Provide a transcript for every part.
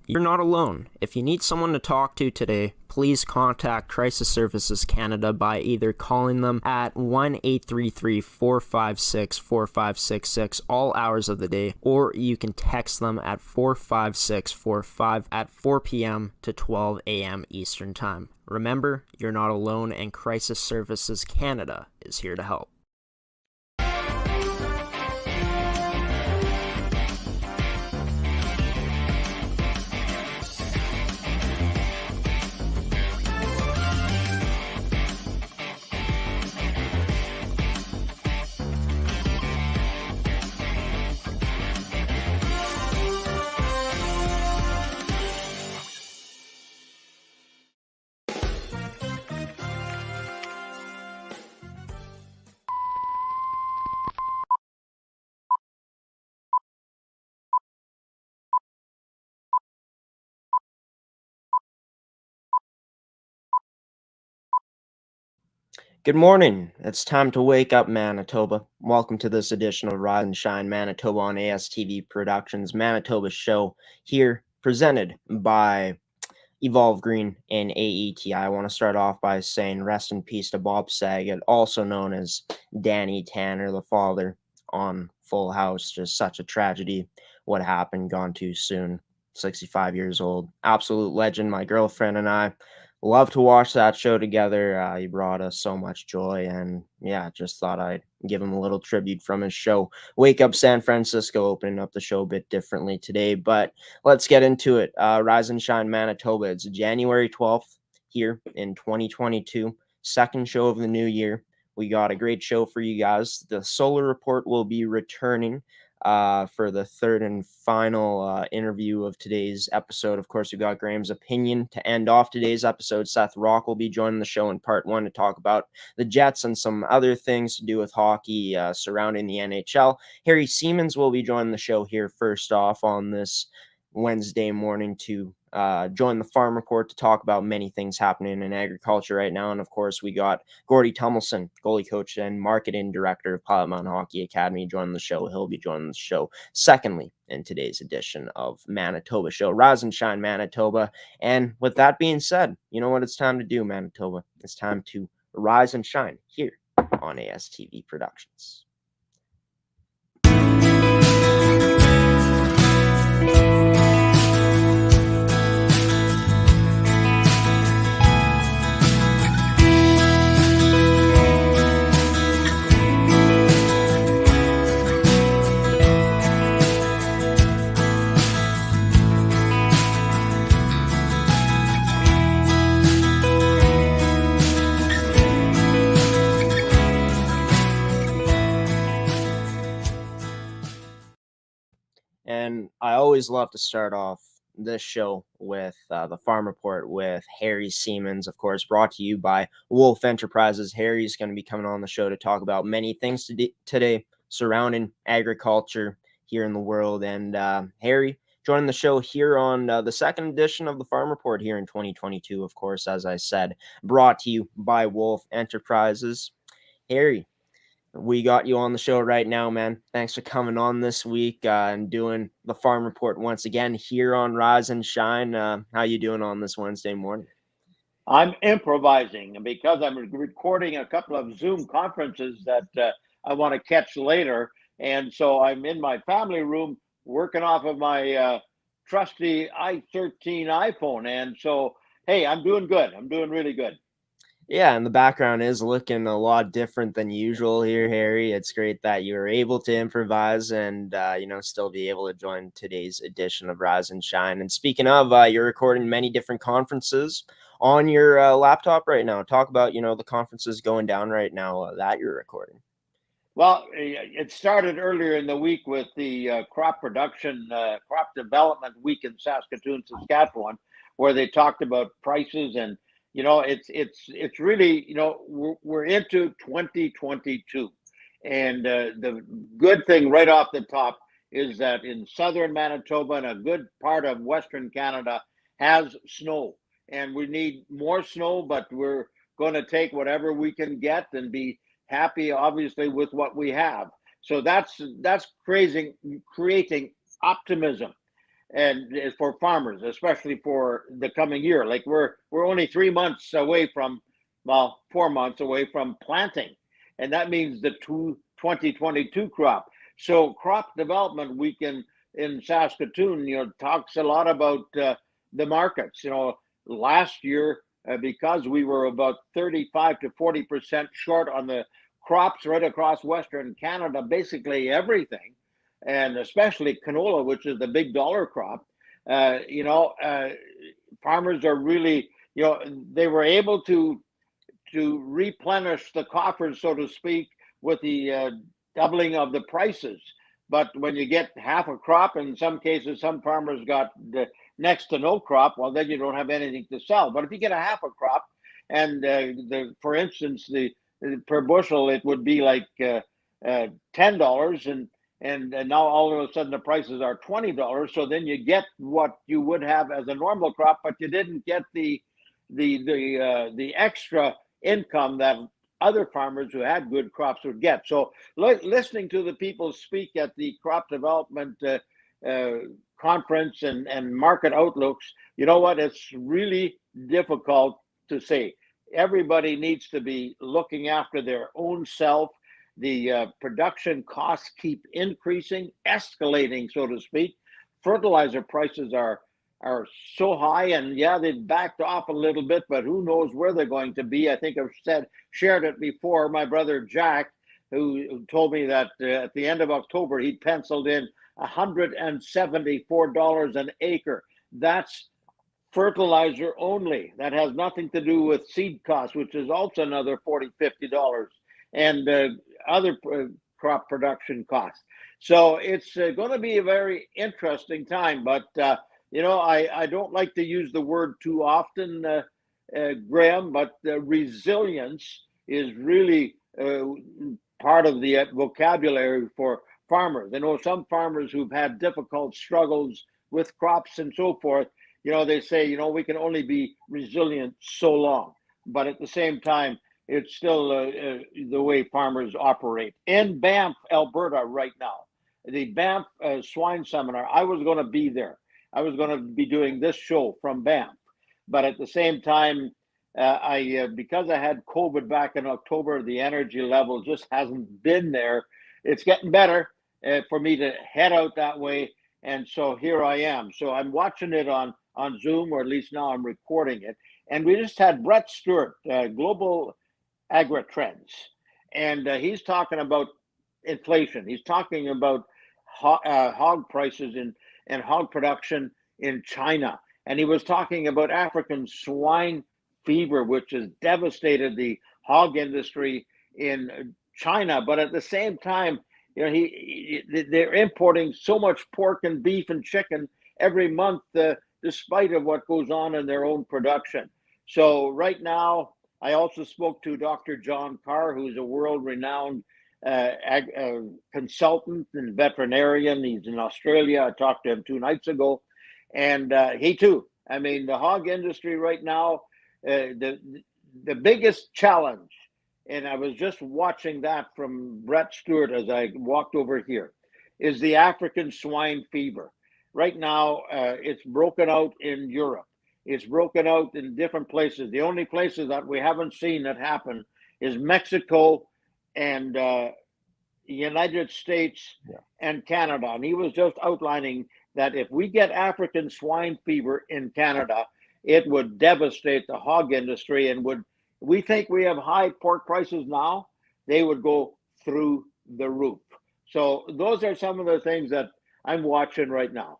You're not alone. If you need someone to talk to today, please contact Crisis Services Canada by either calling them at 1-833-456-4566 all hours of the day, or you can text them at 45645 at 4 p.m. to 12 a.m. Eastern Time. Remember, you're not alone, and Crisis Services Canada is here to help. Good morning. It's time to wake up, Manitoba. Welcome to this edition of Rise and Shine Manitoba on ASTV Productions, Manitoba show here, presented by Evolve Green and AETI. I want to start off by saying rest in peace to Bob Saget, also known as Danny Tanner, the father on Full House. Just such a tragedy. What happened, gone too soon. 65 years old. Absolute legend. My girlfriend and I love to watch that show together. He brought us so much joy, and yeah, just thought I'd give him a little tribute from his show. Wake Up San Francisco, opening up the show a bit differently today, but let's get into it. Rise and Shine Manitoba. It's January 12th here in 2022, second show of the new year. We got a great show for you guys. The Solar Report will be returning for the third and final interview of today's episode. Of course, we got Graeme's opinion to end off today's episode. Seth Rach will be joining the show in part one to talk about the Jets and some other things to do with hockey surrounding the NHL. Harry Siemens will be joining the show here first off on this Wednesday morning to join the Farm Report to talk about many things happening in agriculture right now. And of course, we got Gordie Tumilson, goalie coach and marketing director of Pilot-Mound Hockey-Academy, joining the show. He'll be joining the show secondly in today's edition of Manitoba Show, Rise and Shine Manitoba. And with that being said, you know what it's time to do, Manitoba? It's time to rise and shine here on ASTV Productions. And I always love to start off this show with the Farm Report with Harry Siemens, of course, brought to you by Wolf Enterprises. Harry's going to be coming on the show to talk about many things today surrounding agriculture here in the world. And Harry joining the show here on the second edition of the Farm Report here in 2022, of course, as I said, brought to you by Wolf Enterprises. Harry, we got you on the show right now, man. Thanks for coming on this week and doing the Farm Report once again here on Rise and Shine. How you doing on this Wednesday morning? I'm improvising because I'm recording a couple of Zoom conferences that I want to catch later. And so I'm in my family room working off of my trusty i13 iPhone. And so, hey, I'm doing good. I'm doing really good. Yeah, and the background is looking a lot different than usual here, Harry. It's great that you were able to improvise and, still be able to join today's edition of Rise and Shine. And speaking of, you're recording many different conferences on your laptop right now. Talk about, the conferences going down right now that you're recording. Well, it started earlier in the week with the crop development week in Saskatoon, Saskatchewan, where they talked about prices and it's really, we're into 2022. And the good thing right off the top is that in southern Manitoba and a good part of Western Canada has snow. And we need more snow, but we're going to take whatever we can get and be happy, obviously, with what we have. So that's creating optimism. and for farmers, especially for the coming year. Like we're only 3 months away from, well, 4 months away from planting, and that means the 2022 crop. So crop development week in Saskatoon, talks a lot about the markets. Last year, because we were about 35 to 40% short on the crops right across Western Canada, basically everything, and especially canola, which is the big dollar crop. Farmers are really, they were able to replenish the coffers, so to speak, with the doubling of the prices. But when you get half a crop, in some cases, some farmers got next to no crop, well, then you don't have anything to sell. But if you get a half a crop, and for instance, the per bushel, it would be like $10, and now all of a sudden the prices are $20. So then you get what you would have as a normal crop, but you didn't get the extra income that other farmers who had good crops would get. So listening to the people speak at the crop development conference and market outlooks, you know what? It's really difficult to say. Everybody needs to be looking after their own self. The production costs keep increasing, escalating, so to speak. Fertilizer prices are so high, and yeah, they've backed off a little bit, but who knows where they're going to be. I think I've shared it before. My brother Jack, who told me that at the end of October he'd penciled in $174 an acre. That's fertilizer only. That has nothing to do with seed costs, which is also another $40-50, and other crop production costs. So it's going to be a very interesting time, but I don't like to use the word too often, Graeme, but resilience is really part of the vocabulary for farmers. I know some farmers who've had difficult struggles with crops and so forth. They say, we can only be resilient so long. But at the same time, it's still the way farmers operate. In Banff, Alberta, right now, the Banff Swine Seminar, I was going to be there. I was going to be doing this show from Banff. But at the same time, because I had COVID back in October, the energy level just hasn't been there. It's getting better for me to head out that way. And so here I am. So I'm watching it on Zoom, or at least now I'm recording it. And we just had Brett Stewart, Global Agri Trends, and he's talking about inflation. He's talking about hog prices and hog production in China. And he was talking about African swine fever, which has devastated the hog industry in China. But at the same time, they're importing so much pork and beef and chicken every month, despite of what goes on in their own production. So right now, I also spoke to Dr. John Carr, who's a world-renowned consultant and veterinarian. He's in Australia. I talked to him 2 nights ago, and he too. I mean, the hog industry right now, the biggest challenge, and I was just watching that from Brett Stewart as I walked over here, is the African swine fever. Right now, it's broken out in Europe. It's broken out in different places. The only places that we haven't seen that happen is Mexico and United States and Canada. And he was just outlining that if we get African swine fever in Canada, it would devastate the hog industry, and we think we have high pork prices now, they would go through the roof. So those are some of the things that I'm watching right now.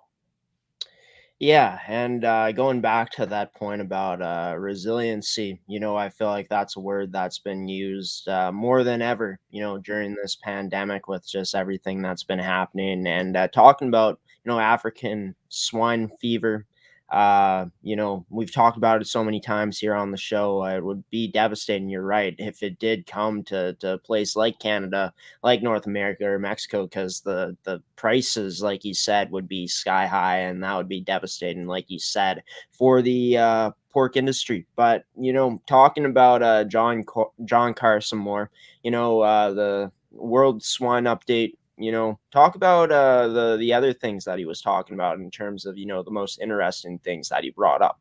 Yeah, and going back to that point about resiliency, I feel like that's a word that's been used more than ever, during this pandemic with just everything that's been happening. And talking about, African swine fever, we've talked about it so many times here on the show. It would be devastating. You're right. If it did come to a place like Canada, like North America or Mexico, because the prices, like you said, would be sky high, and that would be devastating, like you said, for the pork industry. But talking about John Carr some more, the World Swine Update talk about the other things that he was talking about in terms of, the most interesting things that he brought up.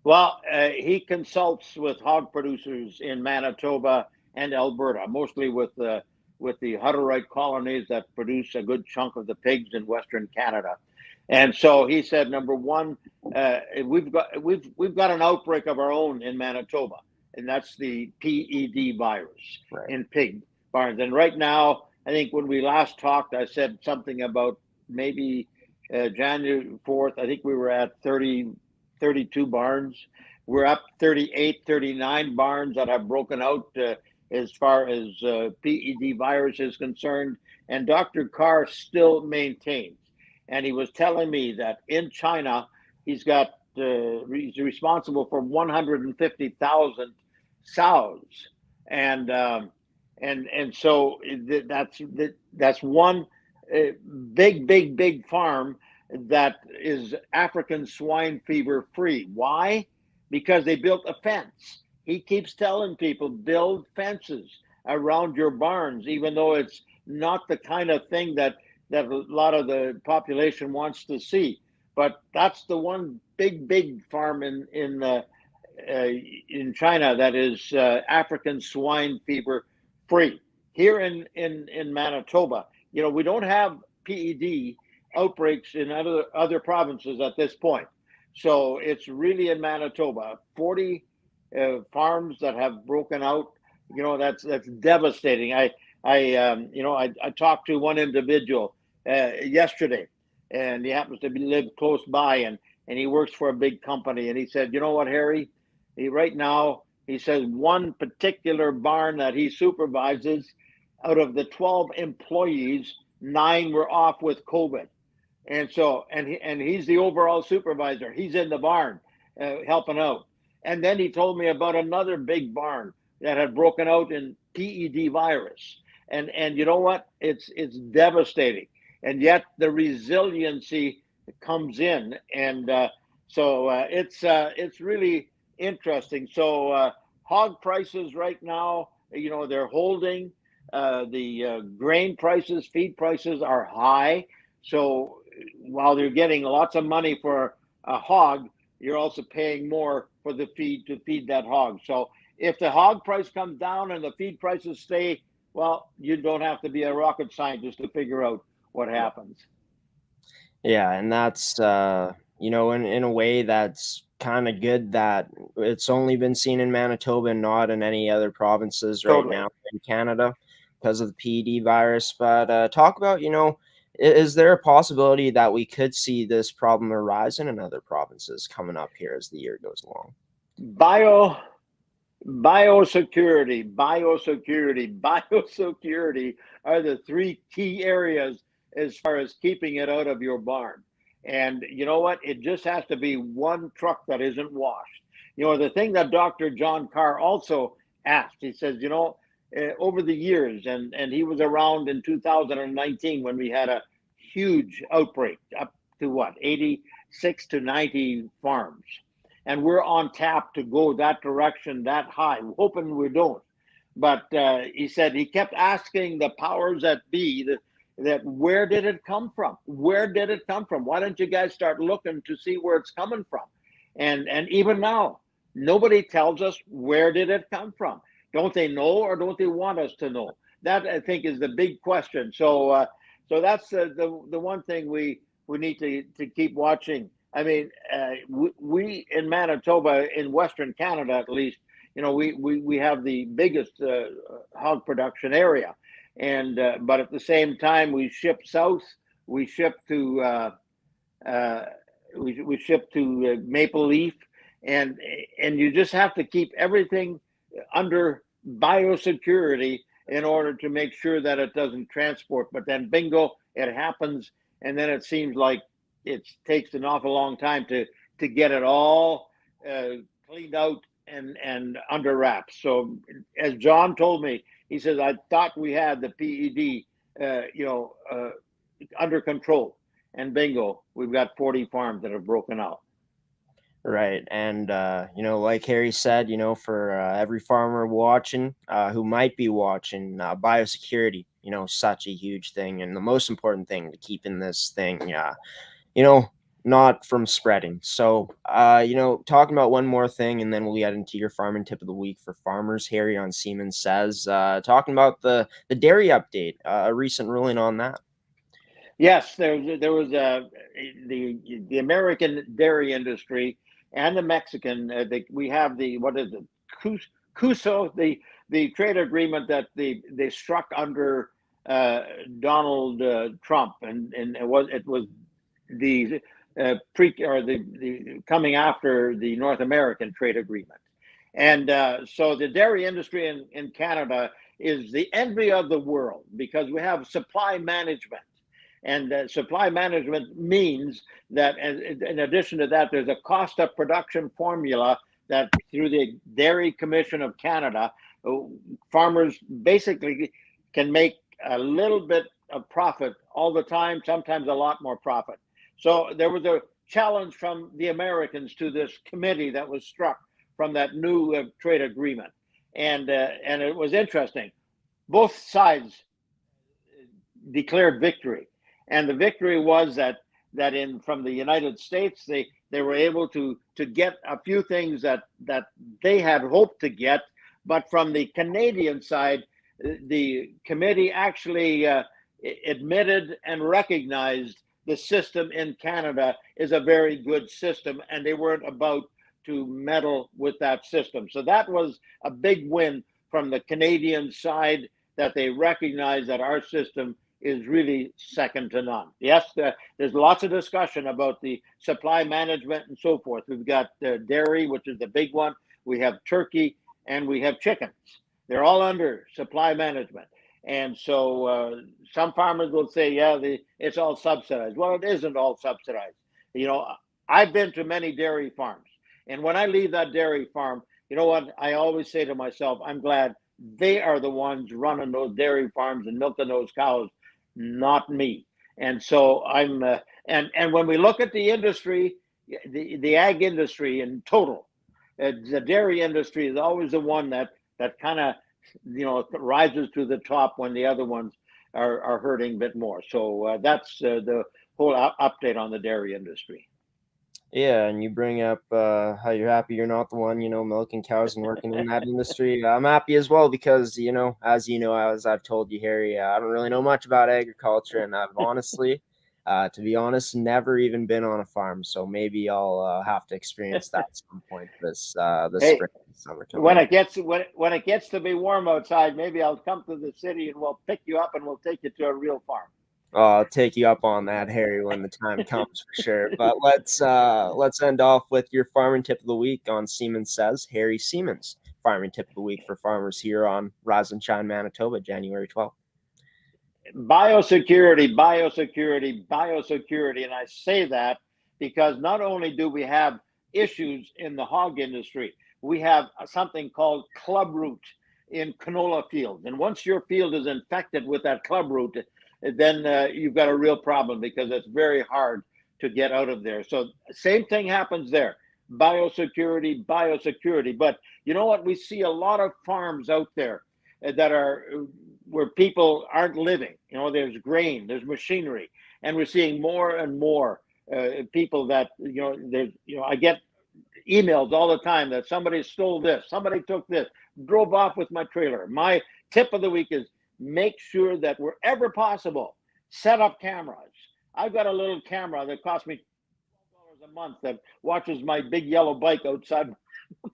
Well, he consults with hog producers in Manitoba and Alberta, mostly with the Hutterite colonies that produce a good chunk of the pigs in Western Canada. And so he said, number one, we've got an outbreak of our own in Manitoba, and that's the PED virus in pig barns. And right now, I think when we last talked, I said something about maybe January 4th. I think we were at 32 barns. We're up 38, 39 barns that have broken out as far as PED virus is concerned. And Dr. Carr still maintains. And he was telling me that in China, he's responsible for 150,000 sows. And so that's one big farm that is African swine fever free. Why? Because they built a fence. He keeps telling people, build fences around your barns, even though it's not the kind of thing that a lot of the population wants to see. But that's the one big farm in China that is African swine fever free. Here in Manitoba, we don't have PED outbreaks in other provinces at this point. So it's really in Manitoba, 40 farms that have broken out. That's devastating. I talked to one individual yesterday, and he happens to live close by, and he works for a big company. And he said, you know what, Harry? Right now, he says one particular barn that he supervises, out of the 12 employees, 9 were off with COVID. And so, and he's the overall supervisor. He's in the barn helping out. And then he told me about another big barn that had broken out in PED virus. And you know what? It's devastating. And yet the resiliency comes in. And so it's really interesting. So hog prices right now, they're holding. The grain prices, feed prices are high. So while you're getting lots of money for a hog, you're also paying more for the feed to feed that hog. So if the hog price comes down and the feed prices stay, well, you don't have to be a rocket scientist to figure out what happens. Yeah, and that's in a way that's kind of good that it's only been seen in Manitoba and not in any other provinces right now in Canada because of the PED virus. But talk about, is there a possibility that we could see this problem arising in other provinces coming up here as the year goes along? Biosecurity are the 3 key areas as far as keeping it out of your barn. And you know what? It just has to be one truck that isn't washed. The thing that Dr. John Carr also asked, he says, over the years, and he was around in 2019 when we had a huge outbreak, up to 86 to 90 farms. And we're on tap to go that direction, that high, hoping we don't. But he said he kept asking the powers that be that where did it come from? Where did it come from? Why don't you guys start looking to see where it's coming from? And even now, nobody tells us where did it come from. Don't they know, or don't they want us to know? That, I think, is the big question. So that's the one thing we need to keep watching. I mean, we in Manitoba, in Western Canada at least, we have the biggest hog production area, and but at the same time we ship south, we ship to Maple Leaf, and you just have to keep everything under biosecurity in order to make sure that it doesn't transport. But then bingo, it happens, and then it seems like it takes an awful long time to get it all cleaned out and under wraps. So as John told me, he says, I thought we had the PED under control, and bingo, we've got 40 farms that have broken out. Right. And, like Harry said, for every farmer watching, who might be watching, biosecurity, such a huge thing. And the most important thing to keeping this thing, you know, not from spreading. So, talking about one more thing, and then we'll get into your farming tip of the week for farmers. Harry on Siemens says, talking about the dairy update, a recent ruling on that. Yes, there was the American dairy industry and the Mexican. We have the what is it? CUSO, the trade agreement that they struck under Donald Trump, and it was the pre or the coming after the North American trade agreement, and so the dairy industry in Canada is the envy of the world because we have supply management. And supply management means that, in addition to that, there's a cost of production formula that through the Dairy Commission of Canada, farmers basically can make a little bit of profit all the time, sometimes a lot more profit. So there was a challenge from the Americans to this committee that was struck from that new trade agreement. And it was interesting. Both sides declared victory, and the victory was that in from the United States they were able to get a few things that they had hoped to get, but from the Canadian side, the committee actually admitted and recognized the system in Canada is a very good system, and they weren't about to meddle with that system. So that was a big win from the Canadian side, that they recognize that our system is really second to none. Yes, there's lots of discussion about the supply management and so forth. We've got dairy, which is the big one. We have turkey and we have chickens. They're all under supply management. And so some farmers will say, yeah, it's all subsidized. Well, it isn't all subsidized. You know, I've been to many dairy farms. And when I leave that dairy farm, you know what? I always say to myself, I'm glad they are the ones running those dairy farms and milking those cows, not me. And so and when we look at the industry, the ag industry in total, the dairy industry is always the one that kind of rises to the top when the other ones are hurting a bit more. So that's the whole update on the dairy industry. Yeah, and you bring up how you're happy you're not the one, milking cows and working in that industry. I'm happy as well because, as I've told you, Harry, I don't really know much about agriculture, and I've honestly, to be honest, never even been on a farm. So maybe I'll have to experience that at some point this Hey, spring, summertime. when it gets to be warm outside, maybe I'll come to the city and we'll pick you up and we'll take you to a real farm. I'll take you up on that, Harry, when the time comes for sure. But let's end off with your farming tip of the week on Siemens Says. Harry Siemens, farming tip of the week for farmers here on Rise and Shine Manitoba, January 12th. Biosecurity, biosecurity, biosecurity. And I say that because not only do we have issues in the hog industry, we have something called club root in canola fields. And once your field is infected with that club root, then you've got a real problem because it's very hard to get out of there. So same thing happens there. Biosecurity, biosecurity. But you know what? We see a lot of farms out there that are where people aren't living. There's grain, there's machinery, and we're seeing more and more people that I get emails all the time that somebody stole this, somebody took this, drove off with my trailer. My tip of the week is make sure that wherever possible, set up cameras. I've got a little camera that cost me $12 a month that watches my big yellow bike outside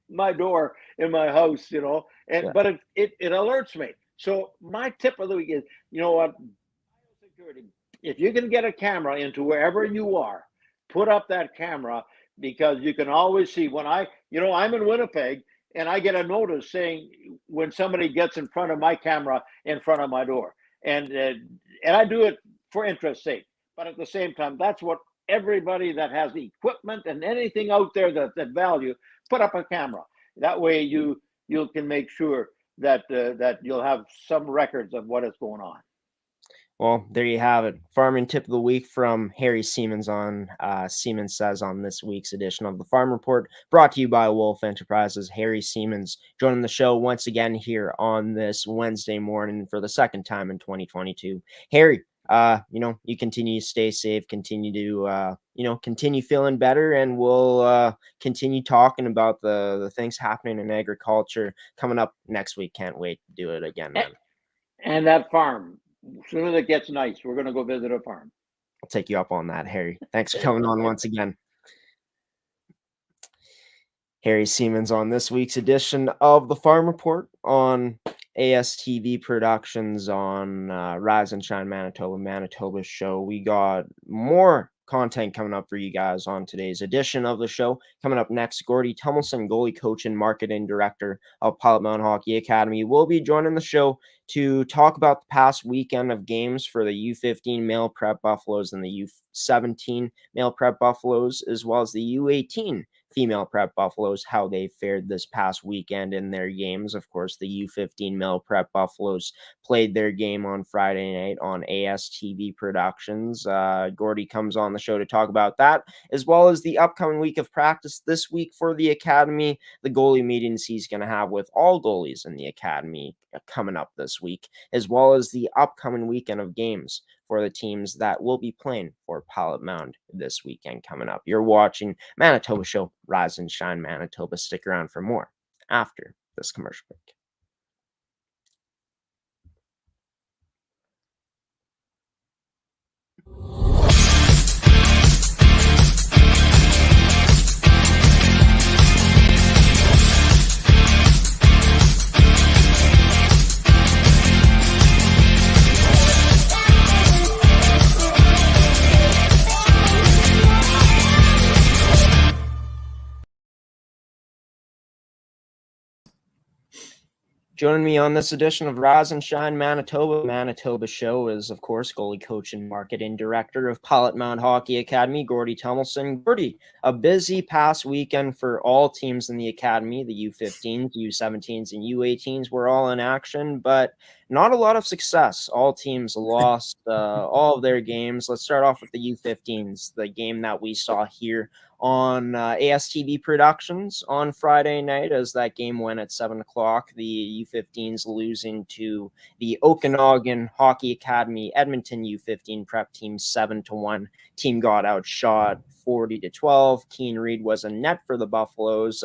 my door in my house, but it alerts me. So my tip of the week is, you know what, biosecurity. If you can get a camera into wherever you are, put up that camera, because you can always see when I'm in Winnipeg and I get a notice saying when somebody gets in front of my camera in front of my door, and I do it for interest's sake, but at the same time, that's what everybody that has the equipment and anything out there that value, put up a camera. That way you can make sure that that you'll have some records of what is going on. Well, there you have it. Farming tip of the week from Harry Siemens on Siemens Says on this week's edition of the Farm Report, brought to you by Wolf Enterprises. Harry Siemens joining the show once again here on this Wednesday morning for the second time in 2022. Harry, you continue to stay safe, continue to, continue feeling better, and we'll continue talking about the things happening in agriculture coming up next week. Can't wait to do it again, man. And that farm, as soon as it gets nice, we're going to go visit a farm. I'll take you up on that, Harry. Thanks for coming on once again. Harry Siemens on this week's edition of the Farm Report on ASTV Productions on Rise and Shine Manitoba show. We got more content coming up for you guys on today's edition of the show. Coming up next, Gordie Tumilson, goalie coach and marketing director of Pilot-Mound Hockey-Academy, will be joining the show to talk about the past weekend of games for the U15 male prep Buffaloes and the U17 male prep Buffaloes, as well as the U18 female prep Buffaloes, how they fared this past weekend in their games. Of course, the U15 male prep Buffaloes played their game on Friday night on ASTV Productions. Gordie comes on the show to talk about that, as well as the upcoming week of practice this week for the Academy, the goalie meetings he's going to have with all goalies in the Academy coming up this week, as well as the upcoming weekend of games for the teams that will be playing for Pilot-Mound this weekend coming up. You're watching Manitoba Show, Rise and Shine Manitoba. Stick around for more after this commercial break. Joining me on this edition of Rise and Shine Manitoba show is, of course, goalie coach and marketing director of Pilot-Mound Hockey-Academy, Gordie Tumilson. Gordie, a busy past weekend for all teams in the Academy. The U15s, U17s, and U18s were all in action, but not a lot of success. All teams lost all of their games. Let's start off with the U15s, the game that we saw here on ASTV Productions on Friday night, as that game went at 7 o'clock. The U15s losing to the Okanagan Hockey Academy Edmonton U15 prep team 7-1. Team got outshot 40-12. Keane Reed was a net for the Buffaloes.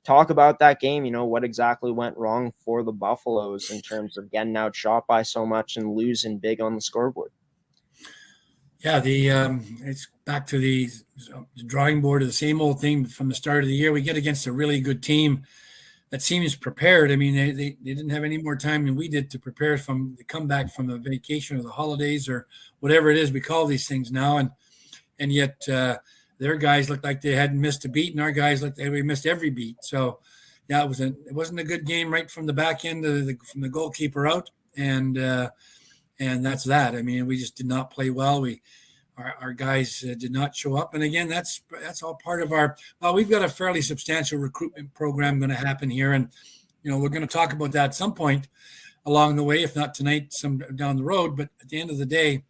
Talk about that game. What exactly went wrong for the Buffaloes in terms of getting outshot by so much and losing big on the scoreboard? Yeah, it's back to the drawing board of the same old thing from the start of the year. We get against a really good team that seems prepared. I mean, they didn't have any more time than we did to prepare from the comeback from the vacation or the holidays or whatever it is we call these things now, and yet their guys looked like they hadn't missed a beat, and our guys looked like we missed every beat. So yeah, it wasn't a good game right from the back end from the goalkeeper out, and that's that. I mean, we just did not play well. Our guys did not show up, and again, that's all part of we've got a fairly substantial recruitment program going to happen here, and we're going to talk about that at some point along the way, if not tonight, some down the road. But at the end of the day,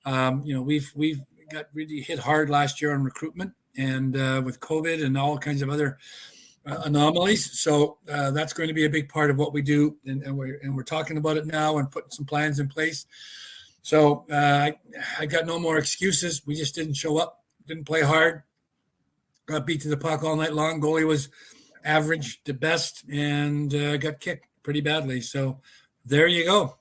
we've got really hit hard last year on recruitment, and with COVID and all kinds of other anomalies. So that's going to be a big part of what we do, and we're talking about it now and putting some plans in place. So I got no more excuses. We just didn't show up, didn't play hard, got beat to the puck all night long. Goalie was average to best, and got kicked pretty badly. So there you go.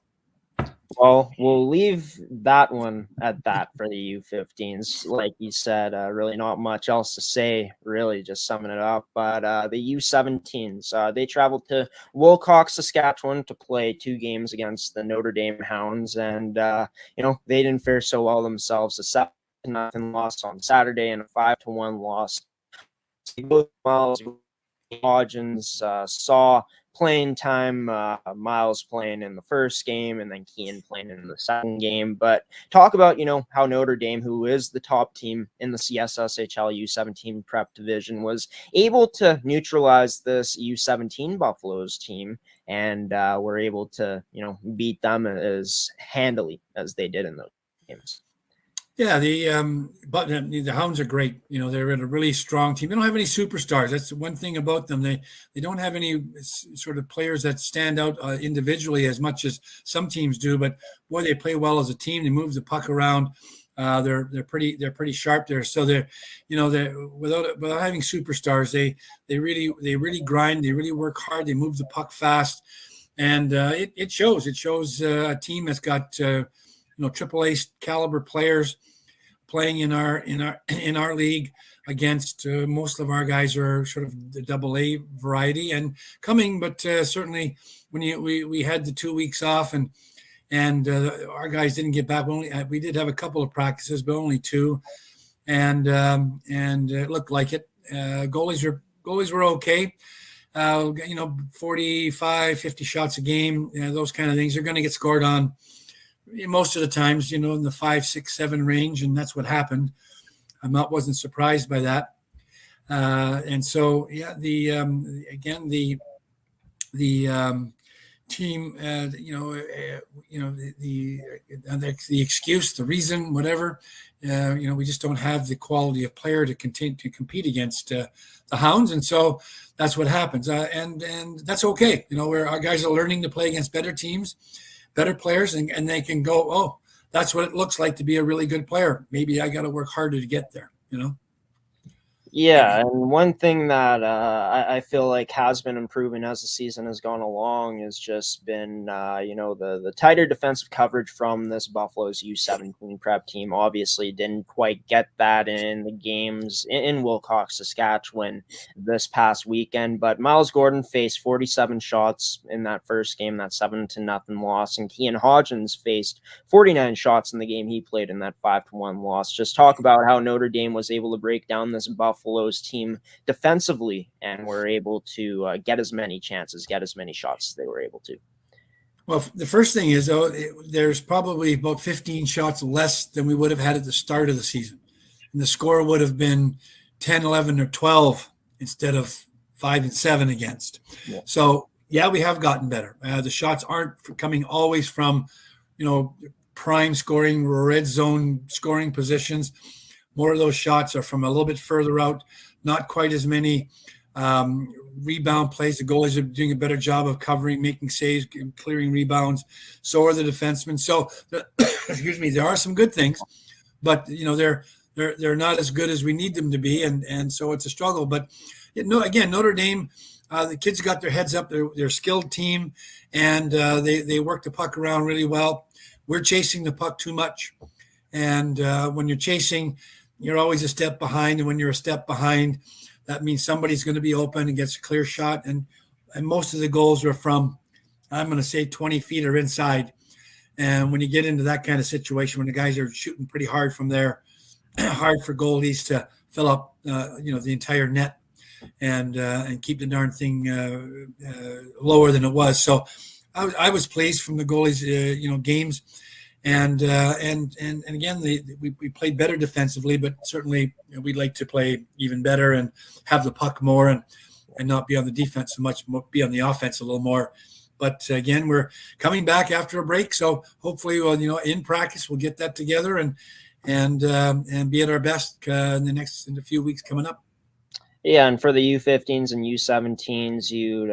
Well, we'll leave that one at that for the U15s. Like you said, really not much else to say, really, just summing it up. But the U17s, they traveled to Wilcox, Saskatchewan to play 2 games against the Notre Dame Hounds. And, they didn't fare so well themselves. A 7-0 loss on Saturday and a 5-1 loss. Both Miles Hodgins saw playing time, Miles playing in the first game and then Keane playing in the second game. But talk about, how Notre Dame, who is the top team in the CSSHL U17 prep division, was able to neutralize this U17 Buffaloes team and were able to, beat them as handily as they did in those games. Yeah, the Hounds are great. They're a really strong team. They don't have any superstars. That's one thing about them. They don't have any sort of players that stand out individually as much as some teams do. But boy, they play well as a team. They move the puck around. They're pretty sharp there. So they're without having superstars, they really grind. They really work hard. They move the puck fast, and it shows. It shows a team that's got AAA caliber players playing in our league against most of our guys are sort of the AA variety and coming, but certainly when we had the 2 weeks off and our guys didn't get back. We did have a couple of practices, but only 2, and it looked like it. Goalies were okay. 45, 50 shots a game, those kind of things. They're going to get scored on most of the times, in the 5, 6, 7 range, and that's what happened. Wasn't surprised by that. And so, yeah, the team, the excuse, the reason, whatever, we just don't have the quality of player to continue to compete against the Hounds, and so that's what happens. And that's okay. Where our guys are learning to play against better teams, better players, and they can go, oh, that's what it looks like to be a really good player. Maybe I got to work harder to get there, Yeah, and one thing that I feel like has been improving as the season has gone along has just been, the tighter defensive coverage from this Buffaloes U17 prep team. Obviously didn't quite get that in the games in Wilcox, Saskatchewan this past weekend, but Miles Gordon faced 47 shots in that first game, that 7-0 loss, and Kean Hodgins faced 49 shots in the game he played in that 5-1 loss. Just talk about how Notre Dame was able to break down this Buffaloes team defensively and were able to get as many chances, get as many shots as they were able to. Well, the first thing is, though, there's probably about 15 shots less than we would have had at the start of the season. And the score would have been 10, 11, or 12 instead of 5 and 7 against. Yeah. So, yeah, we have gotten better. The shots aren't coming always from, prime scoring, red zone scoring positions. More of those shots are from a little bit further out, not quite as many rebound plays. The goalies are doing a better job of covering, making saves, clearing rebounds. So are the defensemen. So, excuse me, there are some good things, but they're not as good as we need them to be, and so it's a struggle. But again, Notre Dame, the kids got their heads up. They're a skilled team, and they work the puck around really well. We're chasing the puck too much, and when you're chasing, you're always a step behind, and when you're a step behind, that means somebody's going to be open and gets a clear shot. And most of the goals are from, I'm going to say, 20 feet or inside. And when you get into that kind of situation, when the guys are shooting pretty hard from there, hard for goalies to fill up, the entire net and keep the darn thing lower than it was. So I was pleased from the goalies, games. And again, we played better defensively, but certainly we'd like to play even better and have the puck more and not be on the defense so much, be on the offense a little more. But again, we're coming back after a break, so hopefully, in practice we'll get that together and be at our best in the few weeks coming up. Yeah, and for the U15s and U17s, you'd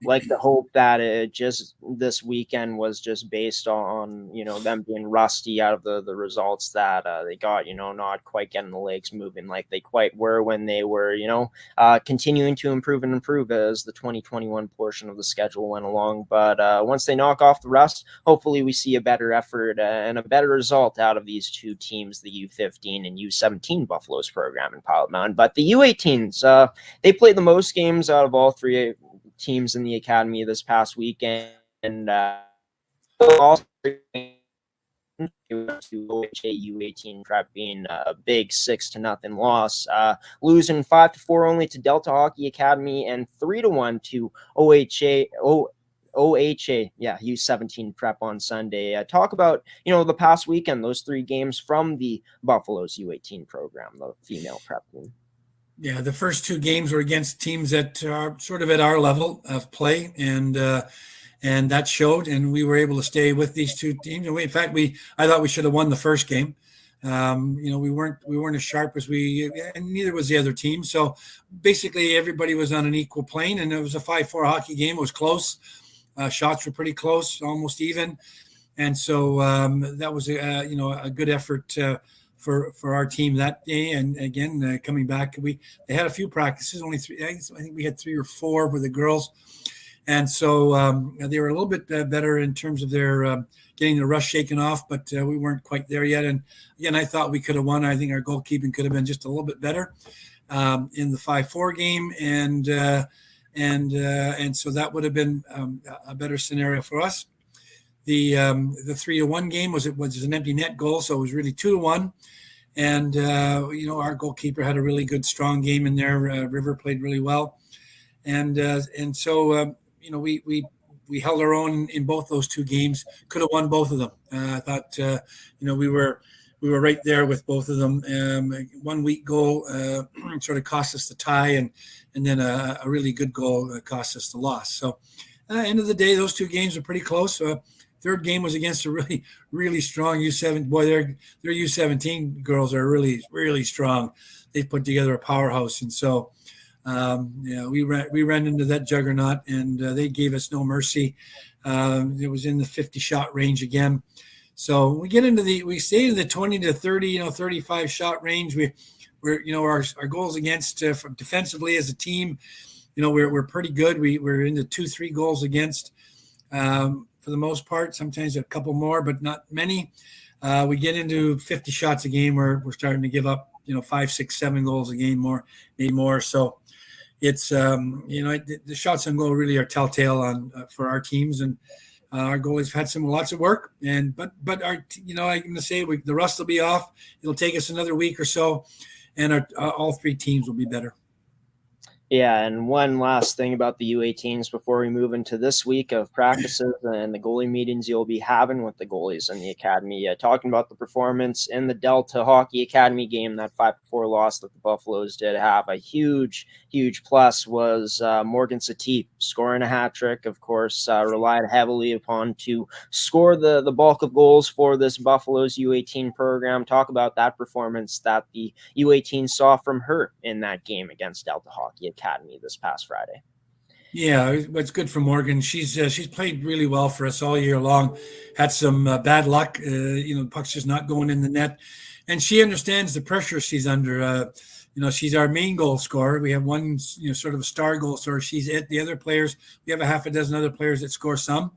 like to hope that it just this weekend was just based on, them being rusty out of the results that they got, not quite getting the legs moving like they quite were when they were, continuing to improve as the 2021 portion of the schedule went along. But once they knock off the rust, hopefully we see a better effort and a better result out of these two teams, the U15 and U17 Buffaloes program in Pilot-Mound. But the U18s, they played the most games out of all three teams in the academy this past weekend, and also to OHA U18 prep being a big 6-0 loss, losing 5-4 only to Delta Hockey Academy and 3-1 to OHA U17 prep on Sunday. Talk about the past weekend, those three games from the Buffaloes U18 program, the female prep team. Yeah, the first two games were against teams that are sort of at our level of play, and that showed. And we were able to stay with these two teams. And in fact, I thought we should have won the first game. We weren't as sharp as and neither was the other team. So basically, everybody was on an equal plane, and it was a 5-4 hockey game. It was close. Shots were pretty close, almost even, and so that was a good effort. For our team that day, and again coming back, they had a few practices, only three. I think we had 3 or 4 with the girls, and so they were a little bit better in terms of their getting the rust shaken off, but we weren't quite there yet. And again, I thought we could have won. I think our goalkeeping could have been just a little bit better in the 5-4 game, and so that would have been a better scenario for us. The 3-1 game was an empty net goal, so it was really 2-1. And our goalkeeper had a really good, strong game in there. River played really well, and so we held our own in both those two games. Could have won both of them. I thought we were right there with both of them. 1 weak goal sort of cost us the tie, and then a really good goal cost us the loss. So end of the day, those two games are pretty close. Third game was against a really, really strong U7. Boy, their U17 girls are really, really strong. They've put together a powerhouse, and so we ran into that juggernaut, and they gave us no mercy. It was in the 50-shot range again. So we stayed in the 20 to 30, 35 shot range. Our goals against defensively as a team, we're pretty good. We're into 2-3 goals against. For the most part, sometimes a couple more, but not many. We get into 50 shots a game where we're starting to give up, 5, 6, 7 goals a game maybe more. So it's, the shots on goal really are telltale for our teams, and our goalies have had lots of work. But our, I'm going to say the rust will be off. It'll take us another week or so, and all 3 teams will be better. Yeah, and one last thing about the U18s before we move into this week of practices and the goalie meetings you'll be having with the goalies in the academy. Talking about the performance in the Delta Hockey Academy game, that 5-4 loss that the Buffaloes did have. A huge, huge plus was Morgan Satif scoring a hat trick, of course, relied heavily upon to score the bulk of goals for this Buffaloes U18 program. Talk about that performance that the U18 saw from her in that game against Delta Hockey Academy this past Friday. Yeah, it's good for Morgan. She's played really well for us all year long. Had some bad luck, pucks just not going in the net, and she understands the pressure she's under. She's our main goal scorer. We have one, sort of a star goal scorer. She's it. The other players, we have a half a dozen other players that score some.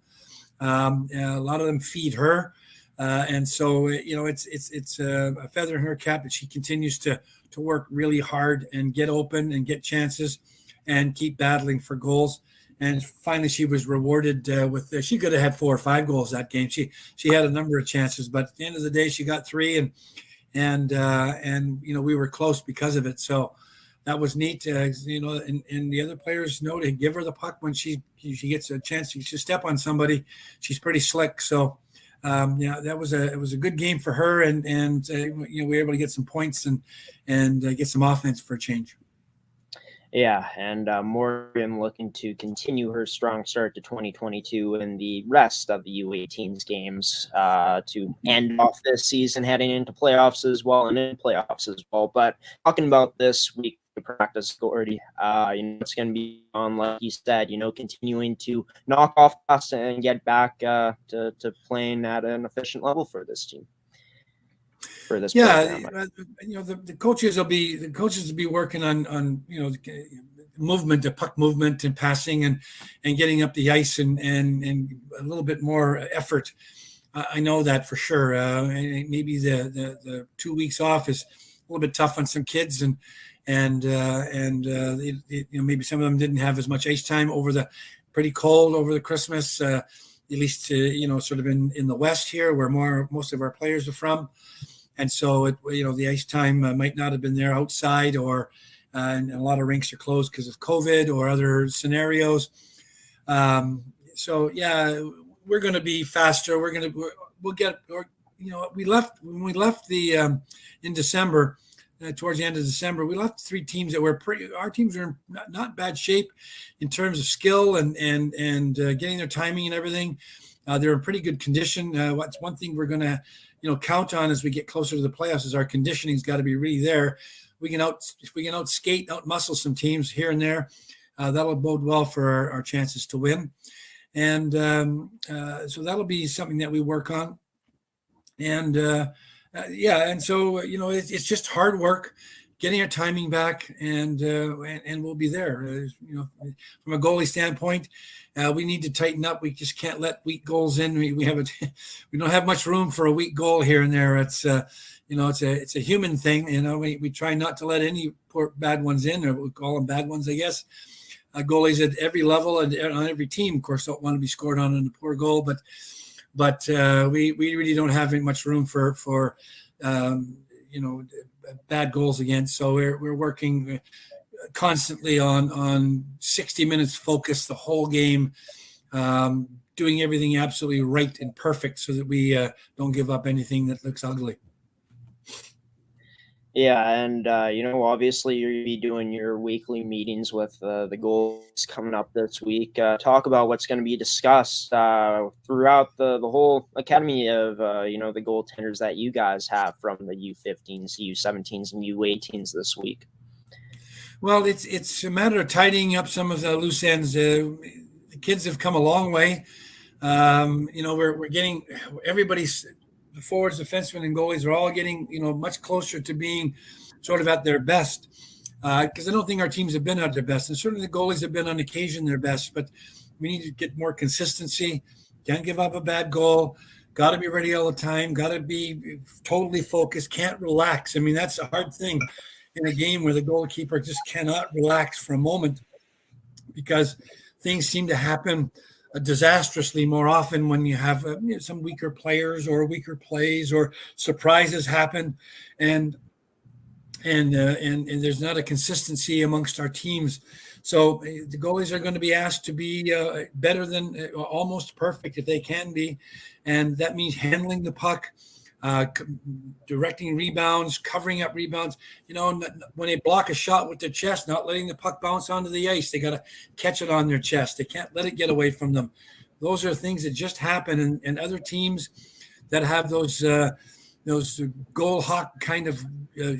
A lot of them feed her, and so it's a feather in her cap that she continues to work really hard and get open and get chances and keep battling for goals. And finally, she was rewarded with. She could have had 4 or 5 goals that game. She had a number of chances, but at the end of the day, she got 3, and we were close because of it. So that was neat. And the other players know to give her the puck when she gets a chance to step on somebody. She's pretty slick. So it was a good game for her, and we were able to get some points and get some offense for a change. Yeah, and Morgan looking to continue her strong start to 2022 in the rest of the U18's games to end off this season, heading into playoffs as well, and in playoffs as well. But talking about this week of practice, Gordie, it's going to be on, like you said, continuing to knock off us and get back to playing at an efficient level for this team. For this program. The coaches will be working on movement, the puck movement and passing and getting up the ice and a little bit more effort. I know that for sure. Maybe the 2 weeks off is a little bit tough on some kids, and maybe some of them didn't have as much ice time pretty cold over the Christmas. At least sort of in the West here, where most of our players are from. And so, the ice time might not have been there outside, and a lot of rinks are closed because of COVID or other scenarios. We're going to be faster. When we left in December, towards the end of December, we left 3 teams that were our teams are in not bad shape in terms of skill and getting their timing and everything. They're in pretty good condition. What's one thing we're going to, count on as we get closer to the playoffs is our conditioning's got to be really there. If we can out skate, out muscle some teams here and there, that'll bode well for our chances to win. And so that'll be something that we work on. And and so it's just hard work, getting our timing back, and we'll be there. From a goalie standpoint, we need to tighten up. We just can't let weak goals in. We don't have much room for a weak goal here and there. It's it's a human thing. We try not to let any poor bad ones in, or we call them bad ones, I guess. Goalies at every level and on every team, of course, don't want to be scored on in a poor goal, but we really don't have much room for bad goals against. So we're working constantly on 60 minutes focus the whole game, doing everything absolutely right and perfect so that we don't give up anything that looks ugly. Yeah, and obviously you'll be doing your weekly meetings with the goalies coming up this week. Talk about what's going to be discussed throughout the whole academy of the goaltenders that you guys have from the U15s, U17s, and U18s this week. Well, it's a matter of tidying up some of the loose ends. The kids have come a long way. We're getting everybody's. The forwards, defensemen, and goalies are all getting, much closer to being sort of at their best. Because I don't think our teams have been at their best, and certainly the goalies have been on occasion their best. But we need to get more consistency. Can't give up a bad goal. Got to be ready all the time. Got to be totally focused. Can't relax. I mean, that's a hard thing in a game where the goalkeeper just cannot relax for a moment, because things seem to happen disastrously more often when you have some weaker players or weaker plays or surprises happen, and there's not a consistency amongst our teams. So the goalies are going to be asked to be better than almost perfect if they can be, and that means handling the puck, directing rebounds, covering up rebounds. When they block a shot with their chest, not letting the puck bounce onto the ice. They got to catch it on their chest. They can't let it get away from them. Those are things that just happen, and other teams that have those goal hawk kind of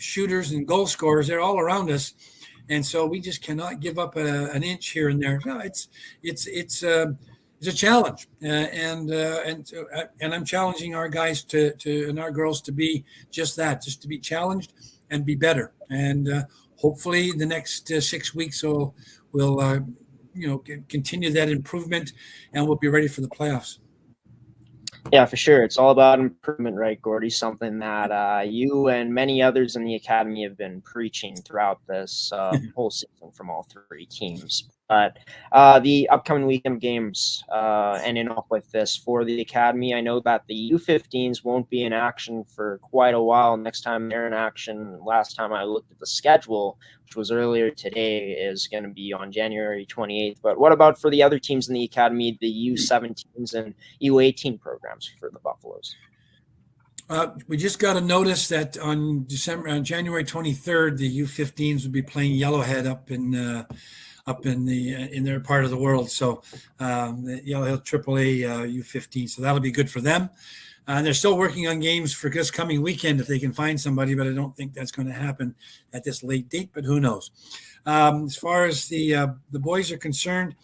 shooters and goal scorers, they're all around us, and so we just cannot give up an inch here and there. No, it's a challenge, and I'm challenging our guys to and our girls to be just that, just to be challenged and be better. And hopefully, the next 6 weeks will continue that improvement, and we'll be ready for the playoffs. Yeah, for sure. It's all about improvement, right, Gordie? Something that you and many others in the academy have been preaching throughout this whole season from all 3 teams. But the upcoming weekend games, ending off with this for the academy, I know that the U15s won't be in action for quite a while. Next time they're in action, last time I looked at the schedule, which was earlier today, is going to be on January 28th. But what about for the other teams in the academy, the U17s and U18 programs for the Buffaloes? We just got a notice that on January 23rd, the U15s will be playing Yellowhead up in their part of the world. So the Yellowhead AAA U15. So that'll be good for them. And they're still working on games for this coming weekend if they can find somebody, but I don't think that's going to happen at this late date, but who knows? As far as the boys are concerned,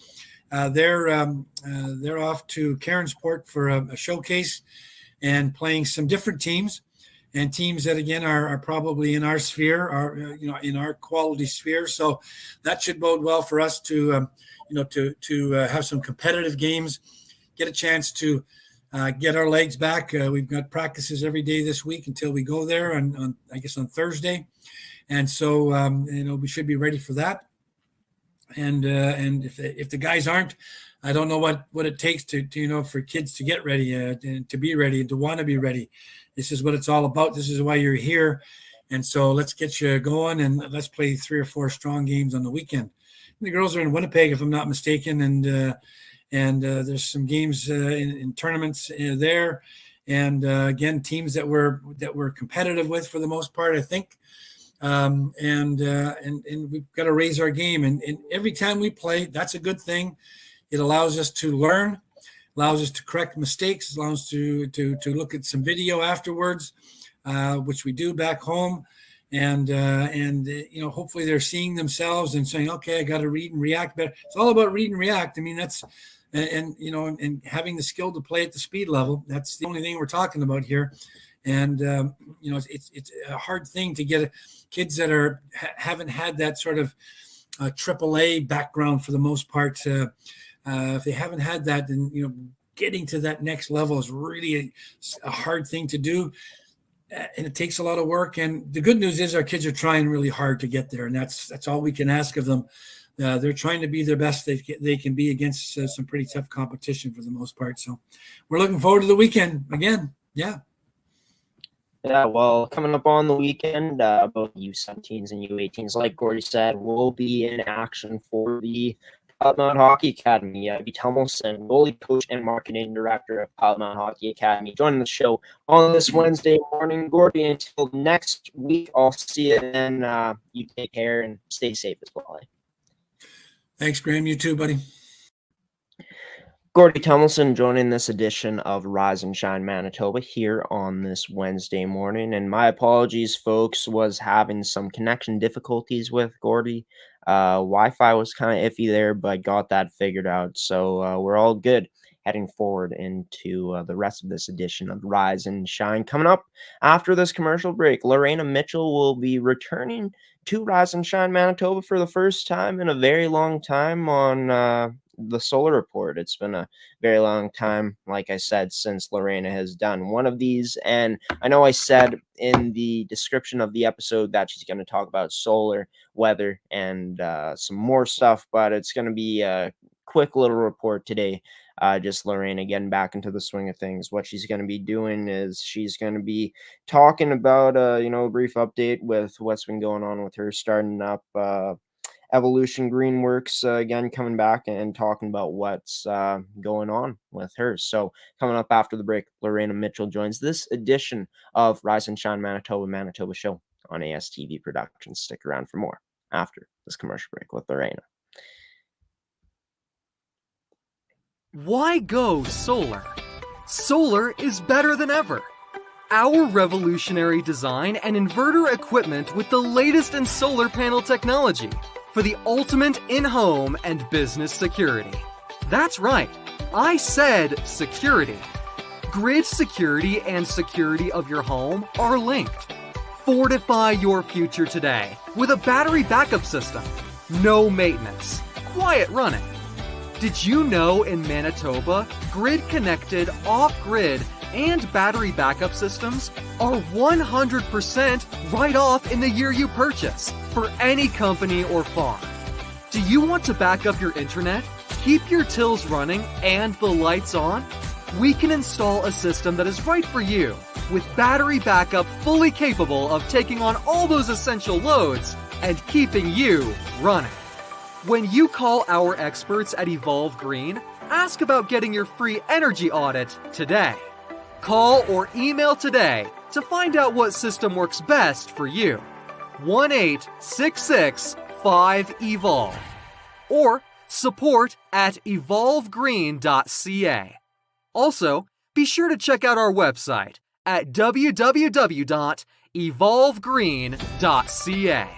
they're off to Cairnsport for a showcase and playing some different teams, and teams that again are probably in our sphere, are in our quality sphere. So that should bode well for us to have some competitive games, get a chance to get our legs back. We've got practices every day this week until we go there on Thursday, and so we should be ready for that. And if the guys aren't, I don't know what it takes to for kids to get ready and to be ready and to want to be ready. This is what it's all about. This is why you're here. And so let's get you going, and let's play 3 or 4 strong games on the weekend. And the girls are in Winnipeg, if I'm not mistaken, and there's some games in tournaments there. And again, teams that we're competitive with for the most part, I think. And we've got to raise our game. And every time we play, that's a good thing. It allows us to learn, allows us to correct mistakes, allows us to look at some video afterwards, which we do back home. And hopefully they're seeing themselves and saying, okay, I got to read and react better. It's all about read and react. I mean, that's, and having the skill to play at the speed level. That's the only thing we're talking about here. And, it's a hard thing to get kids that haven't had that sort of AAA background for the most part. If they haven't had that, then, getting to that next level is really a hard thing to do. And it takes a lot of work. And the good news is our kids are trying really hard to get there. And that's all we can ask of them. They're trying to be their best they can be against some pretty tough competition for the most part. So we're looking forward to the weekend again. Yeah. Yeah, well, coming up on the weekend, both U17s and U18s, like Gordie said, will be in action for the Pilot-Mound Hockey-Academy. Gordie Tumilson, goalie coach and marketing director of Pilot-Mound Hockey-Academy, joining the show on this Wednesday morning. Gordie, until next week, I'll see you then. You take care and stay safe as well. Thanks, Graeme. You too, buddy. Gordie Tumilson joining this edition of Rise and Shine Manitoba here on this Wednesday morning. And my apologies, folks, was having some connection difficulties with Gordie. Wi-Fi was kind of iffy there, but got that figured out. So we're all good heading forward into the rest of this edition of Rise and Shine. Coming up after this commercial break, Lorena Mitchell will be returning to Rise and Shine Manitoba for the first time in a very long time on the Solar Report. It's been a very long time, like I said, since Lorena has done one of these. And I know I said in the description of the episode that she's going to talk about solar, weather, and some more stuff, but it's going to be a quick little report today. Just Lorena getting back into the swing of things. What she's going to be doing is she's going to be talking about, a brief update with what's been going on with her starting up Evolution Greenworks, again, coming back and talking about what's going on with her. So coming up after the break, Lorena Mitchell joins this edition of Rise and Shine Manitoba show on ASTV Productions. Stick around for more after this commercial break with Lorena. Why go solar? Solar is better than ever. Our revolutionary design and inverter equipment with the latest in solar panel technology for the ultimate in-home and business security. That's right, I said security. Grid security and security of your home are linked. Fortify your future today with a battery backup system. No maintenance, quiet running. Did you know in Manitoba, grid-connected, off-grid, and battery backup systems are 100% right off in the year you purchase for any company or farm? Do you want to back up your internet, keep your tills running, and the lights on? We can install a system that is right for you with battery backup fully capable of taking on all those essential loads and keeping you running. When you call our experts at Evolve Green, ask about getting your free energy audit today. Call or email today to find out what system works best for you. 1-866-5EVOLVE or support@evolvegreen.ca. Also, be sure to check out our website at www.evolvegreen.ca.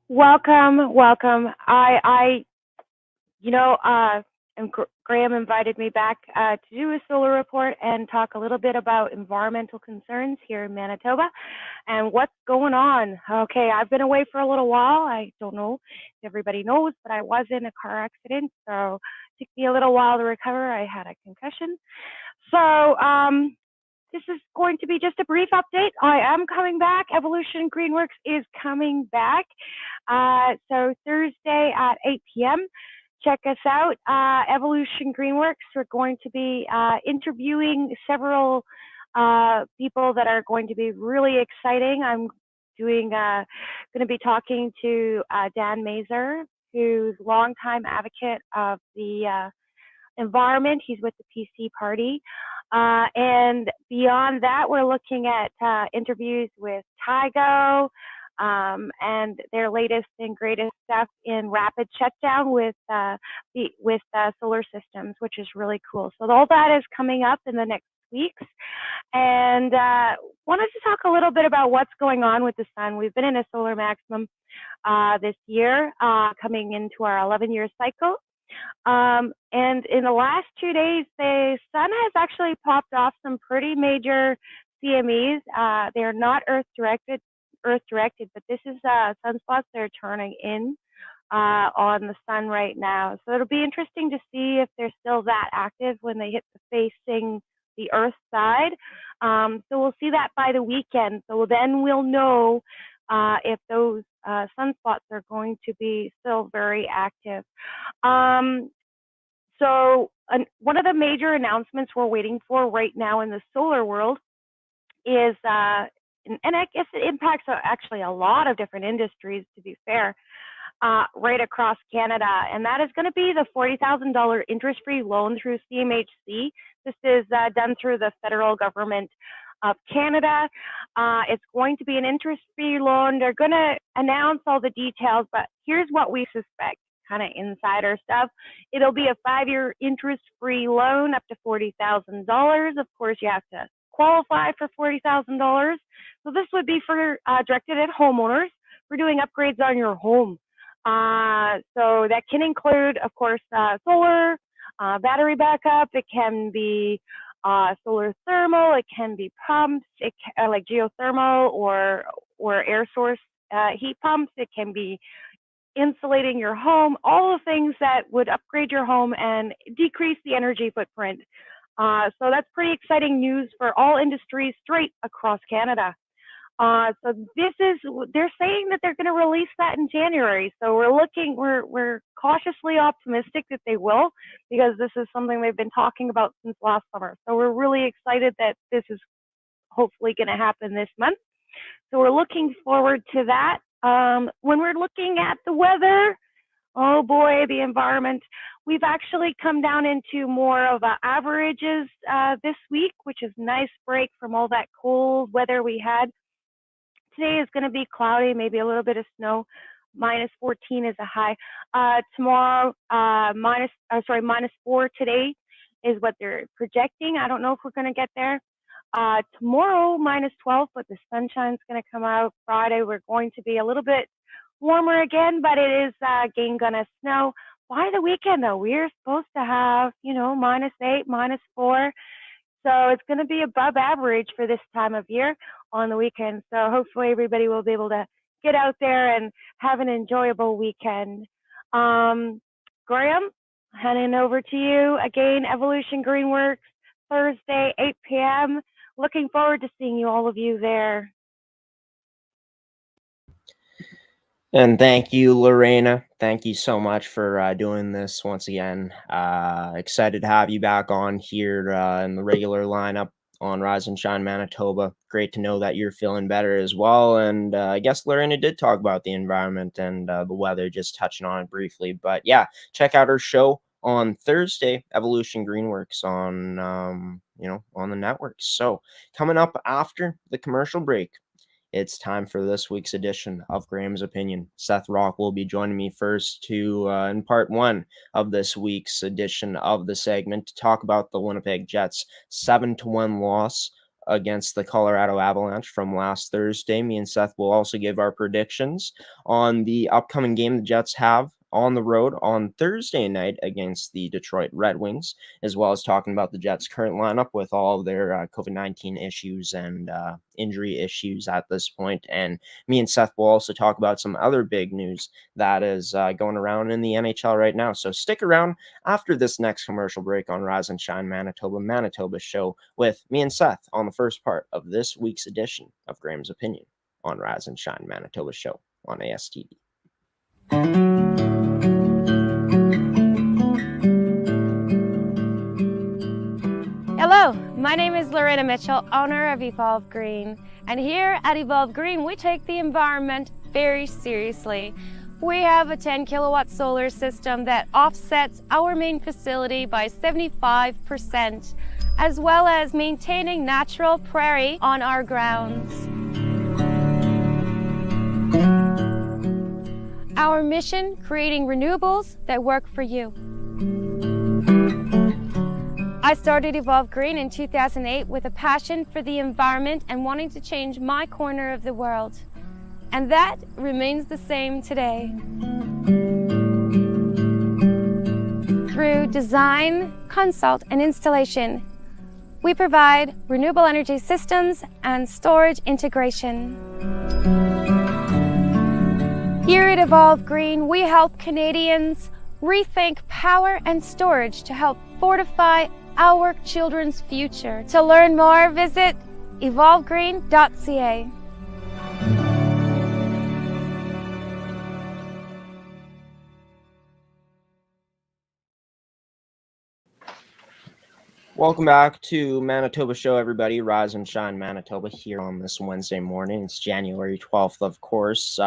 Welcome. And Graeme invited me back to do a solar report and talk a little bit about environmental concerns here in Manitoba and what's going on. Okay, I've been away for a little while. I don't know if everybody knows, but I was in a car accident, so it took me a little while to recover. I had a concussion. So this is going to be just a brief update. I am coming back. Evolution Greenworks is coming back. So Thursday at 8 p.m. Check us out. Evolution Greenworks. We're going to be interviewing several people that are going to be really exciting. I'm going to be talking to Dan Mazur, who's a longtime advocate of the environment. He's with the PC Party. And beyond that, we're looking at interviews with Tygo and their latest and greatest stuff in rapid shutdown with solar systems, which is really cool. So all that is coming up in the next weeks. And wanted to talk a little bit about what's going on with the sun. We've been in a solar maximum this year, coming into our 11-year cycle. And in the last 2 days, the sun has actually popped off some pretty major CMEs. They're not Earth directed, but this is sunspots that are turning in on the sun right now. So it'll be interesting to see if they're still that active when they hit facing the Earth side. So we'll see that by the weekend. So then we'll know if those sunspots are going to be still very active. So one of the major announcements we're waiting for right now in the solar world is, and I guess it impacts actually a lot of different industries, to be fair, right across Canada, and that is going to be the $40,000 interest-free loan through CMHC. This is done through the federal government of Canada. It's going to be an interest-free loan. They're going to announce all the details, but here's what we suspect, kind of insider stuff. It'll be a 5-year interest-free loan up to $40,000. Of course, you have to qualify for $40,000. So this would be for directed at homeowners for doing upgrades on your home. So that can include, of course, solar, battery backup. It can be solar thermal. It can be pumps, like geothermal or air source heat pumps. It can be insulating your home, all the things that would upgrade your home and decrease the energy footprint. So that's pretty exciting news for all industries straight across Canada. So they're saying that they're going to release that in January. So we're cautiously optimistic that they will, because this is something they've been talking about since last summer. So we're really excited that this is hopefully going to happen this month. So we're looking forward to that. When we're looking at the weather, oh boy, the environment, we've actually come down into more of averages this week, which is a nice break from all that cold weather we had. Today is going to be cloudy, maybe a little bit of snow. Minus 14 is a high. Tomorrow, minus 4 today is what they're projecting. I don't know if we're going to get there. Tomorrow, minus 12, but the sunshine's going to come out. Friday, we're going to be a little bit warmer again, but it is again going to snow. By the weekend, though, we're supposed to have, minus 8, minus 4. So it's going to be above average for this time of year on the weekend. So hopefully everybody will be able to get out there and have an enjoyable weekend. Graeme, handing over to you again. Evolution Greenworks, Thursday, 8 p.m. Looking forward to seeing all of you there. And thank you, Lorena. Thank you so much for doing this once again. Excited to have you back on here in the regular lineup on Rise and Shine Manitoba. Great to know that you're feeling better as well. And I guess Lorena did talk about the environment and the weather, just touching on it briefly. But yeah, check out her show on Thursday, Evolution Greenworks on on the network. So coming up after the commercial break, it's time for this week's edition of Graeme's Opinion. Seth Rach will be joining me first in part one of this week's edition of the segment to talk about the Winnipeg Jets' 7-1 loss against the Colorado Avalanche from last Thursday. Me and Seth will also give our predictions on the upcoming game the Jets have on the road on Thursday night against the Detroit Red Wings, as well as talking about the Jets' current lineup with all of their COVID-19 issues and injury issues at this point. And me and Seth will also talk about some other big news that is going around in the NHL right now. So stick around after this next commercial break on Rise and Shine Manitoba show with me and Seth on the first part of this week's edition of Graeme's Opinion on Rise and Shine Manitoba show on ASTV. Hello, My name is Lorena Mitchell, owner of Evolve Green. And here at Evolve Green, we take the environment very seriously. We have a 10 kilowatt solar system that offsets our main facility by 75%, as well as maintaining natural prairie on our grounds. Our mission, creating renewables that work for you. I started Evolve Green in 2008 with a passion for the environment and wanting to change my corner of the world. And that remains the same today. Through design, consult, and installation, we provide renewable energy systems and storage integration. Here at Evolve Green, we help Canadians rethink power and storage to help fortify our children's future. To learn more, visit evolvegreen.ca. Welcome back to Manitoba Show, everybody. Rise and Shine Manitoba here on this Wednesday morning. It's January 12th, of course.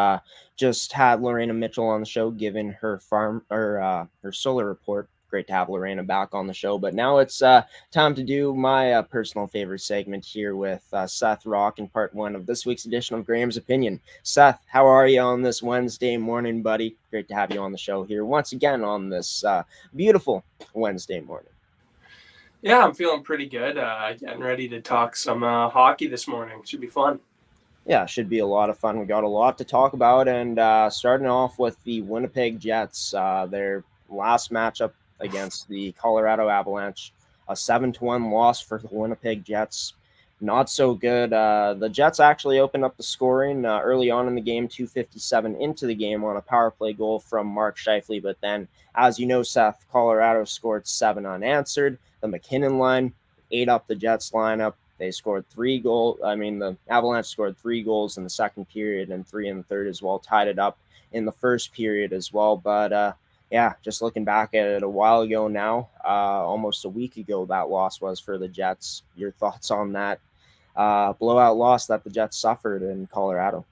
Just had Lorena Mitchell on the show, giving her her solar report. Great to have Lorena back on the show. But now it's time to do my personal favorite segment here with Seth Rach in part one of this week's edition of Graeme's Opinion. Seth, how are you on this Wednesday morning, buddy? Great to have you on the show here once again on this beautiful Wednesday morning. Yeah, I'm feeling pretty good. Getting ready to talk some hockey this morning. Should be fun. Yeah, should be a lot of fun. We got a lot to talk about, and starting off with the Winnipeg Jets, their last matchup against the Colorado Avalanche, a 7-1 loss for the Winnipeg Jets. Not so good. The Jets actually opened up the scoring early on in the game, 2:57 into the game on a power play goal from Mark Scheifele. But then, as you know, Seth, Colorado scored 7 unanswered. The McKinnon line ate up the Jets lineup. They scored 3 goals. The Avalanche scored 3 goals in the second period and 3 in the third as well, tied it up in the first period as well. But yeah, just looking back at it a while ago now, almost a week ago, that loss was for the Jets. Your thoughts on that blowout loss that the Jets suffered in Colorado?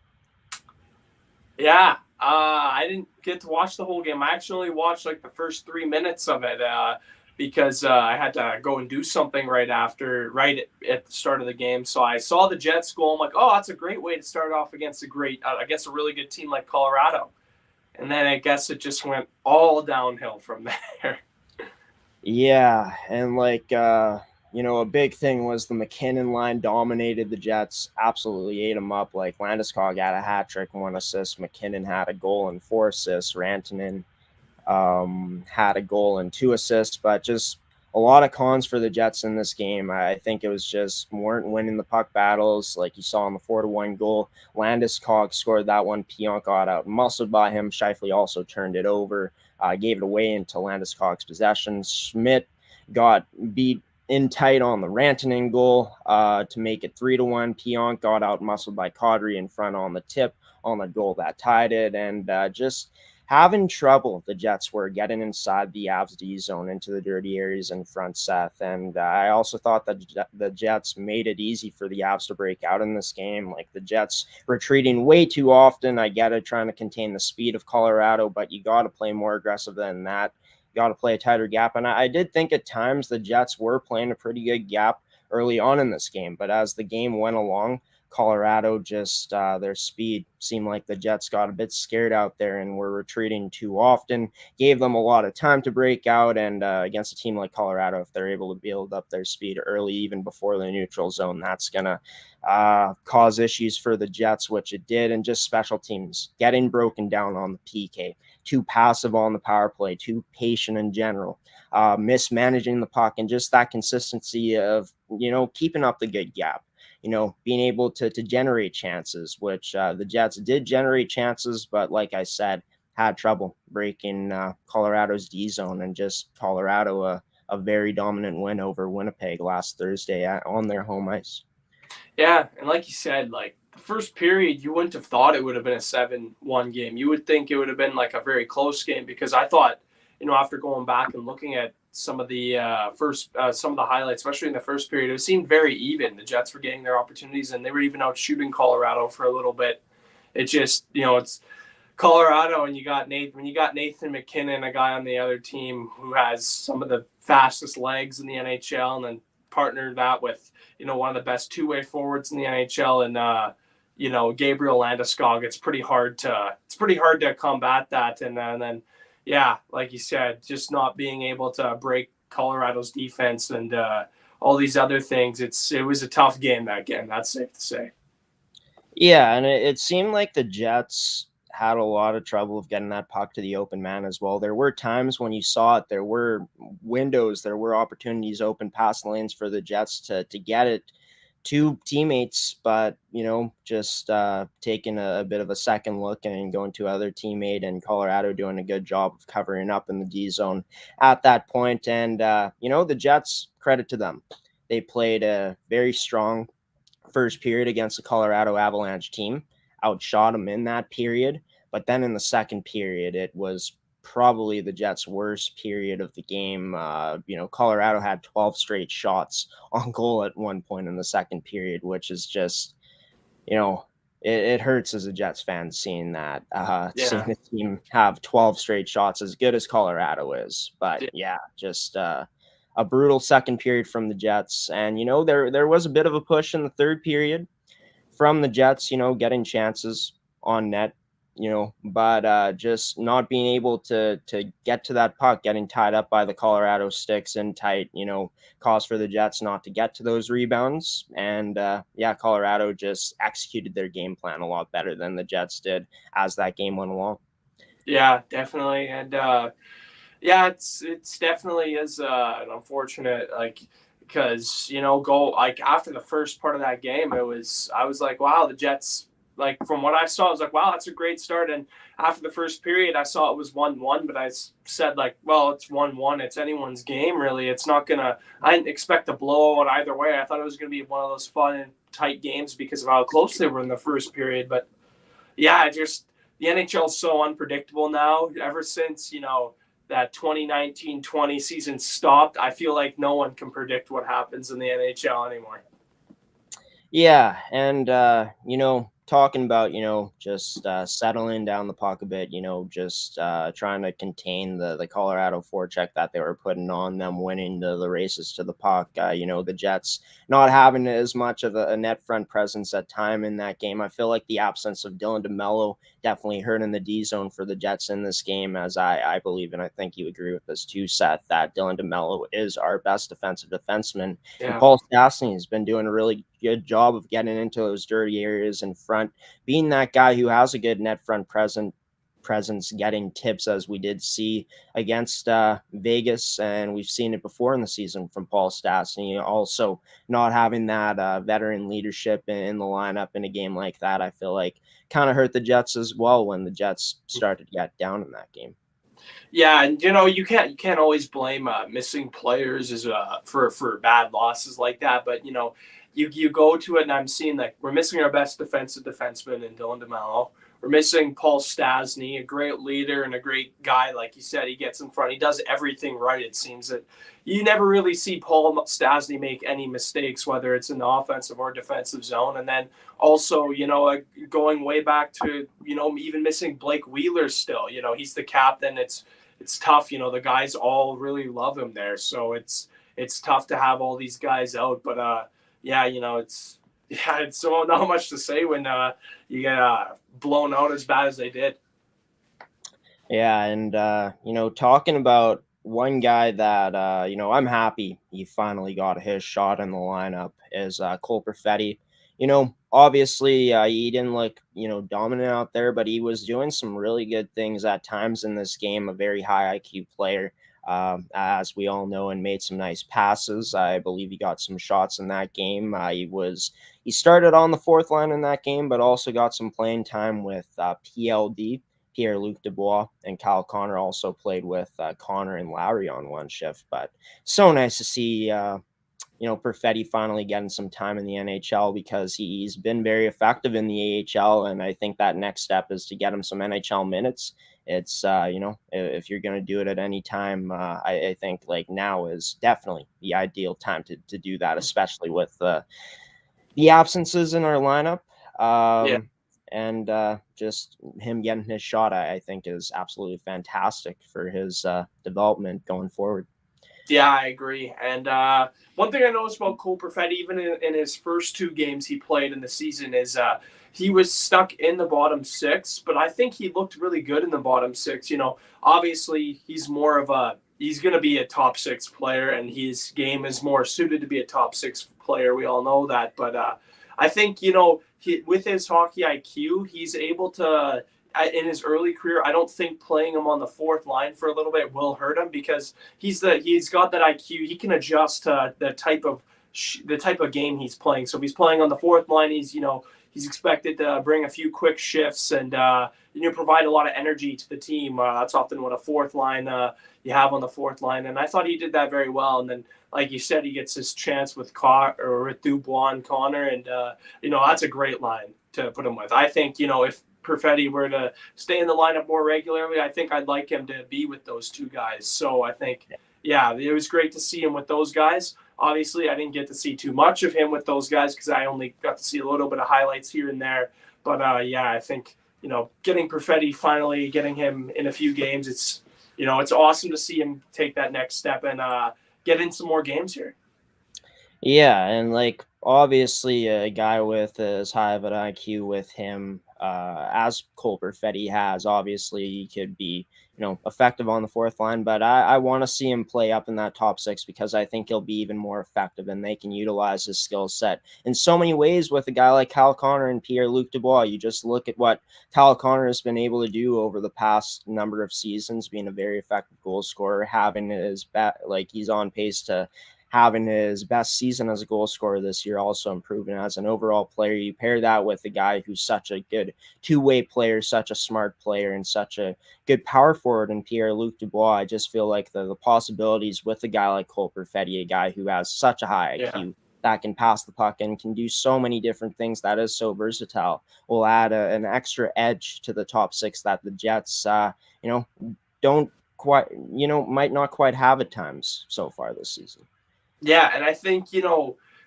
Yeah, I didn't get to watch the whole game. I actually watched like the first 3 minutes of it because I had to go and do something right at the start of the game. So I saw the Jets goal. I'm like, oh, that's a great way to start off against a really good team like Colorado. And then I guess it just went all downhill from there. Yeah, and a big thing was the McKinnon line dominated the Jets, absolutely ate them up. Like Landeskog had a hat trick, 1 assist. McKinnon had a goal and 4 assists. Rantanen had a goal and 2 assists, but just a lot of cons for the Jets in this game. I think it was just weren't winning the puck battles like you saw in the 4-1 goal. Landeskog scored that one. Pionk got out muscled by him. Scheifele also turned it over, gave it away into Landeskog's possession. Schmidt got beat in tight on the Rantanen goal to make it 3-1. Pionk got out muscled by Kadri in front on the tip on the goal that tied it, and just having trouble. The Jets were getting inside the Avs D zone into the dirty areas in front, Seth. And I also thought that the Jets made it easy for the Avs to break out in this game. Like the Jets retreating way too often. I get it, trying to contain the speed of Colorado, but you got to play more aggressive than that. You got to play a tighter gap. And I did think at times the Jets were playing a pretty good gap early on in this game. But as the game went along, Colorado just their speed seemed like the Jets got a bit scared out there and were retreating too often, gave them a lot of time to break out. And against a team like Colorado, if they're able to build up their speed early, even before the neutral zone, that's going to cause issues for the Jets, which it did. And just special teams getting broken down on the PK, too passive on the power play, too patient in general, mismanaging the puck, and just that consistency of, keeping up the good gap. Being able to generate chances, which the Jets did generate chances, but like I said, had trouble breaking Colorado's D zone, and just Colorado a very dominant win over Winnipeg last Thursday on their home ice. Yeah, and like you said, like the first period, you wouldn't have thought it would have been a 7-1 game. You would think it would have been like a very close game, because I thought, after going back and looking at some of the some of the highlights, especially in the first period. It seemed very even. The Jets were getting their opportunities, and they were even out shooting Colorado for a little bit. It just, it's Colorado, and you got Nathan McKinnon, a guy on the other team who has some of the fastest legs in the NHL, and then partner that with, one of the best two-way forwards in the NHL, and Gabriel Landeskog. It's pretty hard to combat that, and then like you said, just not being able to break Colorado's defense and all these other things. It was a tough game that game. That's safe to say. Yeah, and it seemed like the Jets had a lot of trouble of getting that puck to the open man as well. There were times when you saw it, there were windows, there were opportunities open past the lanes for the Jets to get it to teammates, but just taking a bit of a second look and going to other teammate, and Colorado doing a good job of covering up in the D zone at that point. And the Jets, credit to them, they played a very strong first period against the Colorado Avalanche team, outshot them in that period. But then in the second period, it was probably the Jets' worst period of the game. Colorado had 12 straight shots on goal at one point in the second period, which is just, it hurts as a Jets fan seeing that, seeing the team have 12 straight shots, as good as Colorado is. But just a brutal second period from the Jets. And, there was a bit of a push in the third period from the Jets, getting chances on net, but just not being able to get to that puck, getting tied up by the Colorado sticks in tight, caused for the Jets not to get to those rebounds. And Colorado just executed their game plan a lot better than the Jets did as that game went along. Yeah, definitely. And it's definitely is an unfortunate, because after the first part of that game, I was like, wow, the Jets, from what I saw, I was like, wow, that's a great start. And after the first period, I saw it was 1-1, but I said, well, it's 1-1. It's anyone's game, really. It's not going to – I didn't expect a blowout either way. I thought it was going to be one of those fun and tight games because of how close they were in the first period. But, the NHL is so unpredictable now. Ever since, that 2019-20 season stopped, I feel like no one can predict what happens in the NHL anymore. Yeah, and, talking about, just settling down the puck a bit, just trying to contain the Colorado forecheck that they were putting on them, winning the races to the puck. The Jets not having as much of a net front presence at time in that game. I feel like the absence of Dylan DeMello definitely hurt in the D zone for the Jets in this game, as I believe, and I think you agree with this too, Seth, that Dylan DeMello is our best defensive defenseman. Yeah. And Paul Stastny has been doing a really good job of getting into those dirty areas in front, being that guy who has a good net front presence, getting tips, as we did see against Vegas, and we've seen it before in the season from Paul Stastny. Also, not having that veteran leadership in the lineup in a game like that, I feel like kind of hurt the Jets as well when the Jets started to get down in that game. Yeah, and you can't always blame missing players as for bad losses like that, but you go to it, and I'm seeing that we're missing our best defensive defenseman in Dylan DeMello. We're missing Paul Stastny, a great leader and a great guy. Like you said, he gets in front. He does everything right, it seems. That you never really see Paul Stastny make any mistakes, whether it's in the offensive or defensive zone. And then also, going way back to, even missing Blake Wheeler still. He's the captain. It's tough. The guys all really love him there. So it's tough to have all these guys out. But, it's so not much to say when you get blown out as bad as they did. Yeah, and talking about one guy that I'm happy he finally got his shot in the lineup is Cole Perfetti. Obviously he didn't look dominant out there, but he was doing some really good things at times in this game. A very high IQ player. As we all know, and made some nice passes. I believe he got some shots in that game. He started on the fourth line in that game, but also got some playing time with PLD, Pierre-Luc Dubois, and Kyle Connor also played with Connor and Lowry on one shift. But so nice to see Perfetti finally getting some time in the NHL, because he's been very effective in the AHL. And I think that next step is to get him some NHL minutes. It's, if you're going to do it at any time, I think like now is definitely the ideal time to do that, especially with the absences in our lineup. And just him getting his shot, I think is absolutely fantastic for his development going forward. Yeah, I agree. And one thing I noticed about Cole Perfetti, even in his first 2 games he played in the season, is he was stuck in the bottom 6, but I think he looked really good in the bottom 6. Obviously he's going to be a top 6 player, and his game is more suited to be a top 6 player. We all know that. But I think, with his hockey IQ, he's able to, in his early career, I don't think playing him on the 4th line for a little bit will hurt him, because he's got that IQ. He can adjust to the type of game he's playing. So if he's playing on the 4th line, he's expected to bring a few quick shifts and provide a lot of energy to the team. That's often what a 4th line you have on the 4th line, and I thought he did that very well. And then, like you said, he gets his chance with Dubois and Connor, and that's a great line to put him with. I think if Perfetti were to stay in the lineup more regularly, I think I'd like him to be with those 2 guys. So I think, it was great to see him with those guys. Obviously, I didn't get to see too much of him with those guys, because I only got to see a little bit of highlights here and there. But I think getting Perfetti, finally getting him in a few games, it's awesome to see him take that next step and get in some more games here. Yeah, and like obviously a guy with as high of an IQ with him as Cole Perfetti has, obviously he could be effective on the 4th line, but I want to see him play up in that top 6, because I think he'll be even more effective, and they can utilize his skill set in so many ways with a guy like Kyle Connor and Pierre-Luc Dubois. You just look at what Kyle Connor has been able to do over the past number of seasons, being a very effective goal scorer, having he's on pace to having his best season as a goal scorer this year, also improving as an overall player. You pair that with a guy who's such a good two-way player, such a smart player, and such a good power forward in Pierre-Luc Dubois. I just feel like the possibilities with a guy like Cole Perfetti, a guy who has such a high IQ, that can pass the puck and can do so many different things, that is so versatile, will add an extra edge to the top 6 that the Jets, don't quite, might not quite have at times so far this season. Yeah, and I think,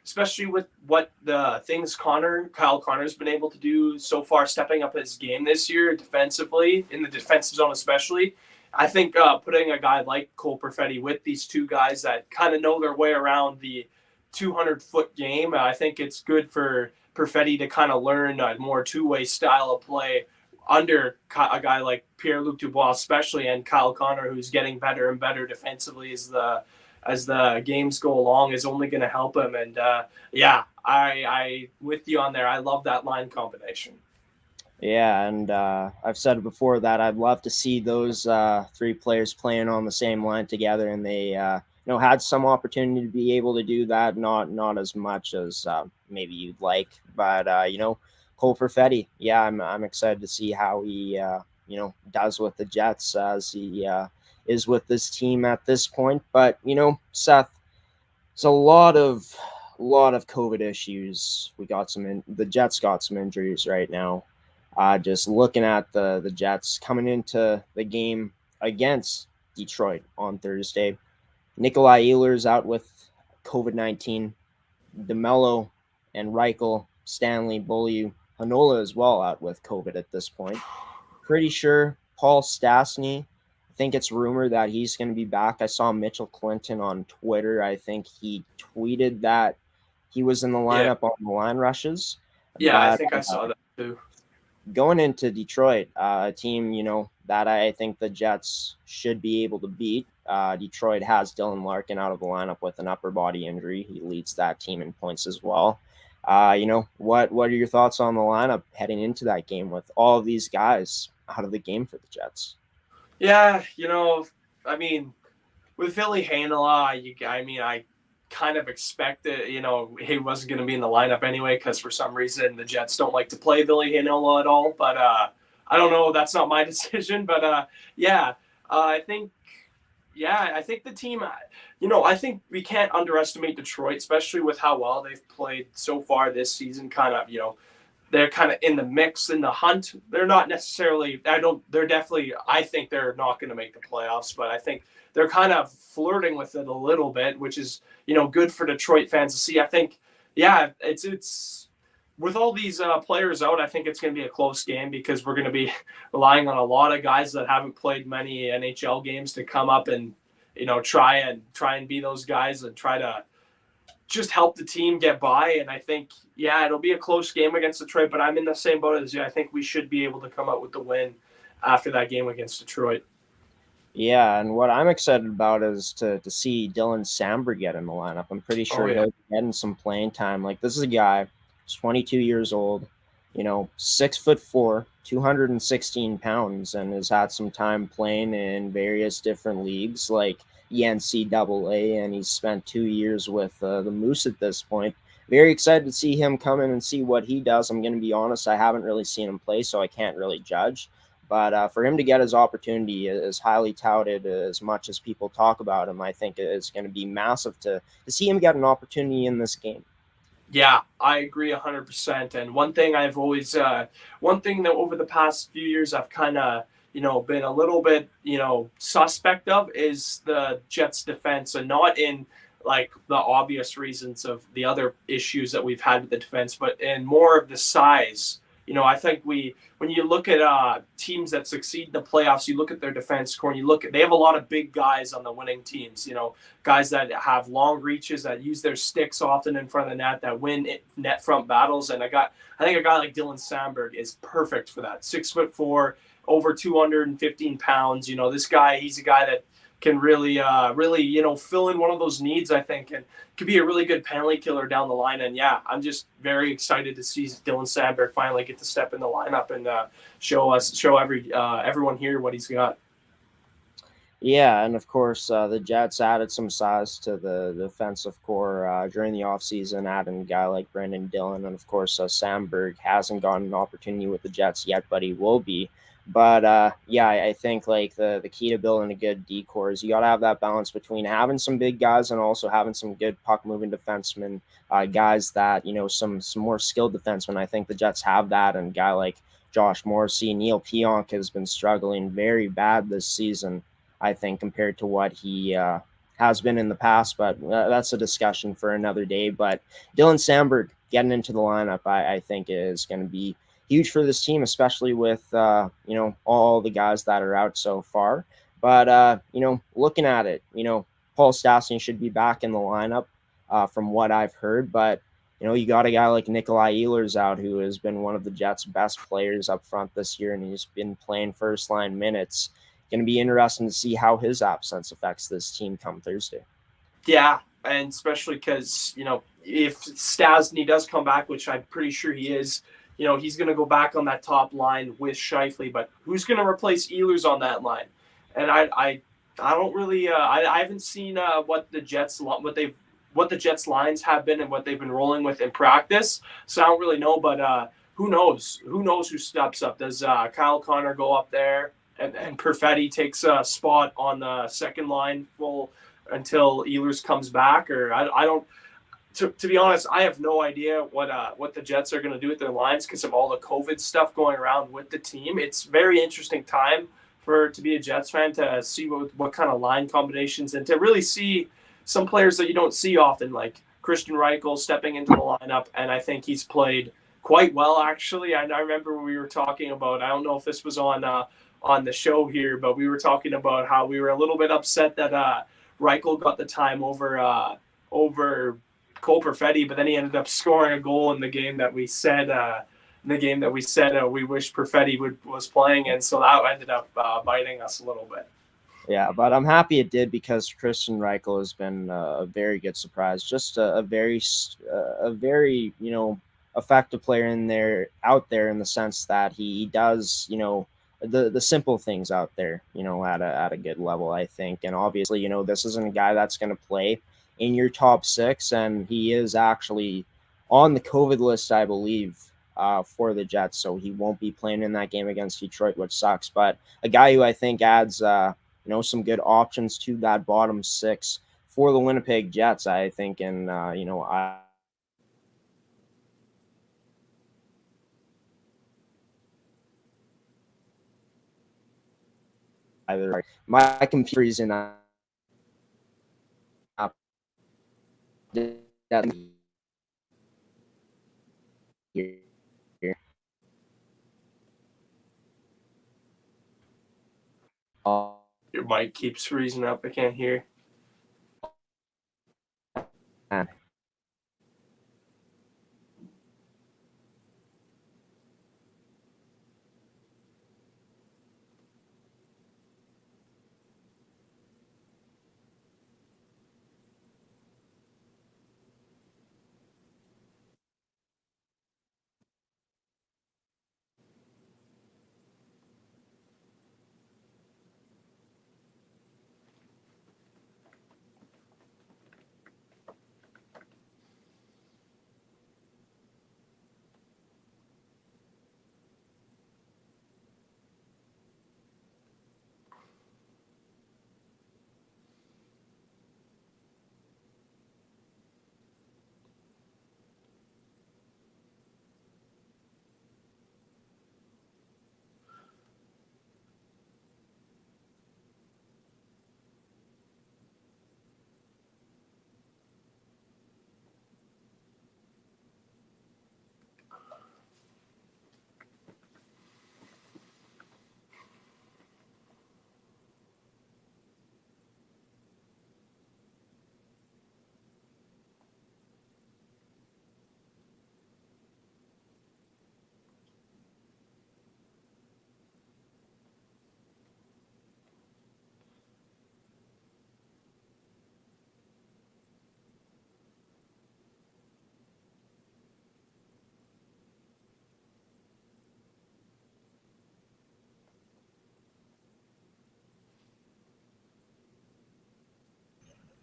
especially with what the things Kyle Connor's been able to do so far, stepping up his game this year defensively, in the defensive zone especially, I think putting a guy like Cole Perfetti with these 2 guys that kind of know their way around the 200-foot game, I think it's good for Perfetti to kind of learn a more 2-way style of play under a guy like Pierre-Luc Dubois especially, and Kyle Connor, who's getting better and better defensively as the games go along, is only going to help him. And I with you on there. I love that line combination. Yeah, and I've said it before that I'd love to see those 3 players playing on the same line together, and they had some opportunity to be able to do that, not as much as maybe you'd like, but Cole Perfetti, I'm excited to see how he does with the Jets as he is with this team at this point. But Seth, it's a lot of COVID issues. The Jets got some injuries right now. Just looking at the Jets coming into the game against Detroit on Thursday, Nikolai Ehlers out with COVID-19, DeMello and Reichel, Stanley, Beaulieu, Hanola as well out with COVID at this point. Pretty sure Paul Stastny, I think it's rumored that he's going to be back. I saw Mitchell Clinton on Twitter. I think he tweeted that he was in the lineup on the line rushes. Yeah, but I think I saw that too. Going into Detroit, a team, that I think the Jets should be able to beat. Detroit has Dylan Larkin out of the lineup with an upper body injury. He leads that team in points as well. What are your thoughts on the lineup heading into that game with all of these guys out of the game for the Jets? Yeah, with Ville Heinola, I kind of expected, he wasn't going to be in the lineup anyway, because for some reason the Jets don't like to play Ville Heinola at all. But I don't know. That's not my decision. But I think Yeah, I think the team, I think we can't underestimate Detroit, especially with how well they've played so far this season. Kind of, they're kind of in the mix, in the hunt. They're not necessarily, they're definitely, I think they're not going to make the playoffs, but I think they're kind of flirting with it a little bit, which is, good for Detroit fans to see. I think, yeah, it's with all these players out, I think it's going to be a close game because we're going to be relying on a lot of guys that haven't played many NHL games to come up and, try and be those guys and try to just help the team get by. And I think, yeah, it'll be a close game against Detroit, but I'm in the same boat as you. I think we should be able to come out with the win after that game against Detroit. Yeah, and what I'm excited about is to see Dylan Samberg get in the lineup. I'm pretty sure he'll be getting some playing time. Like, this is a guy who's 22 years old, 6'4", 216 pounds, and has had some time playing in various different leagues like NCAA, and he's spent 2 years with the Moose at this point. Very excited to see him come in and see what he does. I'm going to be honest, I haven't really seen him play, so I can't really judge. But for him to get his opportunity as highly touted as much as people talk about him, I think is going to be massive to see him get an opportunity in this game. Yeah, I agree 100%. And one thing I've always, one thing that over the past few years I've kind of, been a little bit, suspect of is the Jets defense, and not in like the obvious reasons of the other issues that we've had with the defense, but in more of the size. I think when you look at teams that succeed in the playoffs, you look at their defense core and they have a lot of big guys on the winning teams, guys that have long reaches, that use their sticks often in front of the net, that win net front battles. And I think a guy like Dylan Samberg is perfect for that. 6'4", over 215 pounds. This guy, he's a guy that can really, fill in one of those needs, I think, and could be a really good penalty killer down the line. And yeah, I'm just very excited to see Dylan Samberg finally get to step in the lineup and show everyone here what he's got. Yeah, and of course, the Jets added some size to the defensive core during the offseason, adding a guy like Brendan Dillon. And of course, Samberg hasn't gotten an opportunity with the Jets yet, but he will be. But I think like the key to building a good D-core is you got to have that balance between having some big guys and also having some good puck-moving defensemen, guys that, some more skilled defensemen. I think the Jets have that, and a guy like Josh Morrissey, Neil Pionk has been struggling very bad this season, I think, compared to what he has been in the past. But that's a discussion for another day. But Dylan Samberg getting into the lineup, I think, is going to be huge for this team, especially with, all the guys that are out so far. But, looking at it, Paul Stastny should be back in the lineup from what I've heard. But, you got a guy like Nikolai Ehlers out, who has been one of the Jets' best players up front this year, and he's been playing first-line minutes. Going to be interesting to see how his absence affects this team come Thursday. Yeah, and especially because, if Stastny does come back, which I'm pretty sure he is, he's going to go back on that top line with Scheifele, but who's going to replace Ehlers on that line? And I don't really I haven't seen what the Jets lines have been and what they've been rolling with in practice, so I don't really know. But who knows who steps up? Does Kyle Connor go up there and Perfetti takes a spot on the second line full until Ehlers comes back? Or I don't. To be honest, I have no idea what the Jets are going to do with their lines because of all the COVID stuff going around with the team. It's very interesting time to be a Jets fan, to see what kind of line combinations and to really see some players that you don't see often, like Christian Reichel stepping into the lineup. And I think he's played quite well, actually. I remember we were talking about, I don't know if this was on the show here, but we were talking about how we were a little bit upset that Reichel got the time over Cole Perfetti, but then he ended up scoring a goal in the game that we said we wish Perfetti was playing, and so that ended up biting us a little bit. Yeah, but I'm happy it did because Christian Reichel has been a very good surprise. Just a very effective player out there in the sense that he does the simple things out there at a good level, I think. And obviously this isn't a guy that's going to play in your top six, and he is actually on the COVID list, I believe, for the Jets, so he won't be playing in that game against Detroit, which sucks. But a guy who I think adds some good options to that bottom six for the Winnipeg Jets, I think. And, my computer is in Your mic keeps freezing up. I can't hear.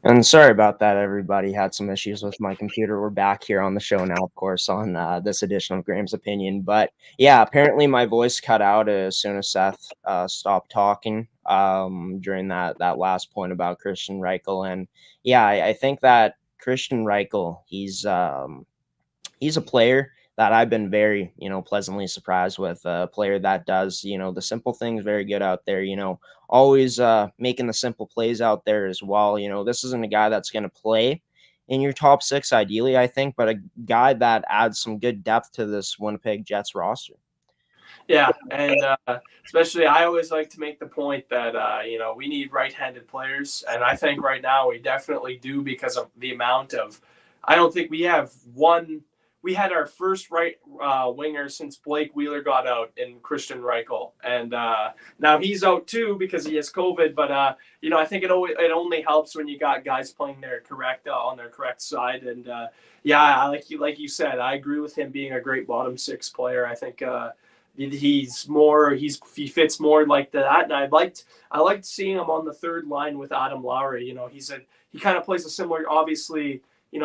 And sorry about that, everybody. Had some issues with my computer. We're back here on the show now, of course, on this edition of Graham's Opinion. But yeah, apparently my voice cut out as soon as Seth stopped talking during that last point about Christian Reichel. And yeah, I think that Christian Reichel, he's a player that I've been very, pleasantly surprised with. A player that does, the simple things very good out there, always making the simple plays out there as well. This isn't a guy that's going to play in your top six, ideally, I think, but a guy that adds some good depth to this Winnipeg Jets roster. Yeah, and especially I always like to make the point that, we need right-handed players, and I think right now we definitely do because of the amount of – I don't think we have one – we had our first right winger since Blake Wheeler got out in Christian Reichel, and now he's out too because he has COVID. But I think it only helps when you got guys playing their correct on their correct side. And like you said, I agree with him being a great bottom six player. I think he fits more like that, and I liked seeing him on the third line with Adam Lowry. He kind of plays a similar, obviously.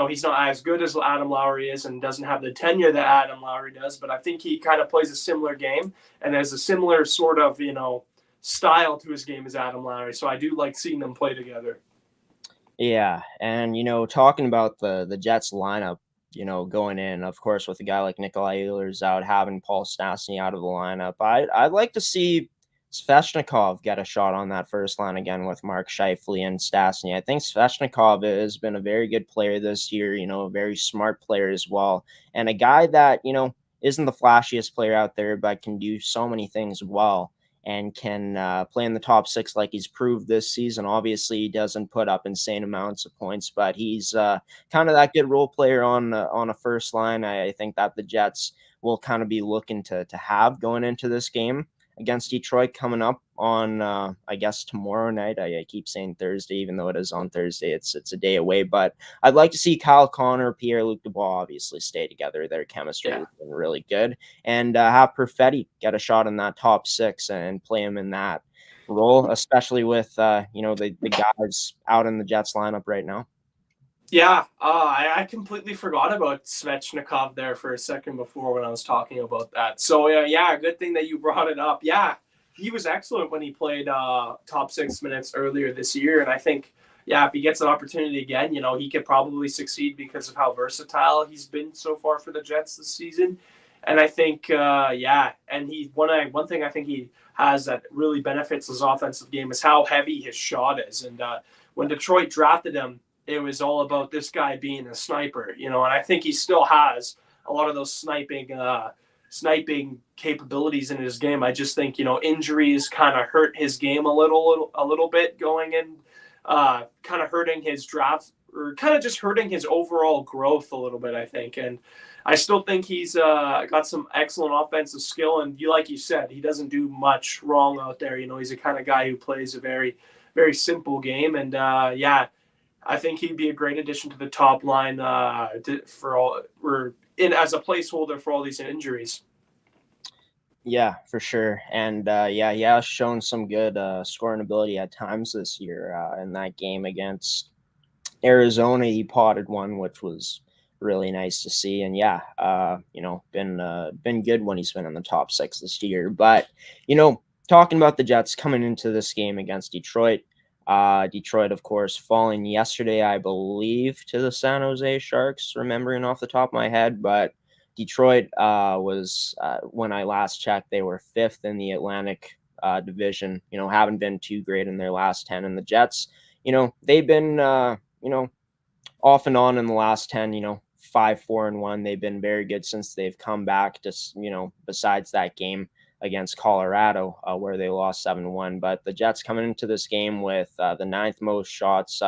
He's not as good as Adam Lowry is and doesn't have the tenure that Adam Lowry does, but I think he kind of plays a similar game and has a similar sort of, style to his game as Adam Lowry. So I do like seeing them play together. Yeah. And, talking about the Jets lineup, going in, of course, with a guy like Nikolai Ehlers out, having Paul Stastny out of the lineup, I'd like to see Svechnikov get a shot on that first line again with Mark Scheifele and Stastny. I think Svechnikov has been a very good player this year, a very smart player as well. And a guy that, isn't the flashiest player out there, but can do so many things well and can play in the top six like he's proved this season. Obviously, he doesn't put up insane amounts of points, but he's kind of that good role player on a first line. I think that the Jets will kind of be looking to have going into this game against Detroit coming up on, I guess, tomorrow night. I keep saying Thursday, even though it is on Thursday. It's a day away. But I'd like to see Kyle Connor, Pierre-Luc Dubois obviously stay together. Their chemistry has been really good. And have Perfetti get a shot in that top six and play him in that role, especially with, the guys out in the Jets lineup right now. Yeah, I completely forgot about Svechnikov there for a second before when I was talking about that. So, good thing that you brought it up. Yeah, he was excellent when he played top 6 minutes earlier this year. And I think, yeah, if he gets an opportunity again, he could probably succeed because of how versatile he's been so far for the Jets this season. And I think, and one thing I think he has that really benefits his offensive game is how heavy his shot is. And when Detroit drafted him, it was all about this guy being a sniper, and I think he still has a lot of those sniping capabilities in his game. I just think, injuries kind of hurt his game a little bit going in, kind of hurting his draft, or kind of just hurting his overall growth a little bit, I think. And I still think he's got some excellent offensive skill. And like you said, he doesn't do much wrong out there. He's a kind of guy who plays a very, very simple game. And I think he'd be a great addition to the top line as a placeholder for all these injuries. Yeah, for sure. And he has shown some good scoring ability at times this year. In that game against Arizona, he potted one, which was really nice to see. And been good when he's been in the top 6 this year. But talking about the Jets coming into this game against Detroit. Detroit, of course, falling yesterday, I believe, to the San Jose Sharks, remembering off the top of my head. But Detroit was, when I last checked, they were 5th in the Atlantic division, haven't been too great in their last 10. And the Jets, they've been, off and on in the last 10, 5-4-1. They've been very good since they've come back, just, besides that game against Colorado, where they lost 7-1. But the Jets coming into this game with the 9th most shots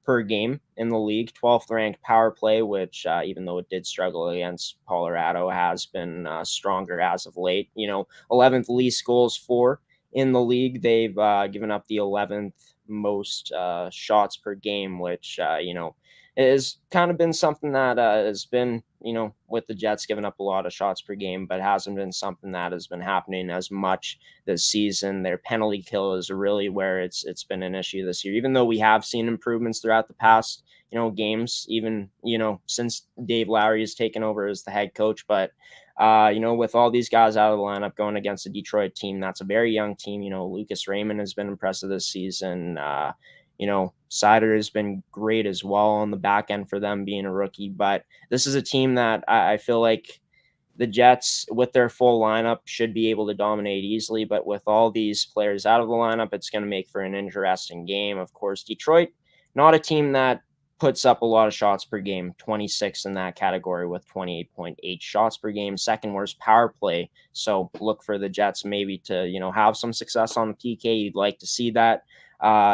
per game in the league, 12th ranked power play, which even though it did struggle against Colorado, has been stronger as of late. 11th least goals for in the league. They've given up the 11th most shots per game, which has kind of been something that has been, with the Jets giving up a lot of shots per game, but hasn't been something that has been happening as much this season. Their penalty kill is really where it's been an issue this year, even though we have seen improvements throughout the past, games, even, since Dave Lowry has taken over as the head coach. But, with all these guys out of the lineup going against a Detroit team, that's a very young team. Lucas Raymond has been impressive this season. Sider has been great as well on the back end for them being a rookie. But this is a team that I feel like the Jets, with their full lineup, should be able to dominate easily. But with all these players out of the lineup, it's going to make for an interesting game. Of course, Detroit, not a team that puts up a lot of shots per game, 26 in that category with 28.8 shots per game, 2nd worst power play. So look for the Jets maybe to, have some success on the PK. You'd like to see that.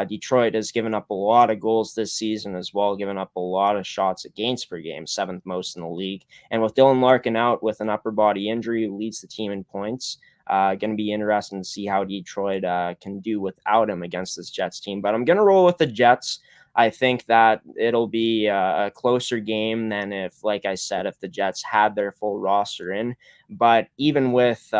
Detroit has given up a lot of goals this season as well, given up a lot of shots against per game, 7th most in the league. And with Dylan Larkin out with an upper body injury, who leads the team in points, going to be interesting to see how Detroit can do without him against this Jets team. But I'm going to roll with the Jets. I think that it'll be a closer game than if, like I said, if the Jets had their full roster in. But even with,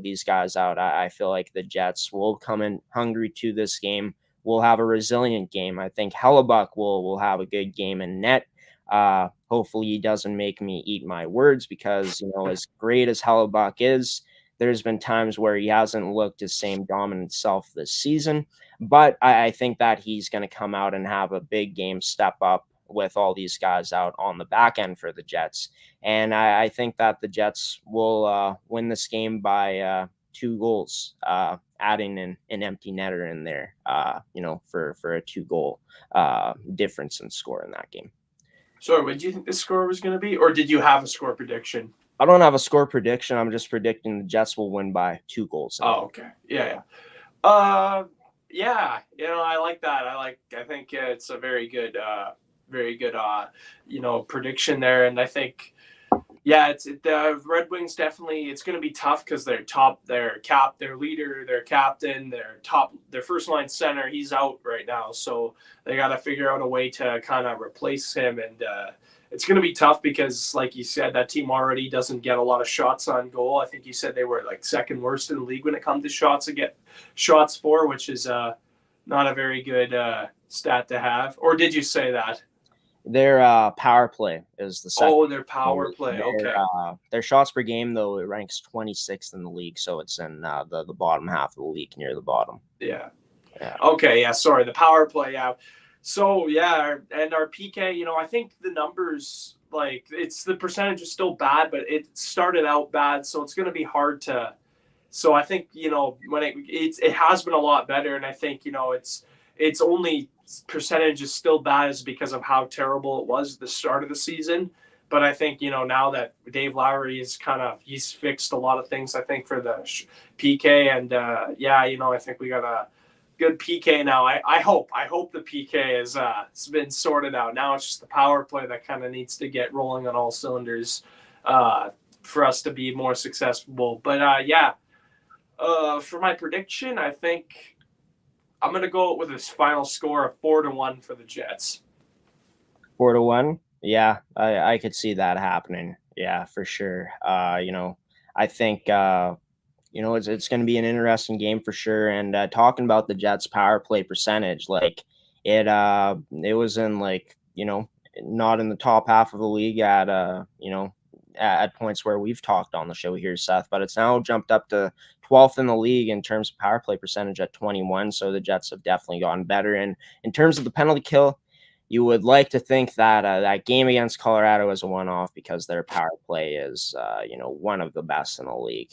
these guys out, I feel like the Jets will come in hungry to this game. We'll have a resilient game. I think Hellebuck will have a good game in net. Hopefully he doesn't make me eat my words, because, as great as Hellebuck is, there's been times where he hasn't looked his same dominant self this season. But I think that he's going to come out and have a big game, step up with all these guys out on the back end for the Jets. And I think that the Jets will win this game by 2 goals, adding an empty netter in there, for a 2-goal difference in score in that game. So what do you think the score was going to be? Or did you have a score prediction? I don't have a score prediction. I'm just predicting the Jets will win by 2 goals. Oh, okay. Yeah. Yeah, I like that. I think it's a very good prediction there. And I think, the Red Wings definitely, it's going to be tough because their leader, their captain, their first line center, he's out right now. So they got to figure out a way to kind of replace him. And it's going to be tough because, like you said, that team already doesn't get a lot of shots on goal. I think you said they were like 2nd worst in the league when it comes to shots for, which is not a very good stat to have. Or did you say that? Their power play is the second. Oh, their power play. Okay. Their shots per game, though, it ranks 26th in the league, so it's in the bottom half of the league, near the bottom. Yeah. Yeah. Okay. Yeah. Sorry. The power play. Yeah. So yeah, and our PK. I think the numbers, like, it's the percentage is still bad, but it started out bad, so it's going to be hard to. So I think when it has been a lot better, and I think it's only percentage is still bad is because of how terrible it was at the start of the season. But I think now that Dave Lowry is he's fixed a lot of things. I think for the PK, and I think we got a good PK now. I hope the PK has been sorted out. Now it's just the power play that kind of needs to get rolling on all cylinders for us to be more successful. But for my prediction, I think I'm going to go with this final score of 4-1 for the Jets. 4-1? Yeah, I could see that happening. Yeah, for sure. I think, it's going to be an interesting game for sure. And talking about the Jets' power play percentage, like it was in not in the top half of the league at points where we've talked on the show here, Seth, but it's now jumped up to 12th in the league in terms of power play percentage at 21. So the Jets have definitely gotten better. And in terms of the penalty kill, you would like to think that that game against Colorado is a one-off because their power play is, one of the best in the league.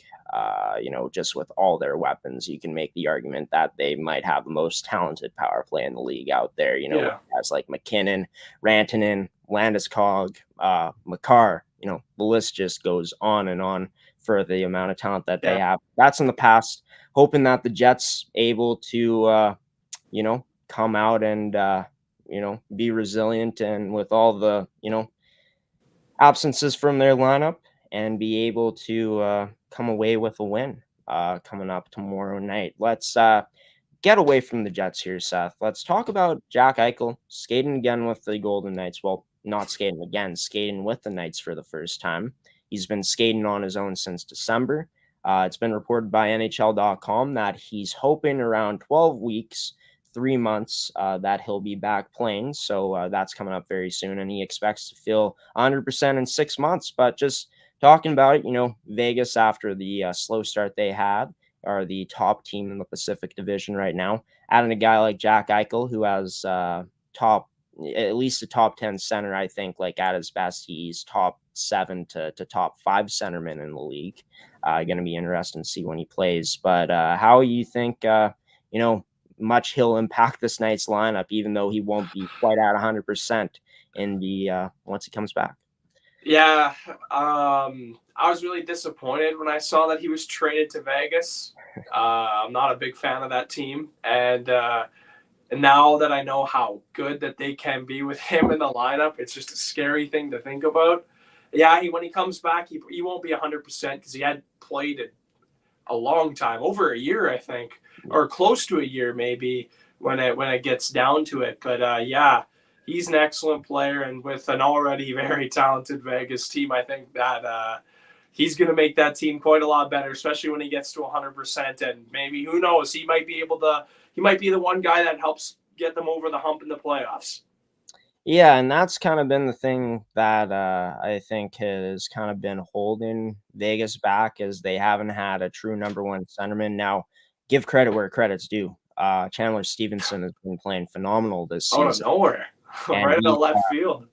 Just with all their weapons, you can make the argument that they might have the most talented power play in the league out there. Guys like McKinnon, Rantanen, Landeskog, Makar. The list just goes on and on for the amount of talent that they have. That's in the past. Hoping that the Jets able to, come out and, be resilient and with all the, absences from their lineup and be able to come away with a win coming up tomorrow night. Let's get away from the Jets here, Seth. Let's talk about Jack Eichel skating again with the Golden Knights. Well, not skating again, skating with the Knights for the first time. He's been skating on his own since December. It's been reported by NHL.com that he's hoping around 12 weeks, 3 months, that he'll be back playing. So that's coming up very soon, and he expects to feel 100% in 6 months. But just talking about it, Vegas, after the slow start they had, are the top team in the Pacific Division right now. Adding a guy like Jack Eichel, who has at least a top 10 center, I think, like at his best, he's top 7 to top 5 centerman in the league. Going to be interesting to see when he plays. But how you think, much he'll impact this night's lineup, even though he won't be quite at 100% in the once he comes back? Yeah, I was really disappointed when I saw that he was traded to Vegas. I'm not a big fan of that team, and now that I know how good that they can be with him in the lineup, it's just a scary thing to think about. Yeah, when he comes back, he won't be 100% because he had played a long time, over a year, I think, or close to a year maybe when it gets down to it. But he's an excellent player, and with an already very talented Vegas team, I think that he's going to make that team quite a lot better, especially when he gets to 100%. And maybe, who knows, he might be the one guy that helps get them over the hump in the playoffs. Yeah, and that's kind of been the thing that I think has kind of been holding Vegas back, is they haven't had a true number one centerman. Now, give credit where credit's due. Chandler Stevenson has been playing phenomenal this season. Out of nowhere. Right in the left field.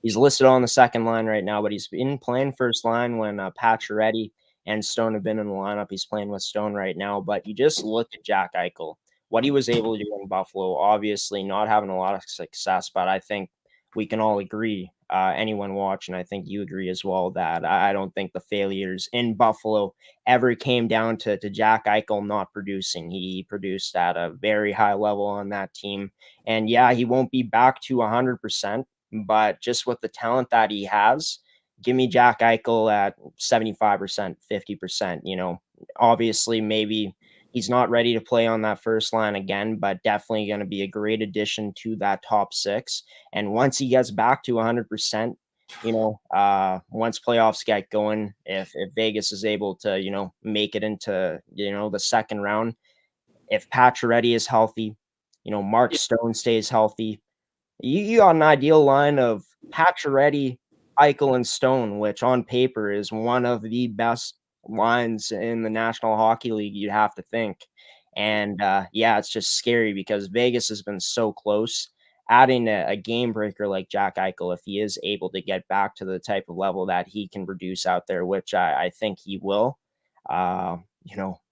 He's listed on the second line right now, but he's been playing first line when Pacioretty and Stone have been in the lineup. He's playing with Stone right now. But you just look at Jack Eichel, what he was able to do in Buffalo, obviously not having a lot of success, but I think we can all agree, anyone watching, I think you agree as well, that I don't think the failures in Buffalo ever came down to Jack Eichel not producing. He produced at a very high level on that team. And yeah, he won't be back to 100%, but just with the talent that he has, give me Jack Eichel at 75%, 50%. Obviously, maybe he's not ready to play on that first line again, but definitely going to be a great addition to that top 6. And once he gets back to 100%, once playoffs get going, if Vegas is able to, make it into, the second round, if Pacioretty is healthy, Mark Stone stays healthy, You got an ideal line of Pacioretty, Eichel, and Stone, which on paper is one of the best lines in the National Hockey League, you'd have to think. And yeah, it's just scary because Vegas has been so close. Adding a game breaker like Jack Eichel, if he is able to get back to the type of level that he can produce out there, which I think he will,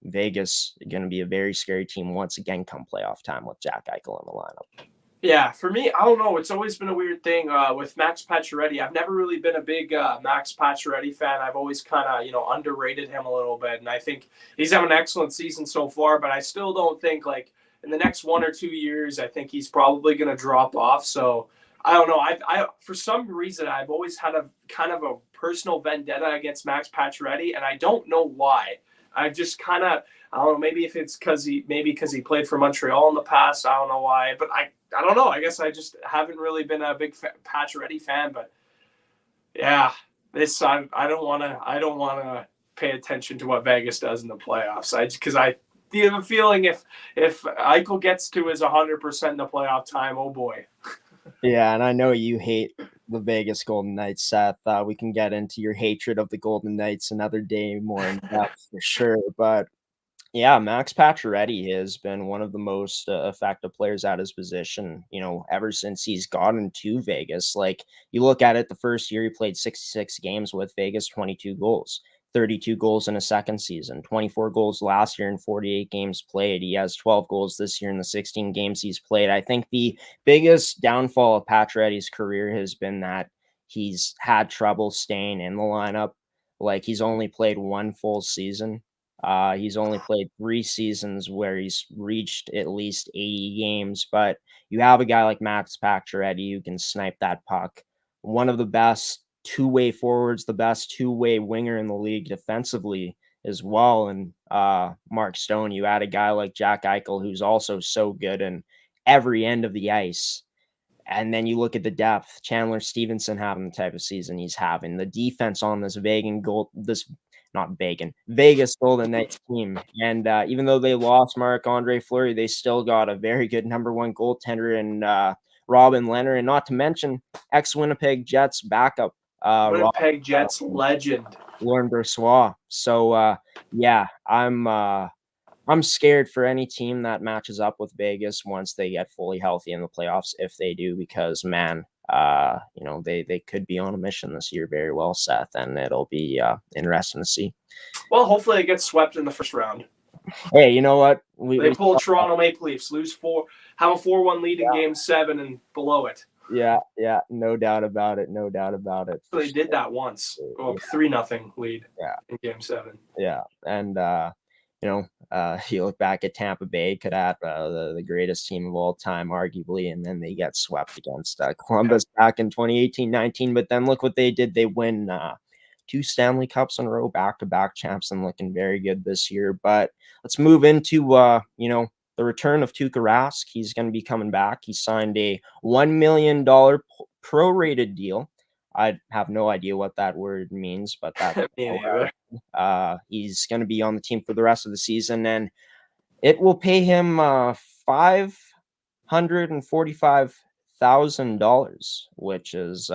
Vegas is going to be a very scary team once again come playoff time with Jack Eichel in the lineup. Yeah, for me, I don't know. It's always been a weird thing with Max Pacioretty. I've never really been a big Max Pacioretty fan. I've always kind of, underrated him a little bit. And I think he's having an excellent season so far, but I still don't think, like, in the next 1 or 2 years, I think he's probably going to drop off. So I don't know. I for some reason, I've always had a kind of a personal vendetta against Max Pacioretty, and I don't know why. I just kind of, I don't know, maybe if it's because he played for Montreal in the past. I don't know why, but I don't know. I guess I just haven't really been a big Pacioretty fan, but yeah, I don't want to pay attention to what Vegas does in the playoffs. Because I have a feeling if Eichel gets to his 100% in the playoff time, oh boy. Yeah, and I know you hate the Vegas Golden Knights, Seth. We can get into your hatred of the Golden Knights another day more in depth for sure. But yeah, Max Pacioretty has been one of the most effective players at his position, ever since he's gotten to Vegas. Like, you look at it, the first year he played 66 games with Vegas, 22 goals. 32 goals in a second season, 24 goals last year in 48 games played. He has 12 goals this year in the 16 games he's played. I think the biggest downfall of Pacioretty's career has been that he's had trouble staying in the lineup. Like, he's only played one full season. He's only played 3 seasons where he's reached at least 80 games, but you have a guy like Max Pacioretty who can snipe that puck. One of the best two-way forwards, the best two-way winger in the league defensively as well. And Mark Stone, you add a guy like Jack Eichel, who's also so good in every end of the ice. And then you look at the depth, Chandler Stevenson having the type of season he's having, the defense on this Vegas Golden Knights team. And even though they lost Marc-Andre Fleury, they still got a very good number one goaltender in Robin Leonard, and not to mention ex-Winnipeg Jets backup. Winnipeg Jets legend. Lauren Brossois. So, yeah, I'm scared for any team that matches up with Vegas once they get fully healthy in the playoffs, if they do, because, man, they could be on a mission this year very well, Seth, and it'll be interesting to see. Well, hopefully it gets swept in the first round. Hey, you know what? They pull Toronto Maple Leafs, have a 4-1 lead in Game 7 and below it. Yeah, no doubt about it. So they did that once. Go up 3-0 lead in Game 7. Yeah, and you look back at Tampa Bay, could have the greatest team of all time, arguably, and then they get swept against Columbus back in 2018-19. But then look what they did. They win 2 Stanley Cups in a row, back-to-back champs, and looking very good this year. But let's move into, the return of Tuukka Rask. He's going to be coming back. He signed a $1 million prorated deal. I have no idea what that word means, but that he's going to be on the team for the rest of the season, and it will pay him $545,000, which is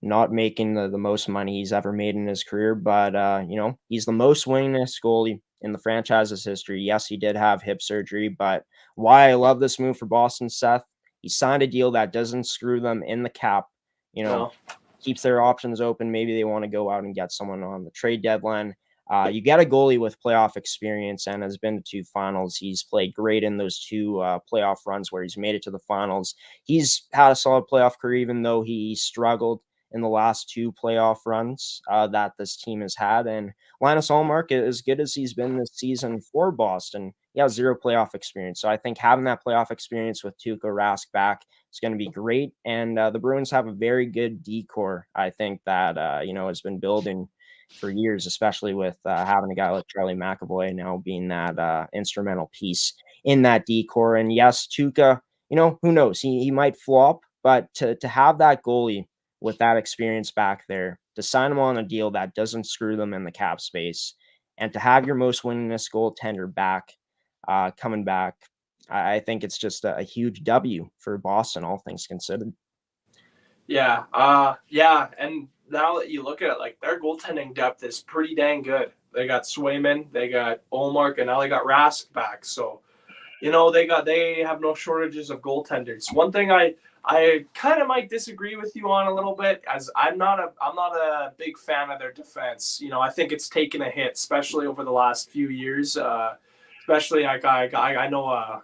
not making the most money he's ever made in his career, but he's the most winningest goalie in the franchise's history. Yes, he did have hip surgery, but why I love this move for Boston, Seth, he signed a deal that doesn't screw them in the cap, keeps their options open. Maybe they want to go out and get someone on the trade deadline. You get a goalie with playoff experience and has been to 2 finals. He's played great in those 2 playoff runs where he's made it to the finals. He's had a solid playoff career, even though he struggled in the last 2 playoff runs that this team has had. And Linus Ullmark, as good as he's been this season for Boston, he has 0 playoff experience. So I think having that playoff experience with Tuukka Rask back is going to be great. And the Bruins have a very good decor, I think, that, has been building for years, especially with having a guy like Charlie McAvoy now being that instrumental piece in that decor. And yes, Tuukka, who knows? He might flop, but to have that goalie with that experience back there, to sign him on a deal that doesn't screw them in the cap space, and to have your most winningest goaltender back, coming back, I think it's just a huge W for Boston, all things considered. Yeah, and now that you look at it, like their goaltending depth is pretty dang good. They got Swayman, they got Olmark, and now they got Rask back. So, they have no shortages of goaltenders. One thing I kind of might disagree with you on a little bit, as I'm not a big fan of their defense. I think it's taken a hit, especially over the last few years. Especially I know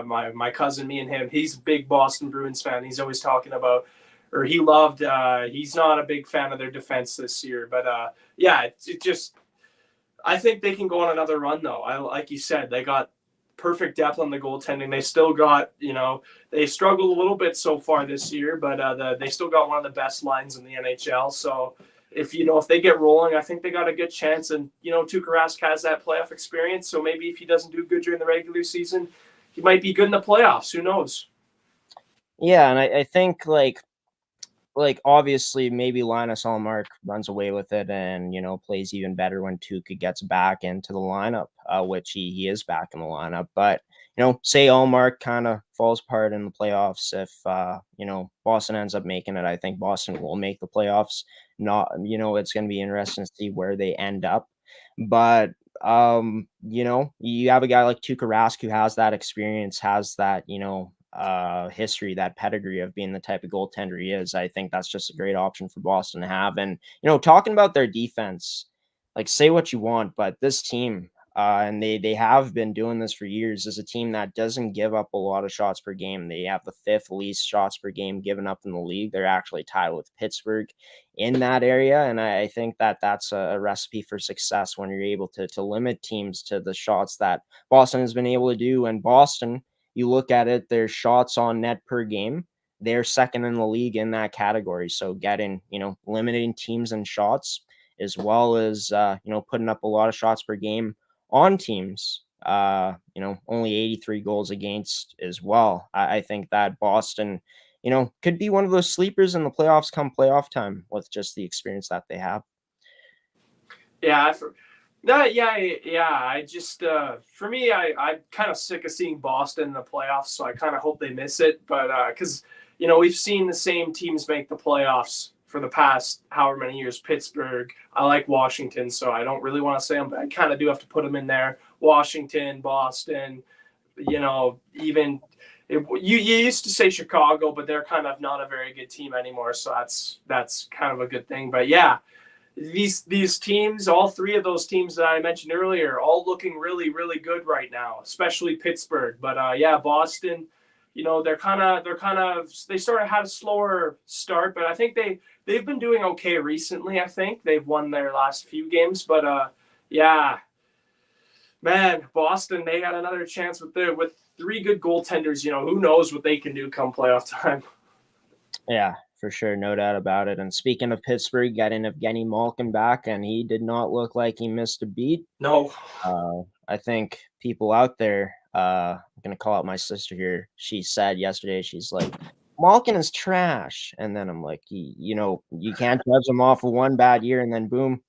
my cousin, me and him, he's a big Boston Bruins fan. He's always talking about, or he loved. He's not a big fan of their defense this year, but it just. I think they can go on another run though. Like you said, they got perfect depth on the goaltending. They still got, they struggled a little bit so far this year, but they still got one of the best lines in the NHL. So if they get rolling, I think they got a good chance. And Tuukka Rask has that playoff experience, so maybe if he doesn't do good during the regular season, he might be good in the playoffs. Who knows? Yeah, and I think like obviously maybe Linus Ullmark runs away with it and plays even better when Tuukka gets back into the lineup, which he is back in the lineup. But say Ullmark kind of falls apart in the playoffs. If Boston ends up making it, I think Boston will make the playoffs. Not it's going to be interesting to see where they end up. But you have a guy like Tuukka Rask who has that experience, has that history, that pedigree of being the type of goaltender he is. I think that's just a great option for Boston to have. And talking about their defense, like say what you want, but this team, and they have been doing this for years, is a team that doesn't give up a lot of shots per game. They have the 5th least shots per game given up in the league. They're actually tied with Pittsburgh in that area, and I think that's a recipe for success when you're able to limit teams to the shots that Boston has been able to do. And Boston, you look at it, their shots on net per game, they're second in the league in that category. So getting, limiting teams and shots, as well as, putting up a lot of shots per game on teams, only 83 goals against as well. I think that Boston, could be one of those sleepers in the playoffs come playoff time with just the experience that they have. Yeah, I just for me, I'm kind of sick of seeing Boston in the playoffs, so I kind of hope they miss it. But because we've seen the same teams make the playoffs for the past however many years. Pittsburgh, I like Washington, so I don't really want to say them, but I kind of do have to put them in there. Washington, Boston, even you used to say Chicago, but they're kind of not a very good team anymore, so that's kind of a good thing. But yeah. These teams, all 3 of those teams that I mentioned earlier, all looking really, really good right now, especially Pittsburgh. But Boston, they sort of had a slower start, but I think they've been doing okay recently. I think they've won their last few games, but man, Boston, they got another chance with 3 good goaltenders. Who knows what they can do come playoff time. Yeah, for sure. No doubt about it. And speaking of Pittsburgh, getting Evgeny Malkin back, and he did not look like he missed a beat. No. I think people out there, I'm going to call out my sister here. She said yesterday, she's like, Malkin is trash. And then I'm like, you can't judge him off of one bad year and then boom,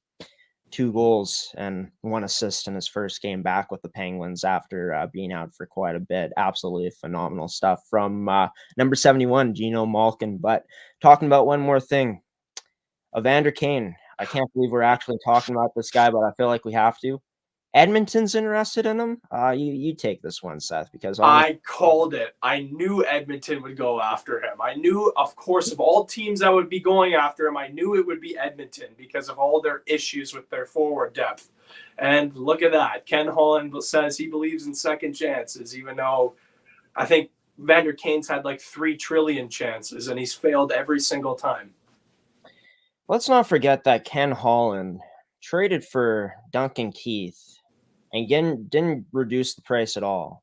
2 goals and 1 assist in his first game back with the Penguins after being out for quite a bit. Absolutely phenomenal stuff from number 71, Geno Malkin. But talking about one more thing, Evander Kane. I can't believe we're actually talking about this guy, but I feel like we have to. Edmonton's interested in him. You take this one, Seth, because I called it. I knew Edmonton would go after him. I knew, of course, of all teams that would be going after him, I knew it would be Edmonton because of all their issues with their forward depth. And look at that. Ken Holland says he believes in second chances, even though I think Vander Kane's had like 3 trillion chances and he's failed every single time. Let's not forget that Ken Holland traded for Duncan Keith and didn't reduce the price at all.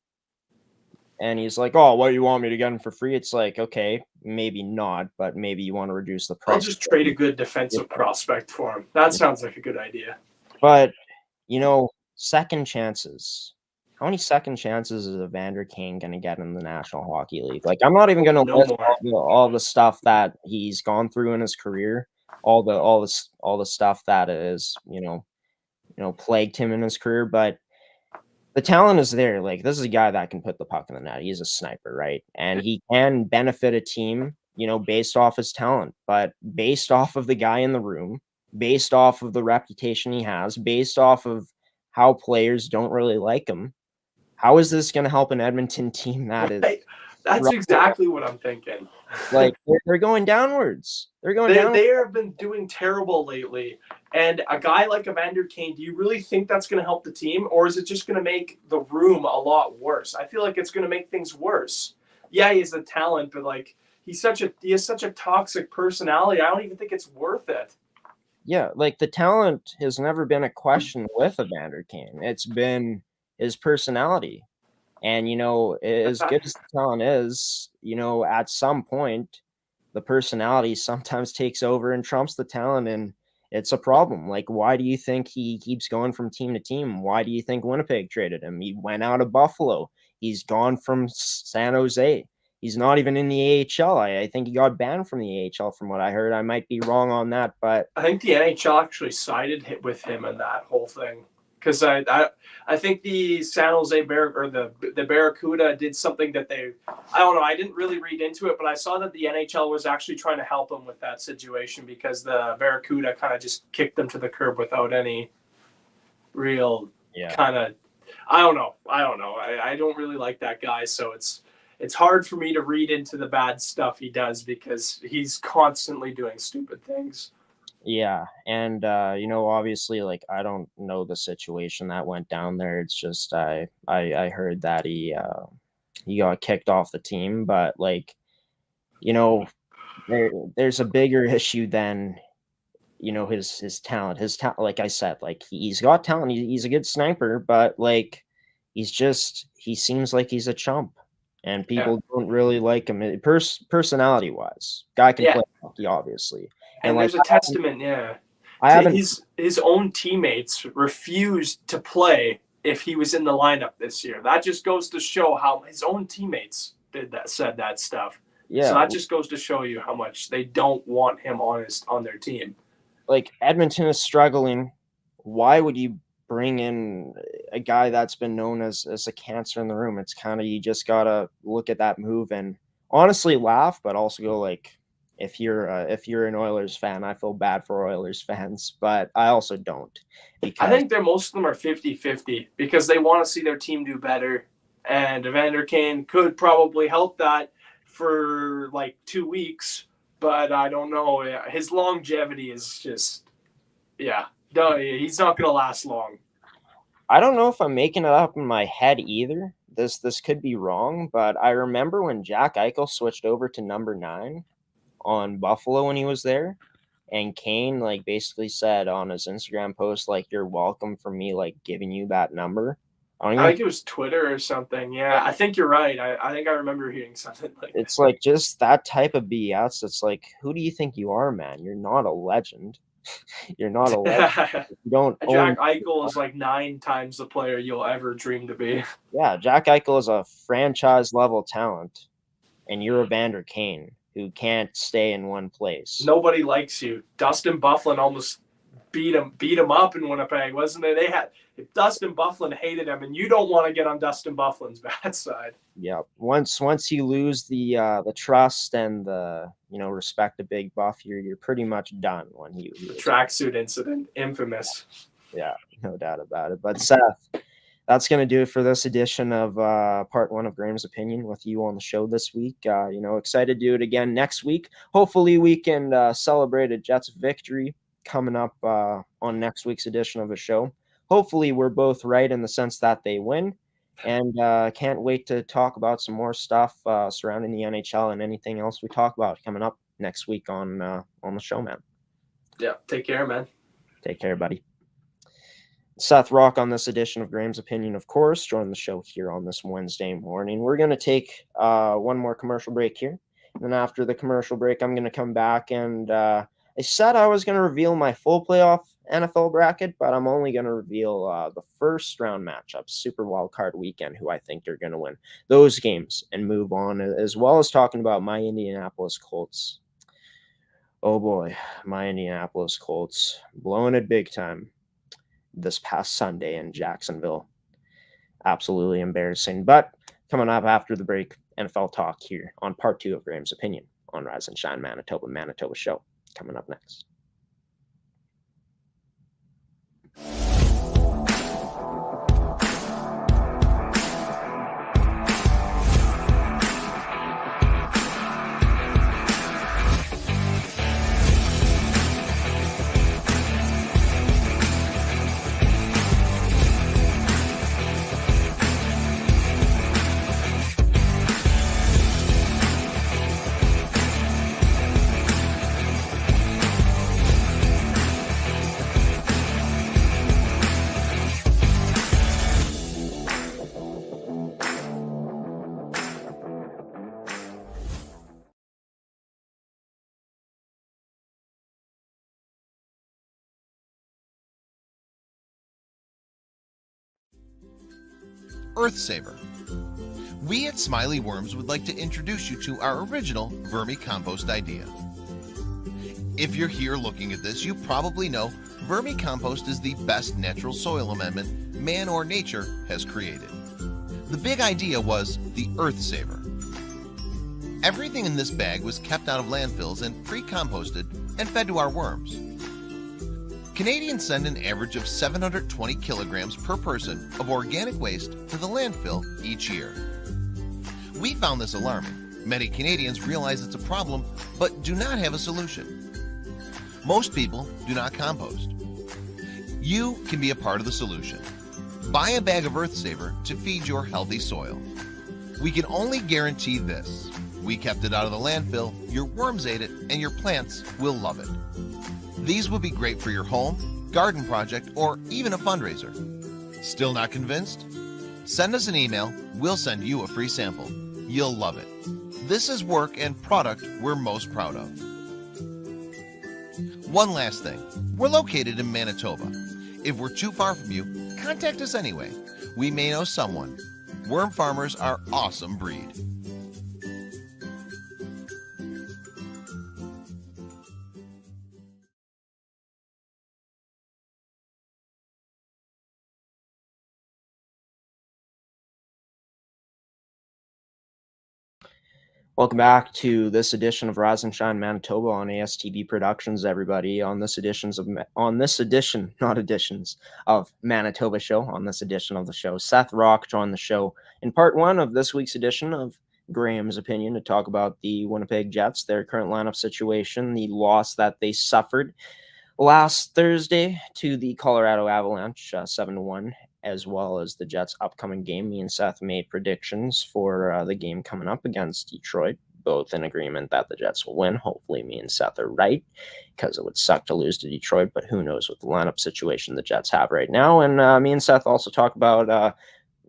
And he's like, oh, what do you want me to get him for free? It's like, okay, maybe not, but maybe you want to reduce the price. I'll just trade a good defensive prospect for him. That sounds like a good idea. But, second chances. How many second chances is Evander Kane going to get in the National Hockey League? Like, I'm not even going to list all the stuff that he's gone through in his career, all the stuff that is, plagued him in his career. But The talent is there. Like, this is a guy that can put the puck in the net. He's a sniper, right? And he can benefit a team, based off his talent, but based off of the guy in the room, based off of the reputation he has, based off of how players don't really like him, how is this going to help an Edmonton team that is Right. That's exactly what I'm thinking. like they're going downwards? They're going down. They have been doing terrible lately. And a guy like Evander Kane, do you really think that's going to help the team, or is it just going to make the room a lot worse? I feel like it's going to make things worse. Yeah, he has the talent, but like he has such a toxic personality. I don't even think it's worth it. Yeah, like the talent has never been a question with Evander Kane. It's been his personality. And, as good as the talent is, at some point, the personality sometimes takes over and trumps the talent, and it's a problem. Like, why do you think he keeps going from team to team? Why do you think Winnipeg traded him? He went out of Buffalo. He's gone from San Jose. He's not even in the AHL. I think he got banned from the AHL from what I heard. I might be wrong on that, but I think the NHL actually sided with him in that whole thing. Because I think the San Jose the Barracuda did something that I don't know, I didn't really read into it, but I saw that the NHL was actually trying to help him with that situation because the Barracuda kind of just kicked them to the curb without any real kind of, I don't know. I don't really like that guy, so it's hard for me to read into the bad stuff he does because he's constantly doing stupid things. Yeah, and obviously, like, I don't know the situation that went down there. It's just I heard that he got kicked off the team, but like, there's a bigger issue than his talent. His talent, like I said, like he's got talent. He's a good sniper, but like he seems like he's a chump, and people don't really like him. Personality wise, guy can play hockey, obviously. And like, there's a testament, his own teammates refused to play if he was in the lineup this year. That just goes to show how his own teammates said that stuff. Yeah. So that just goes to show you how much they don't want him on their team. Like, Edmonton is struggling. Why would you bring in a guy that's been known as a cancer in the room? It's kind of, you just gotta look at that move and honestly laugh, but also go like, if you're an Oilers fan, I feel bad for Oilers fans, but I also don't. I think most of them are 50-50 because they want to see their team do better, and Evander Kane could probably help that for like 2 weeks, but I don't know. His longevity is just, he's not going to last long. I don't know if I'm making it up in my head either. This could be wrong, but I remember when Jack Eichel switched over to number 9 on Buffalo when he was there, and Kane like basically said on his Instagram post, like, you're welcome for me like giving you that number. I think it was Twitter or something. Yeah, I think you're right. I think I remember hearing something like that. It's like just that type of BS. It's like, who do you think you are, man? You're not a legend. You're not a legend. You don't. Jack Eichel is like 9 times the player you'll ever dream to be. Yeah, Jack Eichel is a franchise level talent, and you're Evander Kane who can't stay in one place. Nobody likes you. Dustin Byfuglien almost beat him up in Winnipeg, wasn't it? Dustin Byfuglien hated him, and you don't want to get on Dustin Bufflin's bad side. Yeah. Once you lose the trust and the respect of Big Buff, you're pretty much done when he the tracksuit incident, infamous. Yeah, no doubt about it. But Seth, that's going to do it for this edition of part 1 of Graeme's Opinion with you on the show this week. Excited to do it again next week. Hopefully we can celebrate a Jets victory coming up on next week's edition of the show. Hopefully we're both right in the sense that they win, and can't wait to talk about some more stuff surrounding the NHL and anything else we talk about coming up next week on the show, man. Yeah, take care, man. Take care, buddy. Seth Rach on this edition of Graeme's Opinion, of course, joined the show here on this Wednesday morning. We're going to take one more commercial break here. And then after the commercial break, I'm going to come back and I said I was going to reveal my full playoff NFL bracket, but I'm only going to reveal the first round matchups, Super Wildcard Weekend, who I think are going to win those games and move on, as well as talking about my Indianapolis Colts. Oh boy, my Indianapolis Colts blowing it big time this past Sunday in Jacksonville. Absolutely embarrassing. But coming up after the break, NFL talk here on part 2 of Graeme's opinion on Rise and Shine Manitoba show. Coming up next. Earthsaver. We at Smiley Worms would like to introduce you to our original vermicompost idea. If you're here looking at this, you probably know vermicompost is the best natural soil amendment man or nature has created. The big idea was the Earthsaver. Everything in this bag was kept out of landfills and pre-composted and fed to our worms. Canadians send an average of 720 kilograms per person of organic waste to the landfill each year. We found this alarming. Many Canadians realize it's a problem, but do not have a solution. Most people do not compost. You can be a part of the solution. Buy a bag of Earthsaver to feed your healthy soil. We can only guarantee this. We kept it out of the landfill, your worms ate it, and your plants will love it. These would be great for your home, garden project, or even a fundraiser. Still not convinced? Send us an email. We'll send you a free sample. You'll love it. This is work and product we're most proud of. One last thing. We're located in Manitoba. If we're too far from you, contact us anyway. We may know someone. Worm farmers are awesome breed. Welcome back to this edition of Rise and Shine Manitoba on ASTV Productions, everybody. On this edition of Manitoba show, on this edition of the show, Seth Rach joined the show in part 1 of this week's edition of Graeme's opinion to talk about the Winnipeg Jets, their current lineup situation, the loss that they suffered last Thursday to the Colorado Avalanche, 7-1. As well as the Jets' upcoming game. Me and Seth made predictions for the game coming up against Detroit, both in agreement that the Jets will win. Hopefully me and Seth are right, because it would suck to lose to Detroit, but who knows what the lineup situation the Jets have right now. And me and Seth also talk about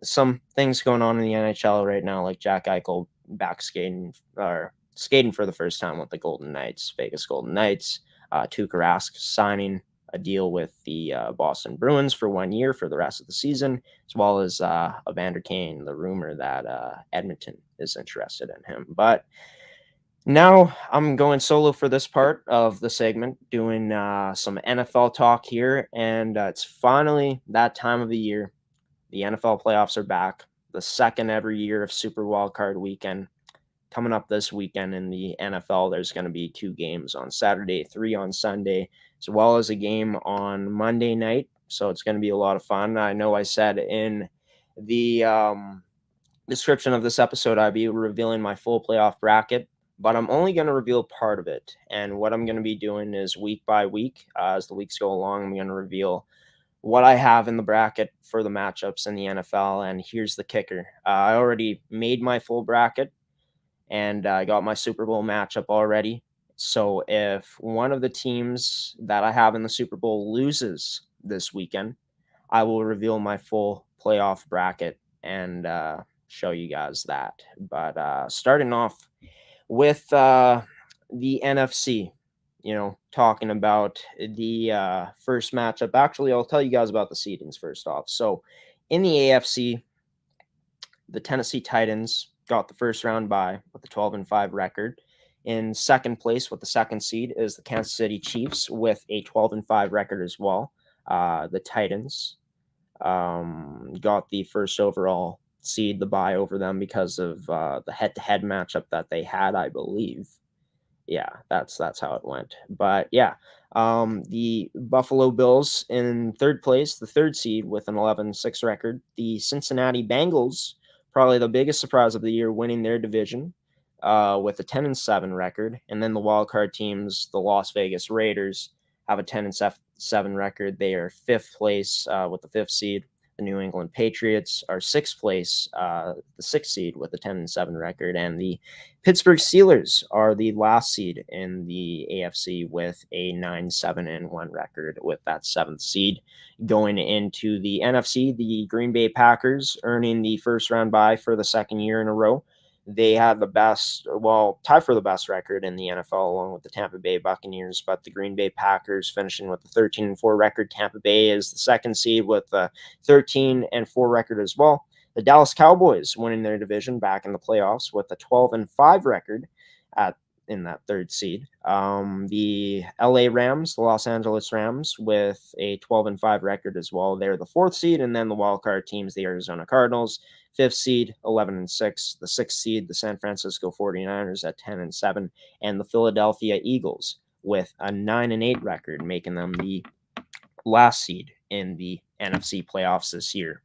some things going on in the NHL right now, like Jack Eichel back skating for the first time with the Golden Knights, Vegas Golden Knights, Tuukka Rask signing a deal with the Boston Bruins for 1 year for the rest of the season, as well as Evander Kane, the rumor that Edmonton is interested in him. But now I'm going solo for this part of the segment, doing some NFL talk here, and it's finally that time of the year. The NFL playoffs are back, the second every year of Super Wildcard Weekend. Coming up this weekend in the NFL, there's going to be 2 games on Saturday, 3 on Sunday, as well as a game on Monday night. So it's going to be a lot of fun. I know I said in the description of this episode I'd be revealing my full playoff bracket, but I'm only going to reveal part of it. And what I'm going to be doing is week by week, as the weeks go along, I'm going to reveal what I have in the bracket for the matchups in the NFL. And here's the kicker. I already made my full bracket, and I got my Super Bowl matchup already. So if one of the teams that I have in the Super Bowl loses this weekend, I will reveal my full playoff bracket and show you guys that. But starting off with the NFC, talking about the first matchup. Actually, I'll tell you guys about the seedings first off. So in the AFC, the Tennessee Titans got the first round bye with a 12-5 record. In second place with the second seed is the Kansas City Chiefs with a 12-5 record as well. The Titans got the first overall seed, the bye over them because of the head-to-head matchup that they had, I believe. Yeah, that's how it went. But yeah, the Buffalo Bills in third place, the third seed with an 11-6 record. The Cincinnati Bengals, probably the biggest surprise of the year, winning their division with a 10-7 record. And then the wild card teams, the Las Vegas Raiders, have a 10-7 record. They are fifth place with the fifth seed. The New England Patriots are sixth place, the sixth seed with a 10-7 record, and the Pittsburgh Steelers are the last seed in the AFC with a 9-7-1 record with that seventh seed. Going into the NFC, the Green Bay Packers earning the first round bye for the second year in a row. They had the best, well, tied for the best record in the NFL along with the Tampa Bay Buccaneers, but the Green Bay Packers finishing with a 13-4 record. Tampa Bay is the second seed with a 13-4 record as well. The Dallas Cowboys winning their division back in the playoffs with a 12-5 record in that third seed. The LA Rams, the Los Angeles Rams, with a 12-5 record as well. They're the fourth seed, and then the wild card teams, the Arizona Cardinals, fifth seed, 11-6. The sixth seed, the San Francisco 49ers at 10-7, and the Philadelphia Eagles with a 9-8 record, making them the last seed in the NFC playoffs this year.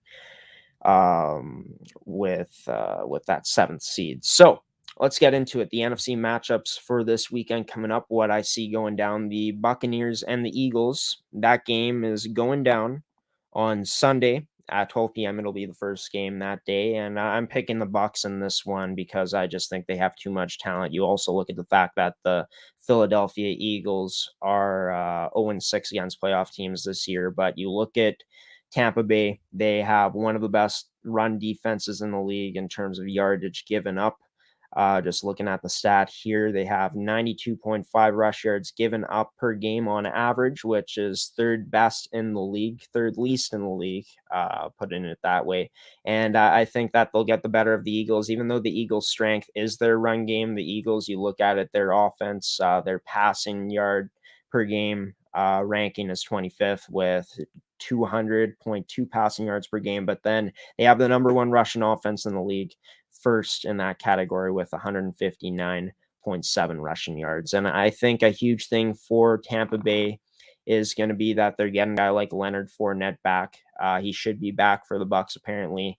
With that seventh seed. So let's get into it. The NFC matchups for this weekend coming up, what I see going down, the Buccaneers and the Eagles. That game is going down on Sunday at 12 p.m. It'll be the first game that day, and I'm picking the Bucs in this one because I just think they have too much talent. You also look at the fact that the Philadelphia Eagles are 0-6 against playoff teams this year, but you look at Tampa Bay, they have one of the best run defenses in the league in terms of yardage given up. Just looking at the stat here, they have 92.5 rush yards given up per game on average, which is third best in the league, third least in the league, putting it that way. And I think that they'll get the better of the Eagles, even though the Eagles' strength is their run game. The Eagles, you look at it, their offense, their passing yard per game ranking is 25th with 200.2 passing yards per game, but then they have the number one rushing offense in the league, first in that category with 159.7 rushing yards. And I think a huge thing for Tampa Bay is going to be that they're getting a guy like Leonard Fournette back. He should be back for the Bucs apparently.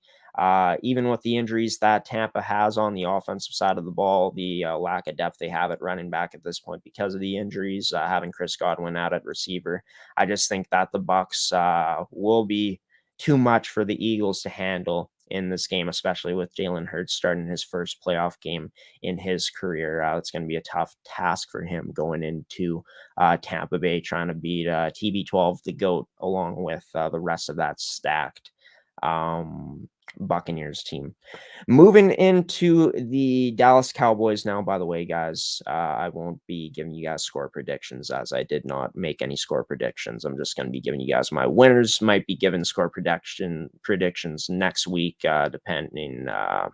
Even with the injuries that Tampa has on the offensive side of the ball, the lack of depth they have at running back at this point because of the injuries, having Chris Godwin out at receiver, I just think that the Bucs will be too much for the Eagles to handle in this game, especially with Jalen Hurts starting his first playoff game in his career. It's going to be a tough task for him going into Tampa Bay, trying to beat TB12, the GOAT, along with the rest of that stacked Buccaneers team. Moving into the Dallas Cowboys now, by the way, guys, I won't be giving you guys score predictions as I did not make any score predictions. I'm just going to be giving you guys my winners. Might be giving score predictions next week, depending, how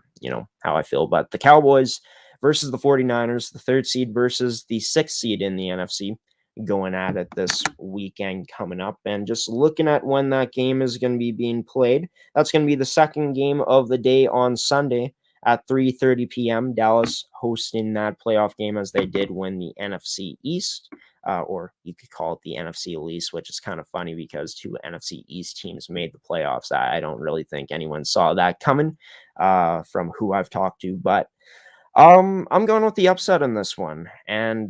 I feel. But the Cowboys versus the 49ers, the third seed versus the sixth seed in the NFC, going at it this weekend coming up. And just looking at when that game is going to be being played, that's going to be the second game of the day on Sunday at 3:30 p.m. Dallas hosting that playoff game as they did win the NFC East, or you could call it the NFC East, which is kind of funny because two NFC East teams made the playoffs. I don't really think anyone saw that coming from who I've talked to, but I'm going with the upset in this one. And,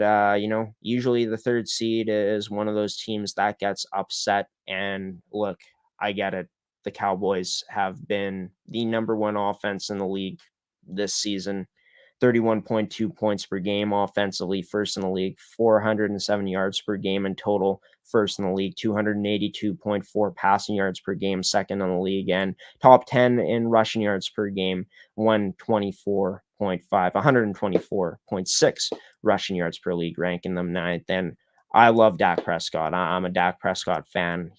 usually the third seed is one of those teams that gets upset. And look, I get it. The Cowboys have been the number one offense in the league this season. 31.2 points per game offensively, first in the league, 470 yards per game in total, first in the league, 282.4 passing yards per game, second in the league, and top 10 in rushing yards per game, 124.6 rushing yards per league, ranking them ninth. And I love Dak Prescott. I'm a Dak Prescott fan.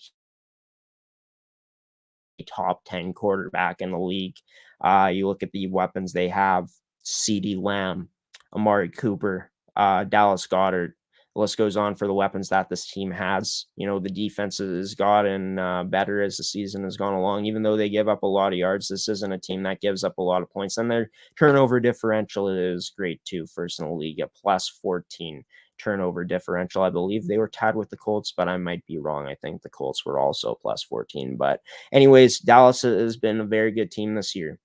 Top 10 quarterback in the league. You look at the weapons they have: CeeDee Lamb, Amari Cooper, Dallas Goedert. The list goes on for the weapons that this team has. The defense has gotten better as the season has gone along. Even though they give up a lot of yards, this isn't a team that gives up a lot of points. And their turnover differential is great too, first in the league at plus 14 turnover differential. I believe they were tied with the Colts, but I might be wrong. I think the Colts were also plus 14. But anyways, Dallas has been a very good team this year.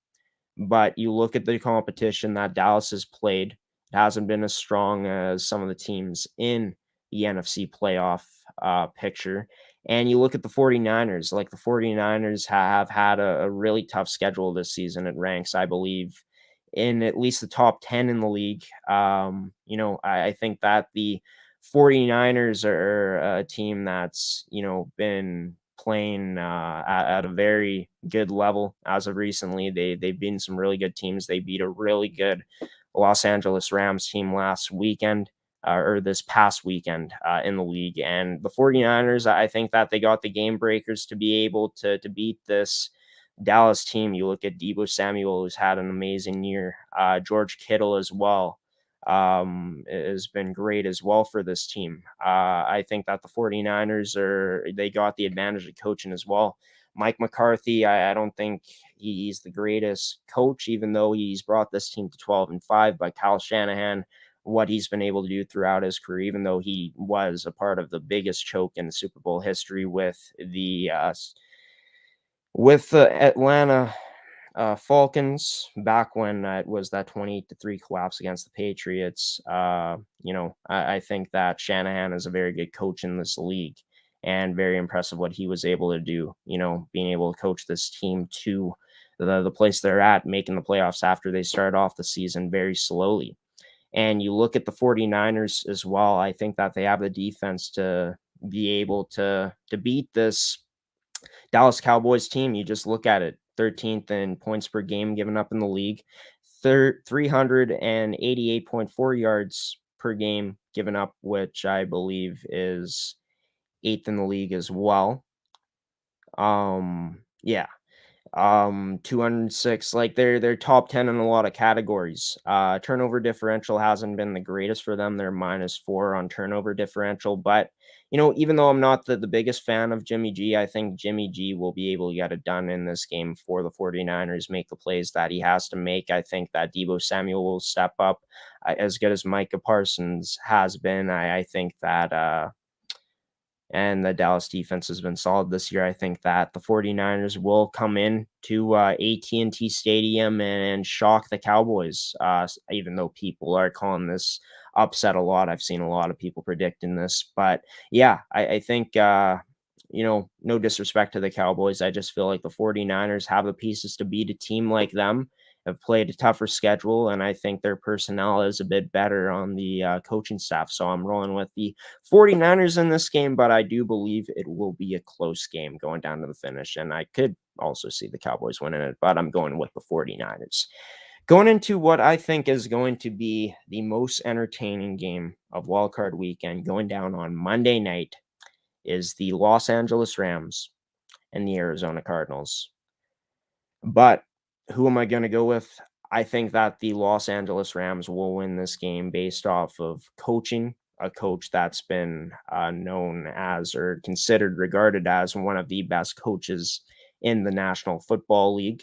But you look at the competition that Dallas has played, it hasn't been as strong as some of the teams in the NFC playoff picture. And you look at the 49ers, like the 49ers have had a really tough schedule this season. It ranks, I believe, in at least the top 10 in the league. I think that the 49ers are a team that's, been playing at a very good level as of recently. They've beaten some really good teams. They beat a really good Los Angeles Rams team last weekend or this past weekend in the league. And the 49ers, I think that they got the game breakers to be able to beat this Dallas team. You look at Deebo Samuel, who's had an amazing year. George Kittle as well has been great as well for this team. I think that the 49ers they got the advantage of coaching as well. Mike McCarthy, I don't think he's the greatest coach, even though he's brought this team to 12-5. But Kyle Shanahan, what he's been able to do throughout his career, even though he was a part of the biggest choke in Super Bowl history with the Atlanta Falcons back when it was that 28-3 collapse against the Patriots. I think that Shanahan is a very good coach in this league and very impressive what he was able to do, being able to coach this team to the place they're at, making the playoffs after they started off the season very slowly. And you look at the 49ers as well. I think that they have the defense to be able to beat this Dallas Cowboys team. You just look at it, 13th in points per game given up in the league, 388.4 yards per game given up, which I believe is 8th in the league as well. 206, like they're top 10 in a lot of categories. Turnover differential hasn't been the greatest for them. They're -4 on turnover differential, but even though I'm not the biggest fan of Jimmy G, I think Jimmy G will be able to get it done in this game for the 49ers, make the plays that he has to make. I think that Deebo Samuel will step up as good as Micah Parsons has been. I think that and the Dallas defense has been solid this year. I think that the 49ers will come in to AT&T Stadium and shock the Cowboys, even though people are calling this upset a lot. I've seen a lot of people predicting this. But, yeah, I think, no disrespect to the Cowboys. I just feel like the 49ers have the pieces to beat a team like them, have played a tougher schedule, and I think their personnel is a bit better on the coaching staff. So I'm rolling with the 49ers in this game, but I do believe it will be a close game going down to the finish, and I could also see the Cowboys winning it, but I'm going with the 49ers. Going into what I think is going to be the most entertaining game of Wildcard Weekend, going down on Monday night, is the Los Angeles Rams and the Arizona Cardinals. But who am I going to go with? I think that the Los Angeles Rams will win this game based off of coaching, a coach that's been known as or regarded as one of the best coaches in the National Football League.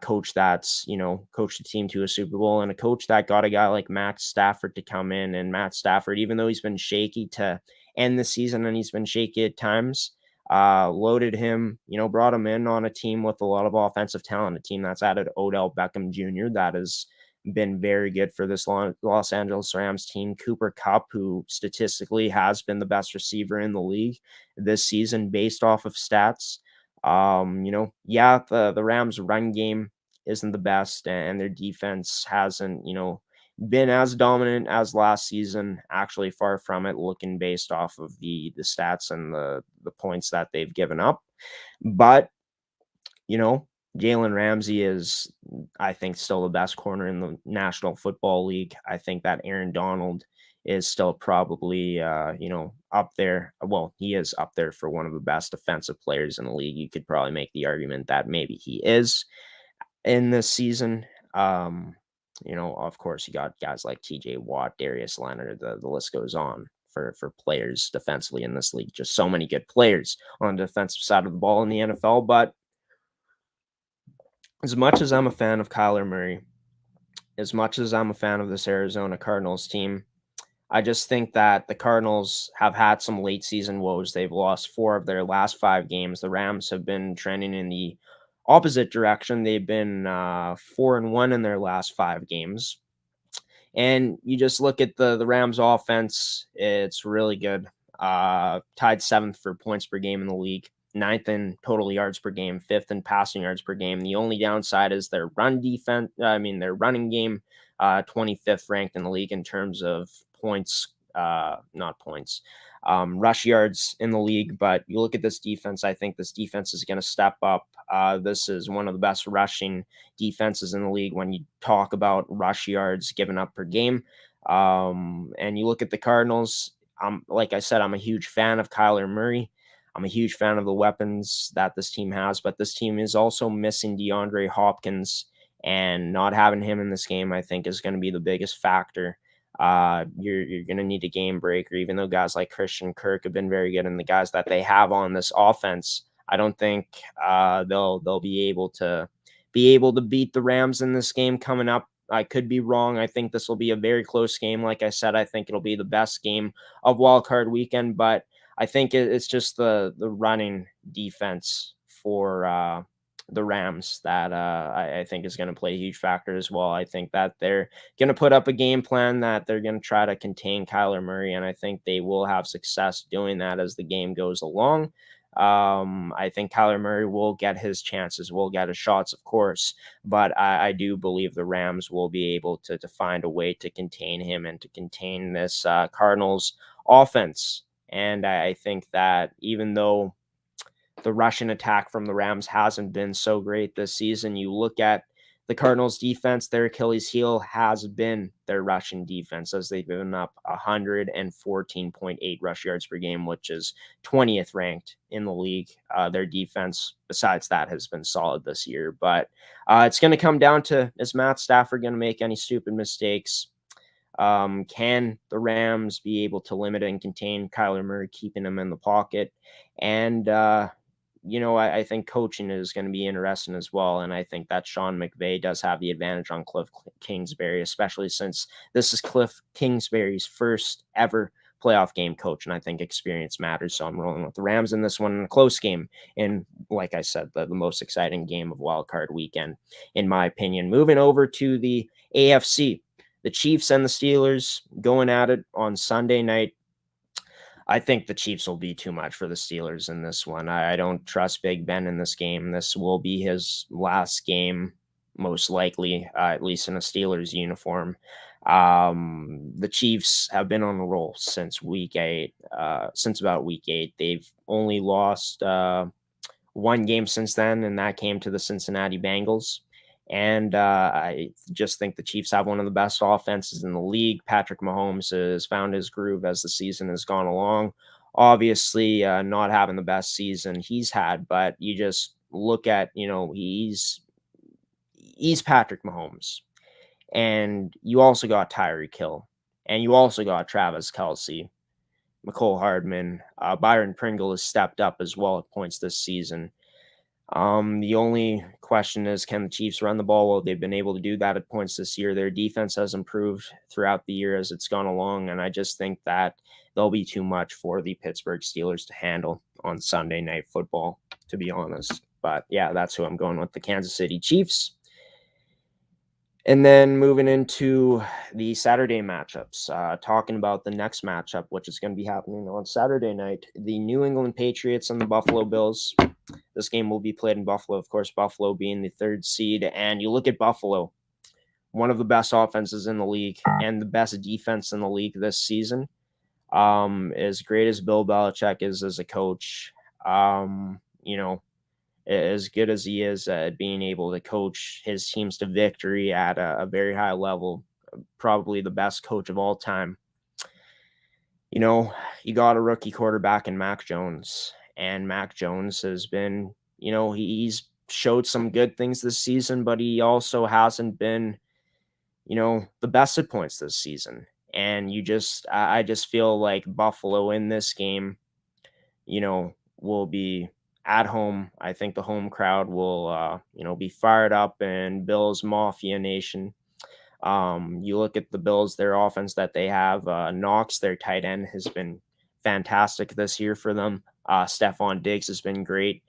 Coach that's, coached a team to a Super Bowl, and a coach that got a guy like Matt Stafford to come in. And Matt Stafford, even though he's been shaky to end the season and he's been shaky at times, loaded him, brought him in on a team with a lot of offensive talent, a team that's added Odell Beckham Jr. that has been very good for this Los Angeles Rams team. Cooper Kupp, who statistically has been the best receiver in the league this season based off of stats. The Rams run game isn't the best, and their defense hasn't, been as dominant as last season. Actually, far from it, looking based off of the stats and the points that they've given up. But, Jalen Ramsey is, I think, still the best corner in the National Football League. I think that Aaron Donald is still probably, up there. Well, he is up there for one of the best defensive players in the league. You could probably make the argument that maybe he is in this season. Of course, you got guys like TJ Watt, Darius Leonard, the list goes on for players defensively in this league. Just so many good players on the defensive side of the ball in the NFL. But as much as I'm a fan of Kyler Murray, as much as I'm a fan of this Arizona Cardinals team, I just think that the Cardinals have had some late season woes. They've lost 4 of their last 5 games. The Rams have been trending in the opposite direction. They've been 4-1 in their last 5 games. And you just look at the Rams offense, it's really good. Tied 7th for points per game in the league, 9th in total yards per game, 5th in passing yards per game. The only downside is their their running game, 25th ranked in the league in terms of points, rush yards in the league. But you look at this defense, I think this defense is going to step up. This is one of the best rushing defenses in the league when you talk about rush yards given up per game. And you look at the Cardinals, like I said, I'm a huge fan of Kyler Murray. I'm a huge fan of the weapons that this team has, but this team is also missing DeAndre Hopkins, and not having him in this game, I think, is going to be the biggest factor. You're going to need a game breaker, even though guys like Christian Kirk have been very good, and the guys that they have on this offense, I don't think they'll be able to beat the Rams in this game coming up. I could be wrong. I think this will be a very close game. Like I said, I think it'll be the best game of wildcard weekend, but I think it's just the running defense for the Rams that I think is going to play a huge factor as well. I think that they're going to put up a game plan that they're going to try to contain Kyler Murray, and I think they will have success doing that as the game goes along. I think Kyler Murray will get his chances, will get his shots, of course, but I do believe the Rams will be able to find a way to contain him and to contain this Cardinals offense. And I think that even though the rushing attack from the Rams hasn't been so great this season, you look at the Cardinals defense, their Achilles heel has been their rushing defense, as they've given up 114.8 rush yards per game, which is 20th ranked in the league. Their defense, besides that, has been solid this year. But it's going to come down to, is Matt Stafford going to make any stupid mistakes? Can the Rams be able to limit and contain Kyler Murray, keeping him in the pocket? And, I think coaching is going to be interesting as well. And I think that Sean McVay does have the advantage on Cliff Kingsbury, especially since this is Cliff Kingsbury's first ever playoff game coach. And I think experience matters. So I'm rolling with the Rams in this one, in a close game. And like I said, the most exciting game of wildcard weekend, in my opinion. Moving over to the AFC. The Chiefs and the Steelers going at it on Sunday night. I think the Chiefs will be too much for the Steelers in this one. I don't trust Big Ben in this game. This will be his last game, most likely, at least in a Steelers uniform. The Chiefs have been on a roll since about week 8. They've only lost one game since then, and that came to the Cincinnati Bengals. And I just think the Chiefs have one of the best offenses in the league. Patrick Mahomes has found his groove as the season has gone along. Obviously, not having the best season he's had, but you just look at, he's Patrick Mahomes. And you also got Tyreek Hill. And you also got Travis Kelce, Mecole Hardman. Byron Pringle has stepped up as well at points this season. The only question is, can the Chiefs run the ball? Well, they've been able to do that at points this year. Their defense has improved throughout the year as it's gone along, and I just think that they'll be too much for the Pittsburgh Steelers to handle on Sunday Night Football, to be honest. But yeah, that's who I'm going with, the Kansas City Chiefs. And then moving into the Saturday matchups, talking about the next matchup, which is going to be happening on Saturday night, the New England Patriots and the Buffalo Bills. This game will be played in Buffalo, of course, Buffalo being the 3rd seed. And you look at Buffalo, one of the best offenses in the league and the best defense in the league this season. As great as Bill Belichick is as a coach, as good as he is at being able to coach his teams to victory at a very high level, probably the best coach of all time. You got a rookie quarterback in Mac Jones, and Mac Jones has been, he's showed some good things this season, but he also hasn't been, the best at points this season. And I just feel like Buffalo in this game, will be at home. I think the home crowd will, be fired up, and Bills Mafia Nation. You look at the Bills, their offense that they have. Knox, their tight end, has been fantastic this year for them. Stephon Diggs has been great.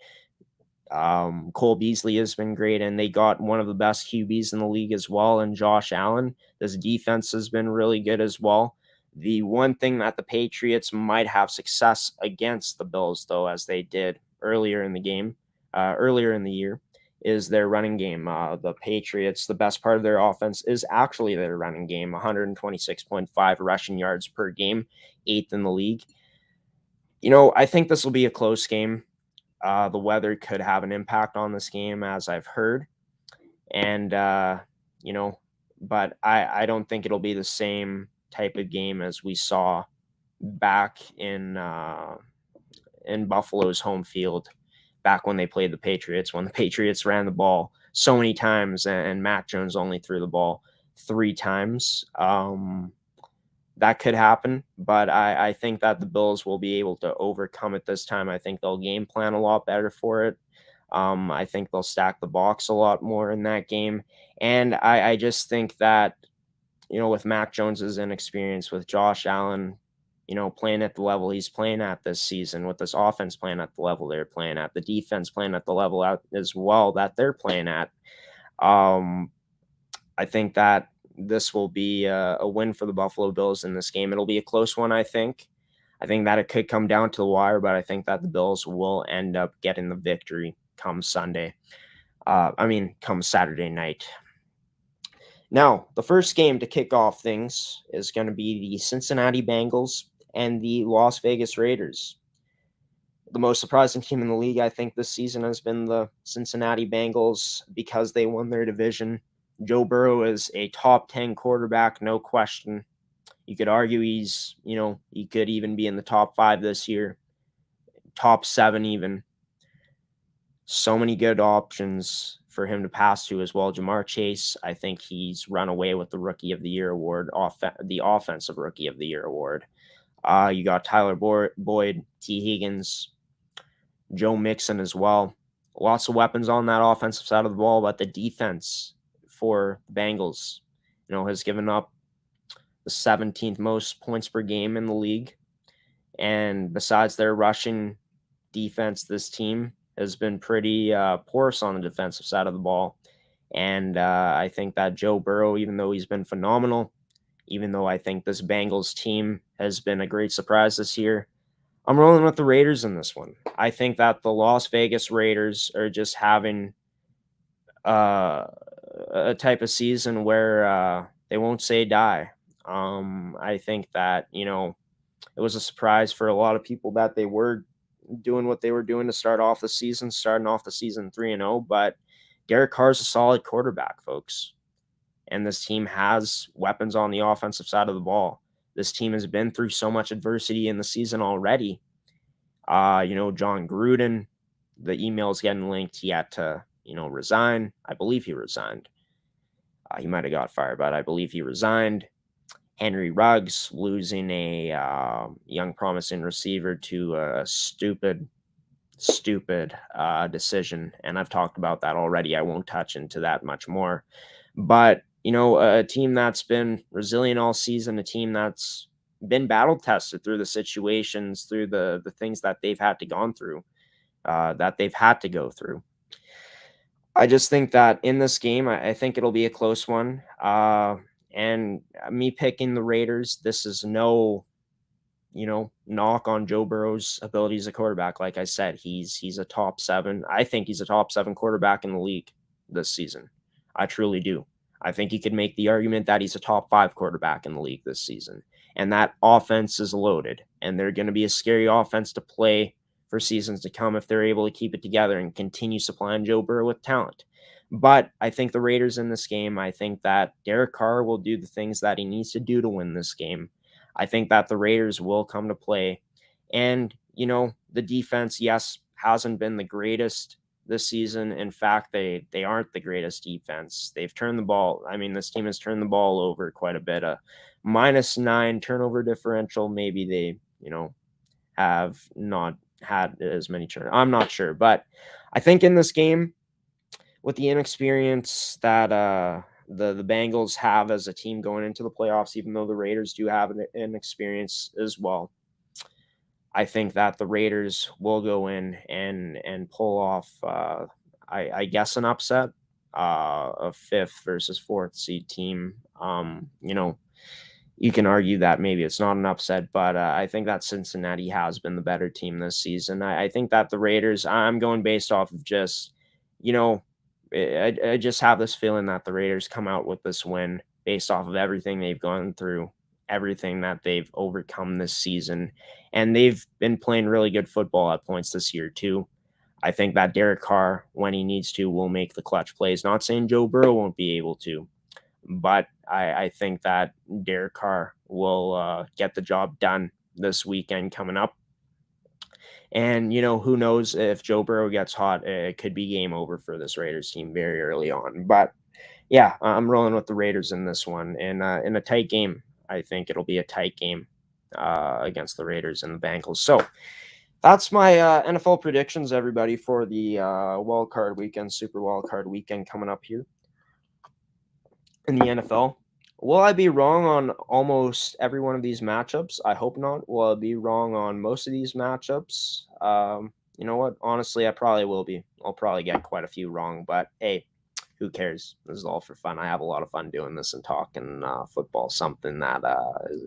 Cole Beasley has been great, and they got one of the best QBs in the league as well, and Josh Allen. This defense has been really good as well. The one thing that the Patriots might have success against the Bills, though, as they did earlier in the year, is their running game. The Patriots, the best part of their offense is actually their running game, 126.5 rushing yards per game, 8th in the league. I think this will be a close game. The weather could have an impact on this game, as I've heard. And, but I don't think it'll be the same type of game as we saw back in Buffalo's home field, back when they played the Patriots, when the Patriots ran the ball so many times and Mac Jones only threw the ball 3 times. That could happen, but I think that the Bills will be able to overcome it this time. I think they'll game plan a lot better for it. I think they'll stack the box a lot more in that game. And I just think that, with Mac Jones's inexperience, with Josh Allen, playing at the level he's playing at this season, with this offense playing at the level they're playing at, the defense playing at the level out as well that they're playing at, I think that this will be a win for the Buffalo Bills in this game. It'll be a close one, I think. I think that it could come down to the wire, but I think that the Bills will end up getting the victory come Saturday night. Now, the first game to kick off things is going to be the Cincinnati Bengals and the Las Vegas Raiders. The most surprising team in the league, I think, this season has been the Cincinnati Bengals, because they won their division. Joe Burrow is a top 10 quarterback, no question. You could argue he could even be in the top 5 this year, top 7 even. So many good options for him to pass to as well. Jamar Chase, I think he's run away with the Rookie of the Year award, the Offensive Rookie of the Year award. You got Tyler Boyd, T. Higgins, Joe Mixon as well. Lots of weapons on that offensive side of the ball, but the defense for the Bengals, has given up the 17th most points per game in the league. And besides their rushing defense, this team has been pretty porous on the defensive side of the ball. And I think that Joe Burrow, even though he's been phenomenal, even though I think this Bengals team has been a great surprise this year, I'm rolling with the Raiders in this one. I think that the Las Vegas Raiders are just having a type of season where they won't say die. I think that, it was a surprise for a lot of people that they were doing what they were doing to starting off the season 3-0, but Derek Carr's a solid quarterback, folks. And this team has weapons on the offensive side of the ball. This team has been through so much adversity in the season already. John Gruden, the email's getting linked. He had to, resign. I believe he resigned. He might have got fired, but I believe he resigned. Henry Ruggs losing a young promising receiver to a stupid decision. And I've talked about that already. I won't touch into that much more. But, a team that's been resilient all season, a team that's been battle tested through the situations, through the things that they've had to go through. I just think that in this game, I think it'll be a close one. And me picking the Raiders, this is no, knock on Joe Burrow's ability as a quarterback. Like I said, he's a top 7. I think he's a top 7 quarterback in the league this season. I truly do. I think you could make the argument that he's a top 5 quarterback in the league this season. And that offense is loaded. And they're going to be a scary offense to play for seasons to come if they're able to keep it together and continue supplying Joe Burrow with talent. But I think the Raiders in this game, I think that Derek Carr will do the things that he needs to do to win this game. I think that the Raiders will come to play. And, the defense, yes, hasn't been the greatest this season. In fact, they aren't the greatest defense. They've turned the ball. This team has turned the ball over quite a bit. -9 turnover differential. Maybe they, have not had as many turnovers. I'm not sure, but I think in this game, with the inexperience that the Bengals have as a team going into the playoffs, even though the Raiders do have an experience as well, I think that the Raiders will go in and pull off, I guess, an upset, a 5th versus 4th seed team. You can argue that maybe it's not an upset, but I think that Cincinnati has been the better team this season. I think that the Raiders, I'm going based off of just, I just have this feeling that the Raiders come out with this win based off of everything they've gone through, everything that they've overcome this season. And they've been playing really good football at points this year, too. I think that Derek Carr, when he needs to, will make the clutch plays. Not saying Joe Burrow won't be able to, but I think that Derek Carr will get the job done this weekend coming up. And, who knows, if Joe Burrow gets hot, it could be game over for this Raiders team very early on. But, yeah, I'm rolling with the Raiders in this one. And in a tight game, I think it'll be a tight game against the Raiders and the Bengals. So that's my NFL predictions, everybody, for the wild card weekend, Super Wild Card weekend coming up here in the NFL. Will I be wrong on almost every one of these matchups? I hope not. Will I be wrong on most of these matchups? You know what? Honestly, I probably will be. I'll probably get quite a few wrong, but hey, who cares? This is all for fun. I have a lot of fun doing this and talking football, something that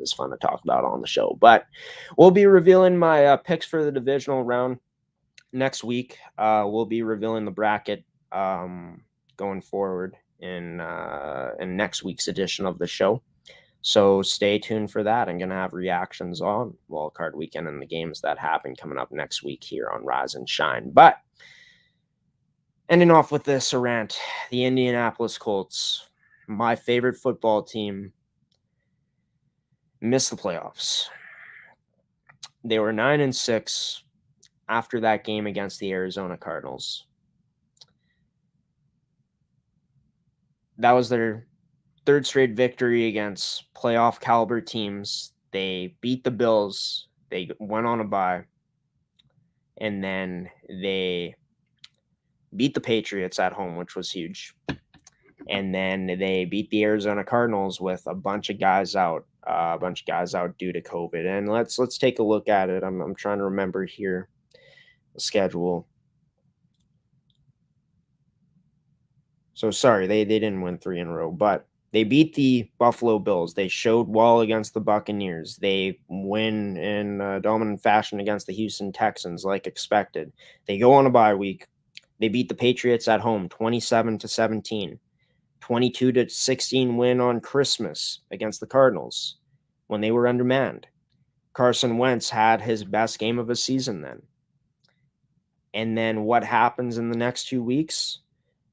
is fun to talk about on the show. But we'll be revealing my picks for the divisional round next week. We'll be revealing the bracket going forward in next week's edition of the show. So stay tuned for that. I'm going to have reactions on Wildcard Weekend and the games that happen coming up next week here on Rise and Shine. But ending off with this rant, the Indianapolis Colts, my favorite football team, missed the playoffs. They were 9-6 after that game against the Arizona Cardinals. That was their 3rd straight victory against playoff caliber teams. They beat the Bills. They went on a bye. And then they beat the Patriots at home, which was huge. And then they beat the Arizona Cardinals with a bunch of guys out due to COVID. And let's take a look at it. I'm trying to remember here the schedule. So sorry, they didn't win 3 in a row, but they beat the Buffalo Bills. They showed wall against the Buccaneers. They win in dominant fashion against the Houston Texans, like expected. They go on a bye week. They beat the Patriots at home, 27-17. 22-16 win on Christmas against the Cardinals when they were undermanned. Carson Wentz had his best game of his season then. And then what happens in the next 2 weeks?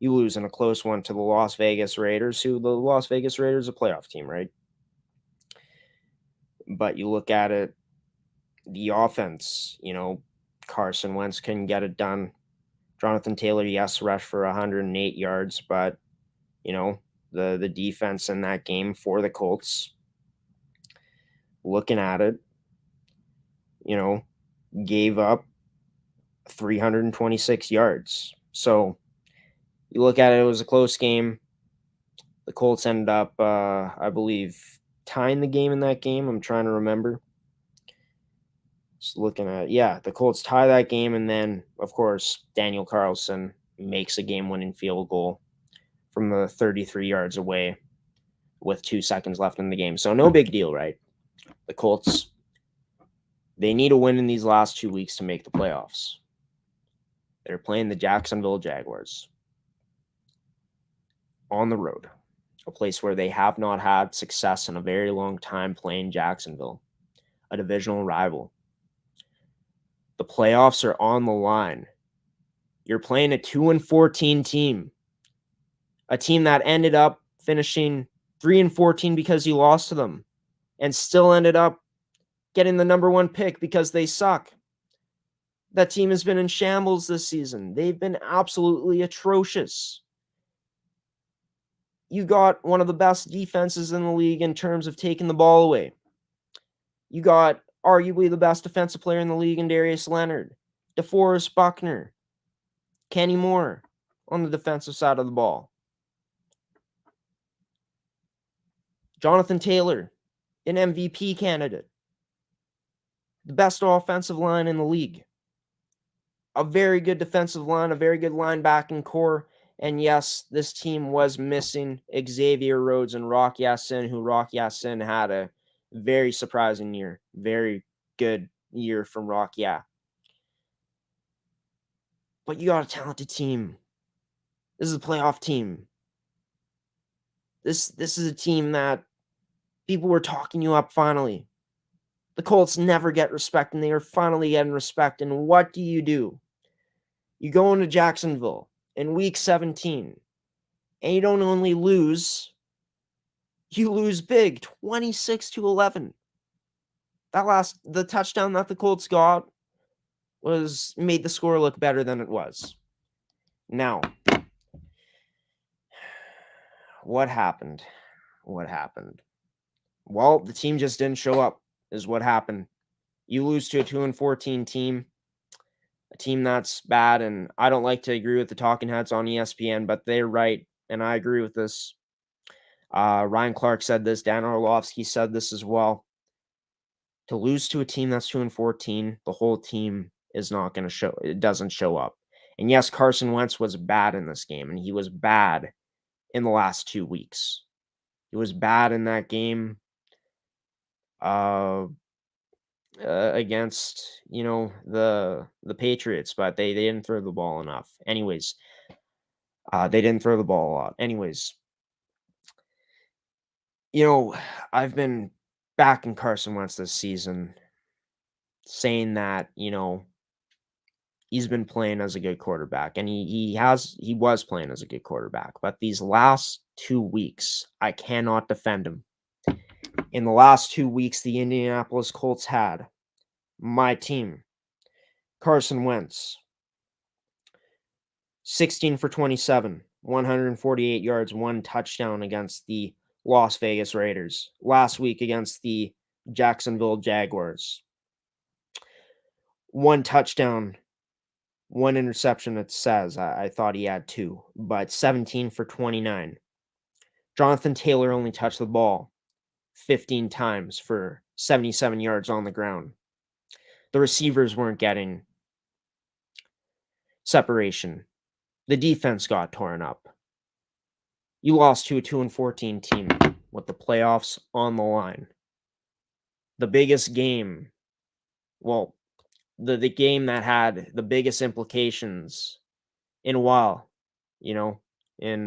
You lose in a close one to the Las Vegas Raiders, who the Las Vegas Raiders, a playoff team, right? But you look at it, the offense, Carson Wentz couldn't get it done. Jonathan Taylor, yes, rushed for 108 yards, but, the defense in that game for the Colts, looking at it, gave up 326 yards. So, you look at it, it was a close game. The Colts ended up, I believe, tying the game in that game. I'm trying to remember. Just looking at, the Colts tie that game. And then, of course, Daniel Carlson makes a game-winning field goal from the 33 yards away with 2 seconds left in the game. So no big deal, right? The Colts, they need a win in these last 2 weeks to make the playoffs. They're playing the Jacksonville Jaguars on the road, a place where they have not had success in a very long time, playing Jacksonville, a divisional rival. The playoffs are on the line. You're playing a 2-14 team, a team that ended up finishing 3-14 because you lost to them, and still ended up getting the number 1 pick because they suck. That team has been in shambles this season. They've been absolutely atrocious. You got one of the best defenses in the league in terms of taking the ball away. You got arguably the best defensive player in the league in Darius Leonard, DeForest Buckner, Kenny Moore on the defensive side of the ball. Jonathan Taylor, an MVP candidate. The best offensive line in the league. A very good defensive line, a very good linebacking core. And yes, this team was missing Xavier Rhodes and Rock Ya-Sin, who Rock Ya-Sin had a very surprising year. Very good year from Rock Ya. But you got a talented team. This is a playoff team. This is a team that people were talking you up finally. The Colts never get respect, and they are finally getting respect. And what do? You go into Jacksonville in week 17, and you don't only lose, you lose big, 26-11. The touchdown that the Colts got made the score look better than it was. Now, what happened? Well, the team just didn't show up, is what happened. You lose to a 2-14 team, a team that's bad, and I don't like to agree with the talking heads on ESPN, but they're right, and I agree with this. Ryan Clark said this, Dan Orlovsky said this as well. To lose to a team that's 2-14, the whole team is not going to show. It doesn't show up. And yes, Carson Wentz was bad in this game, and he was bad in the last 2 weeks. He was bad in that game against, the Patriots, but they didn't throw the ball enough. Anyways, they didn't throw the ball a lot. Anyways, I've been backing Carson Wentz this season, saying that, he's been playing as a good quarterback, and he was playing as a good quarterback. But these last 2 weeks, I cannot defend him. In the last 2 weeks, the Indianapolis Colts had my team, Carson Wentz, 16 for 27, 148 yards, 1 touchdown against the Las Vegas Raiders. Last week against the Jacksonville Jaguars. 1 touchdown, 1 interception, it says. I thought he had 2, but 17 for 29. Jonathan Taylor only touched the ball 15 times for 77 yards on the ground. The receivers weren't getting separation. The defense got torn up. You lost to a 2-14 team with the playoffs on the line. The biggest game, the game that had the biggest implications in a while, in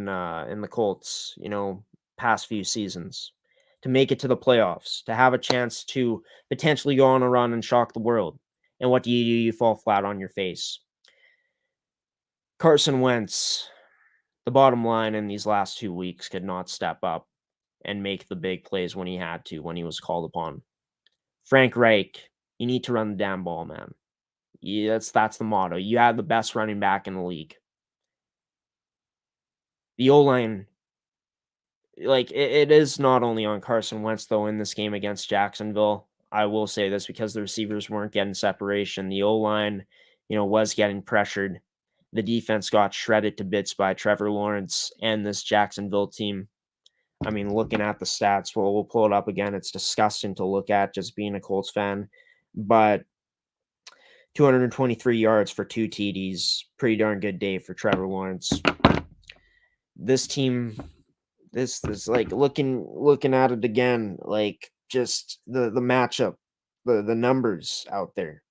the Colts, past few seasons. To make it to the playoffs, to have a chance to potentially go on a run and shock the world. And what do? You fall flat on your face. Carson Wentz, the bottom line in these last 2 weeks, could not step up and make the big plays when he had to, when he was called upon. Frank Reich, you need to run the damn ball, man. That's the motto. You have the best running back in the league. The O-line, it is not only on Carson Wentz, though, in this game against Jacksonville. I will say this because the receivers weren't getting separation. The O-line, was getting pressured. The defense got shredded to bits by Trevor Lawrence and this Jacksonville team. I mean, looking at the stats, we'll pull it up again. It's disgusting to look at just being a Colts fan. But 223 yards for 2 TDs. Pretty darn good day for Trevor Lawrence. This team... This is like looking at it again, like just the matchup, the numbers out there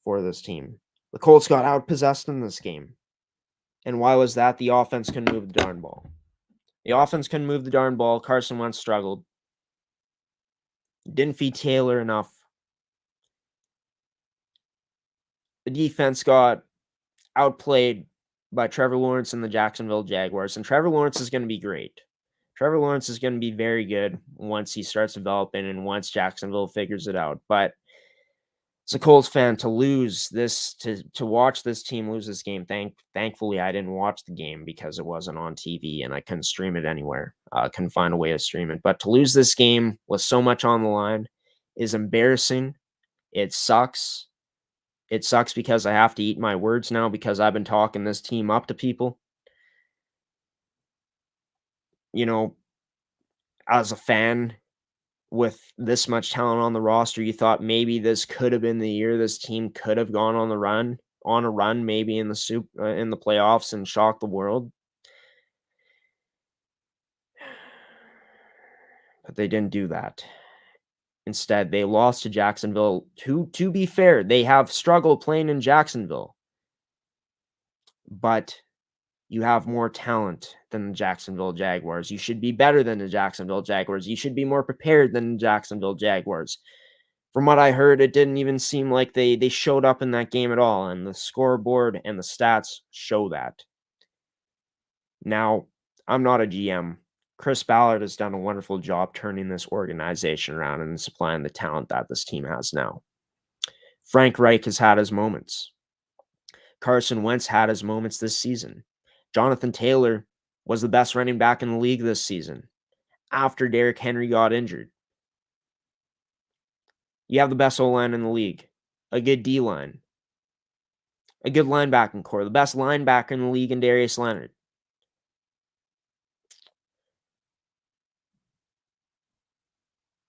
for this team. The Colts got outpossessed in this game. And why was that? The offense couldn't move the darn ball. Carson Wentz struggled. Didn't feed Taylor enough. The defense got outplayed by Trevor Lawrence and the Jacksonville Jaguars. And Trevor Lawrence is going to be great. Trevor Lawrence is going to be very good once he starts developing and once Jacksonville figures it out. But as a Colts fan, to lose this, to watch this team lose this game. Thankfully, I didn't watch the game because it wasn't on TV and I couldn't stream it anywhere. Couldn't find a way to stream it. But to lose this game with so much on the line is embarrassing. It sucks. It sucks because I have to eat my words now because I've been talking this team up to people. You know, as a fan, with this much talent on the roster, you thought maybe this could have been the year this team could have gone on a run, maybe in the playoffs and shocked the world. But they didn't do that. Instead, they lost to Jacksonville. To be fair, they have struggled playing in Jacksonville. But you have more talent than the Jacksonville Jaguars. You should be better than the Jacksonville Jaguars. You should be more prepared than the Jacksonville Jaguars. From what I heard, it didn't even seem like they showed up in that game at all, and the scoreboard and the stats show that. Now, I'm not a GM. Chris Ballard has done a wonderful job turning this organization around and supplying the talent that this team has now. Frank Reich has had his moments. Carson Wentz had his moments this season. Jonathan Taylor was the best running back in the league this season after Derrick Henry got injured. You have the best O-line in the league, a good D-line, a good linebacking core, the best linebacker in the league in Darius Leonard.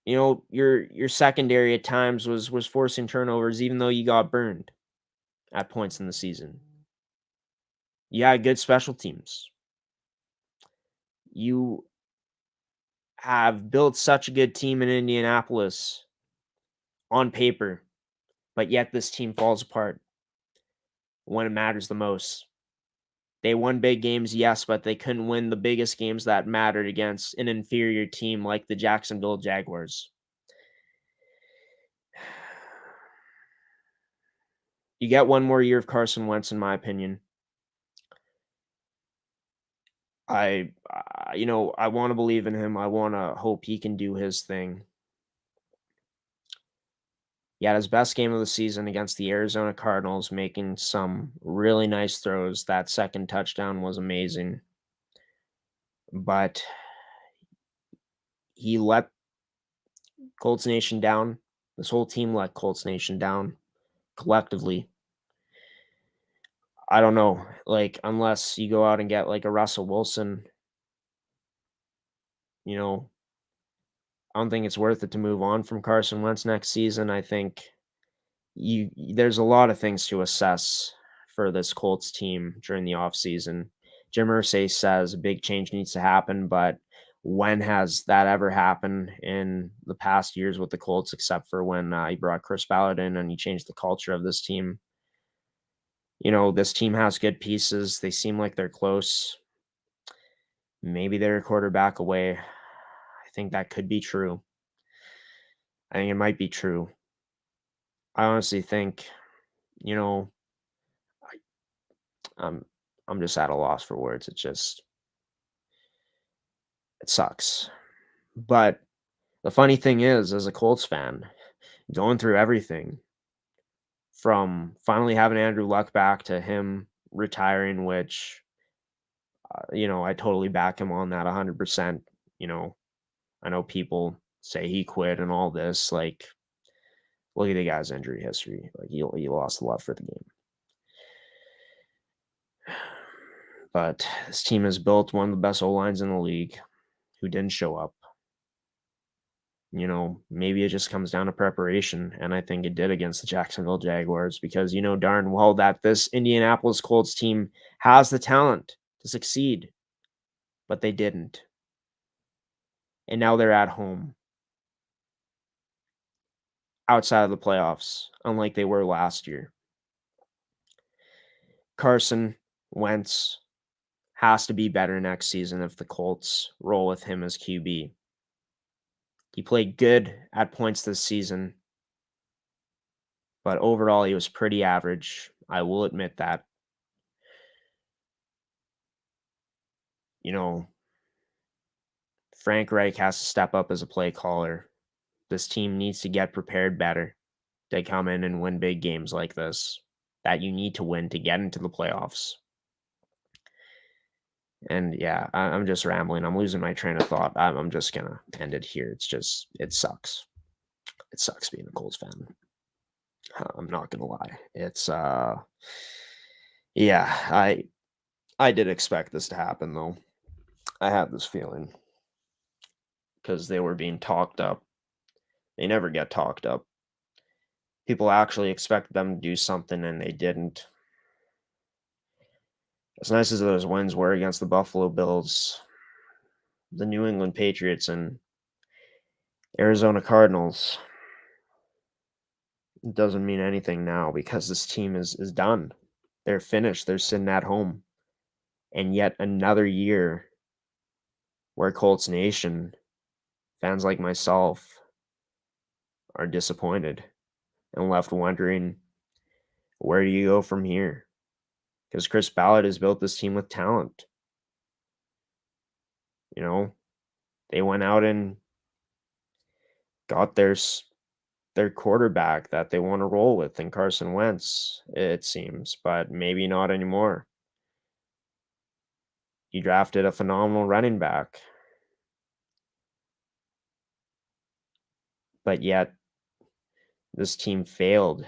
You know, your secondary at times was forcing turnovers even though you got burned at points in the season. You had good special teams. You have built such a good team in Indianapolis on paper, but yet this team falls apart when it matters the most. They won big games, yes, but they couldn't win the biggest games that mattered against an inferior team like the Jacksonville Jaguars. You get one more year of Carson Wentz, in my opinion. I want to believe in him. I want to hope he can do his thing. He had his best game of the season against the Arizona Cardinals, making some really nice throws. That second touchdown was amazing. But he let Colts Nation down. This whole team let Colts Nation down collectively. I don't know, unless you go out and get a Russell Wilson, I don't think it's worth it to move on from Carson Wentz next season. I think there's a lot of things to assess for this Colts team during the offseason. Jim Irsay says a big change needs to happen, but when has that ever happened in the past years with the Colts, except for when he brought Chris Ballard in and he changed the culture of this team? This team has good pieces. They seem like they're close. Maybe they're a quarterback away. I think that could be true. I think it might be true. I honestly think, I'm just at a loss for words. It sucks. But the funny thing is, as a Colts fan, going through everything from finally having Andrew Luck back to him retiring, which, I totally back him on that 100%. I know people say he quit and all this. Look at the guy's injury history. He lost the love for the game. But this team has built one of the best O-lines in the league who didn't show up. Maybe it just comes down to preparation, and I think it did against the Jacksonville Jaguars because darn well that this Indianapolis Colts team has the talent to succeed, but they didn't. And now they're at home, outside of the playoffs, unlike they were last year. Carson Wentz has to be better next season if the Colts roll with him as QB. He played good at points this season, but overall he was pretty average. I will admit that. Frank Reich has to step up as a play caller. This team needs to get prepared better. to come in and win big games like this that you need to win to get into the playoffs. And yeah, I'm just rambling. I'm losing my train of thought. I'm just going to end it here. It sucks. It sucks being a Colts fan. I'm not going to lie. It's, yeah, I did expect this to happen, though. I had this feeling because they were being talked up. They never get talked up. People actually expected them to do something, and they didn't. As nice as those wins were against the Buffalo Bills, the New England Patriots, and Arizona Cardinals, it doesn't mean anything now because this team is done. They're finished. They're sitting at home. And yet another year where Colts Nation, fans like myself, are disappointed and left wondering, where do you go from here? Because Chris Ballard has built this team with talent. You know, they went out and got their quarterback that they want to roll with in Carson Wentz, it seems, but maybe not anymore. You drafted a phenomenal running back. But yet, this team failed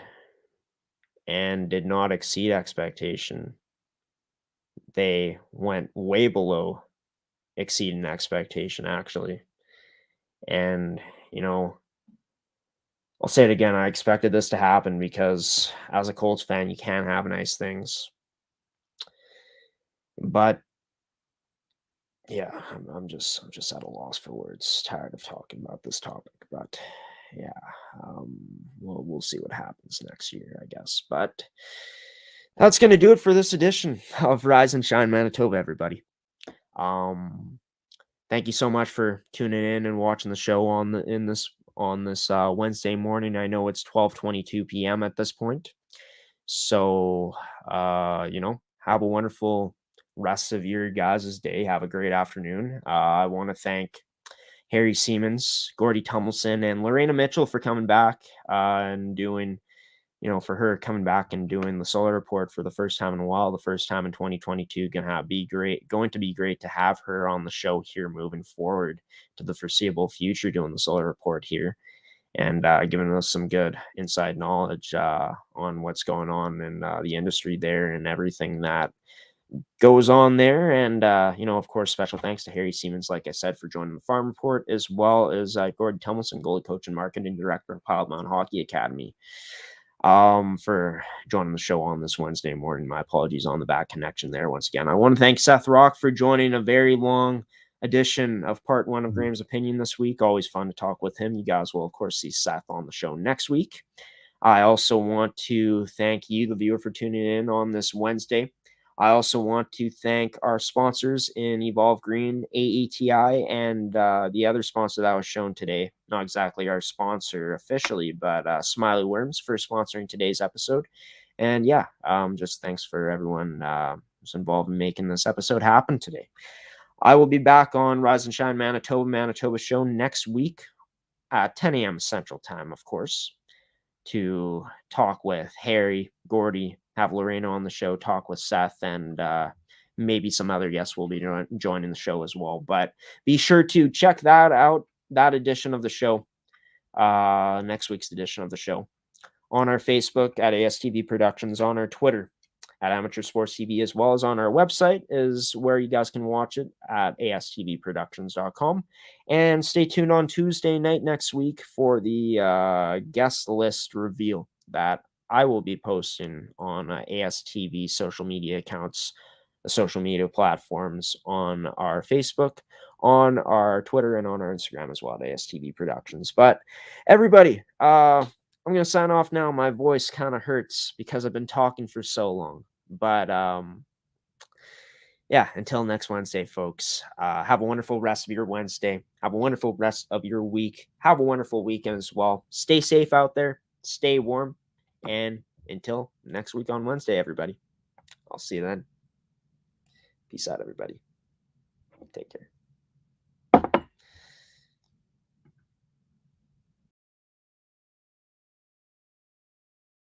and did not exceed expectation. They went way below exceeding expectation, actually. And, you know, I'll say it again. I expected this to happen because as a Colts fan, you can have nice things. But yeah, I'm just at a loss for words. Tired of talking about this topic, but yeah, we'll see what happens next year, I guess. But that's going to do it for this edition of Rise and Shine Manitoba, everybody. Thank you so much for tuning in and watching the show on this Wednesday morning. I know it's 12:22 p.m. at this point, so you know, have a wonderful rest of your guys' day. Have a great afternoon. I want to thank Harry Siemens, Gordie Tumilson, and Lorena Mitchell for coming back and doing, you know, for her coming back and doing the Solar Report for the first time in a while, the first time in 2022. Going to be great to have her on the show here moving forward to the foreseeable future, doing the Solar Report here and giving us some good inside knowledge on what's going on in the industry there and everything that goes on there. And, you know, of course, special thanks to Harry Siemens, like I said, for joining the Farm Report, as well as Gordie Tumilson, goalie coach and marketing director of Pilot-Mound Hockey-Academy, for joining the show on this Wednesday morning. My apologies on the bad connection there once again. I want to thank Seth Rach for joining a very long edition of part 1 of Graeme's Opinion this week. Always fun to talk with him. You guys will, of course, see Seth on the show next week. I also want to thank you, the viewer, for tuning in on this Wednesday. I also want to thank our sponsors in Evolve Green, AETI, and the other sponsor that was shown today. Not exactly our sponsor officially, but Smiley Worms for sponsoring today's episode. And yeah, just thanks for everyone who's involved in making this episode happen today. I will be back on Rise and Shine Manitoba show next week at 10 a.m. Central Time, of course, to talk with Harry, Gordie, have Lorena on the show, talk with Seth, and maybe some other guests will be joining the show as well. But be sure to check that out, that edition of the show, next week's edition of the show, on our Facebook at ASTV Productions, on our Twitter at Amateur Sports TV, as well as on our website is where you guys can watch it at astvproductions.com. And stay tuned on Tuesday night next week for the guest list reveal that I will be posting on ASTV social media accounts, the social media platforms, on our Facebook, on our Twitter, and on our Instagram as well at ASTV Productions. But everybody, I'm going to sign off now. My voice kind of hurts because I've been talking for so long. But yeah, until next Wednesday, folks, have a wonderful rest of your Wednesday. Have a wonderful rest of your week. Have a wonderful weekend as well. Stay safe out there. Stay warm. And until next week on Wednesday, everybody, I'll see you then. Peace out, everybody. Take care.